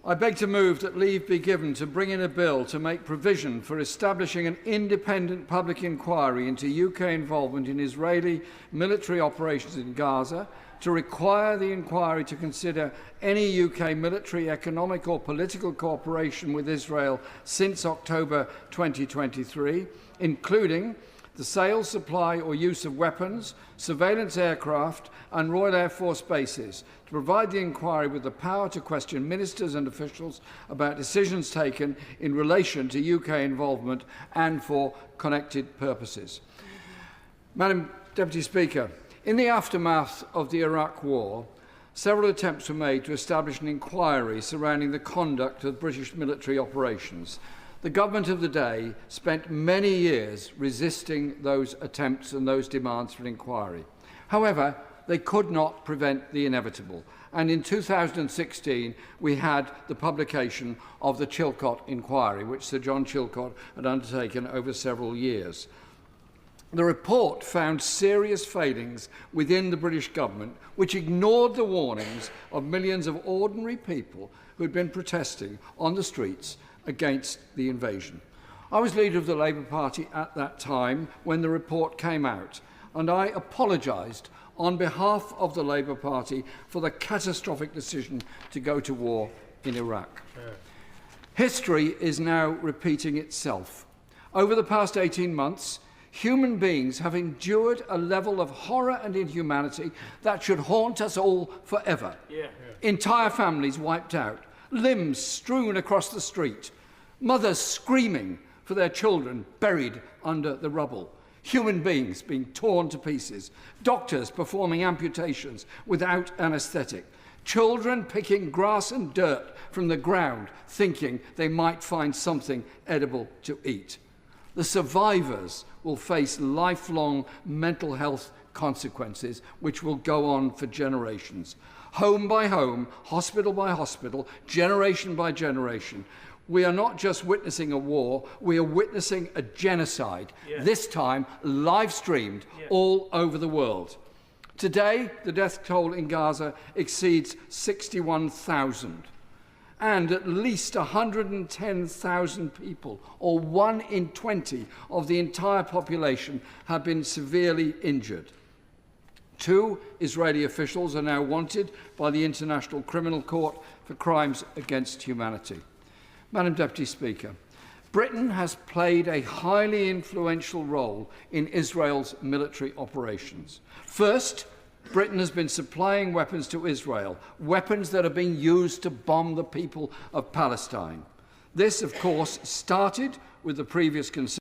I beg to move that leave be given to bring in a bill to make provision for establishing an independent public inquiry into UK involvement in Israeli military operations in Gaza, to require the inquiry to consider any UK military, economic or political cooperation with Israel since October 2023, including the sale, supply or use of weapons, surveillance aircraft and Royal Air Force bases, to provide the inquiry with the power to question ministers and officials about decisions taken in relation to UK involvement and for connected purposes. Madam Deputy Speaker, in the aftermath of the Iraq War, several attempts were made to establish an inquiry surrounding the conduct of British military operations. The government of the day spent many years resisting those attempts and those demands for an inquiry. However, they could not prevent the inevitable, and in 2016 we had the publication of the Chilcot Inquiry, which Sir John Chilcot had undertaken over several years. The report found serious failings within the British government, which ignored the warnings of millions of ordinary people who had been protesting on the streets against the invasion. I was leader of the Labour Party at that time when the report came out, and I apologised on behalf of the Labour Party for the catastrophic decision to go to war in Iraq. History is now repeating itself. Over the past 18 months, human beings have endured a level of horror and inhumanity that should haunt us all forever. Entire families wiped out, limbs strewn across the street, mothers screaming for their children buried under the rubble, human beings being torn to pieces, doctors performing amputations without anaesthetic, children picking grass and dirt from the ground thinking they might find something edible to eat. The survivors will face lifelong mental health consequences which will go on for generations. Home by home, hospital by hospital, generation by generation. We are not just witnessing a war, we are witnessing a genocide, this time live-streamed all over the world. Today, the death toll in Gaza exceeds 61,000. And at least 110,000 people, or 1 in 20 of the entire population, have been severely injured. 2 Israeli officials are now wanted by the International Criminal Court for crimes against humanity. Madam Deputy Speaker, Britain has played a highly influential role in Israel's military operations. First, Britain has been supplying weapons to Israel, weapons that are being used to bomb the people of Palestine. This, of course, started with the previous concern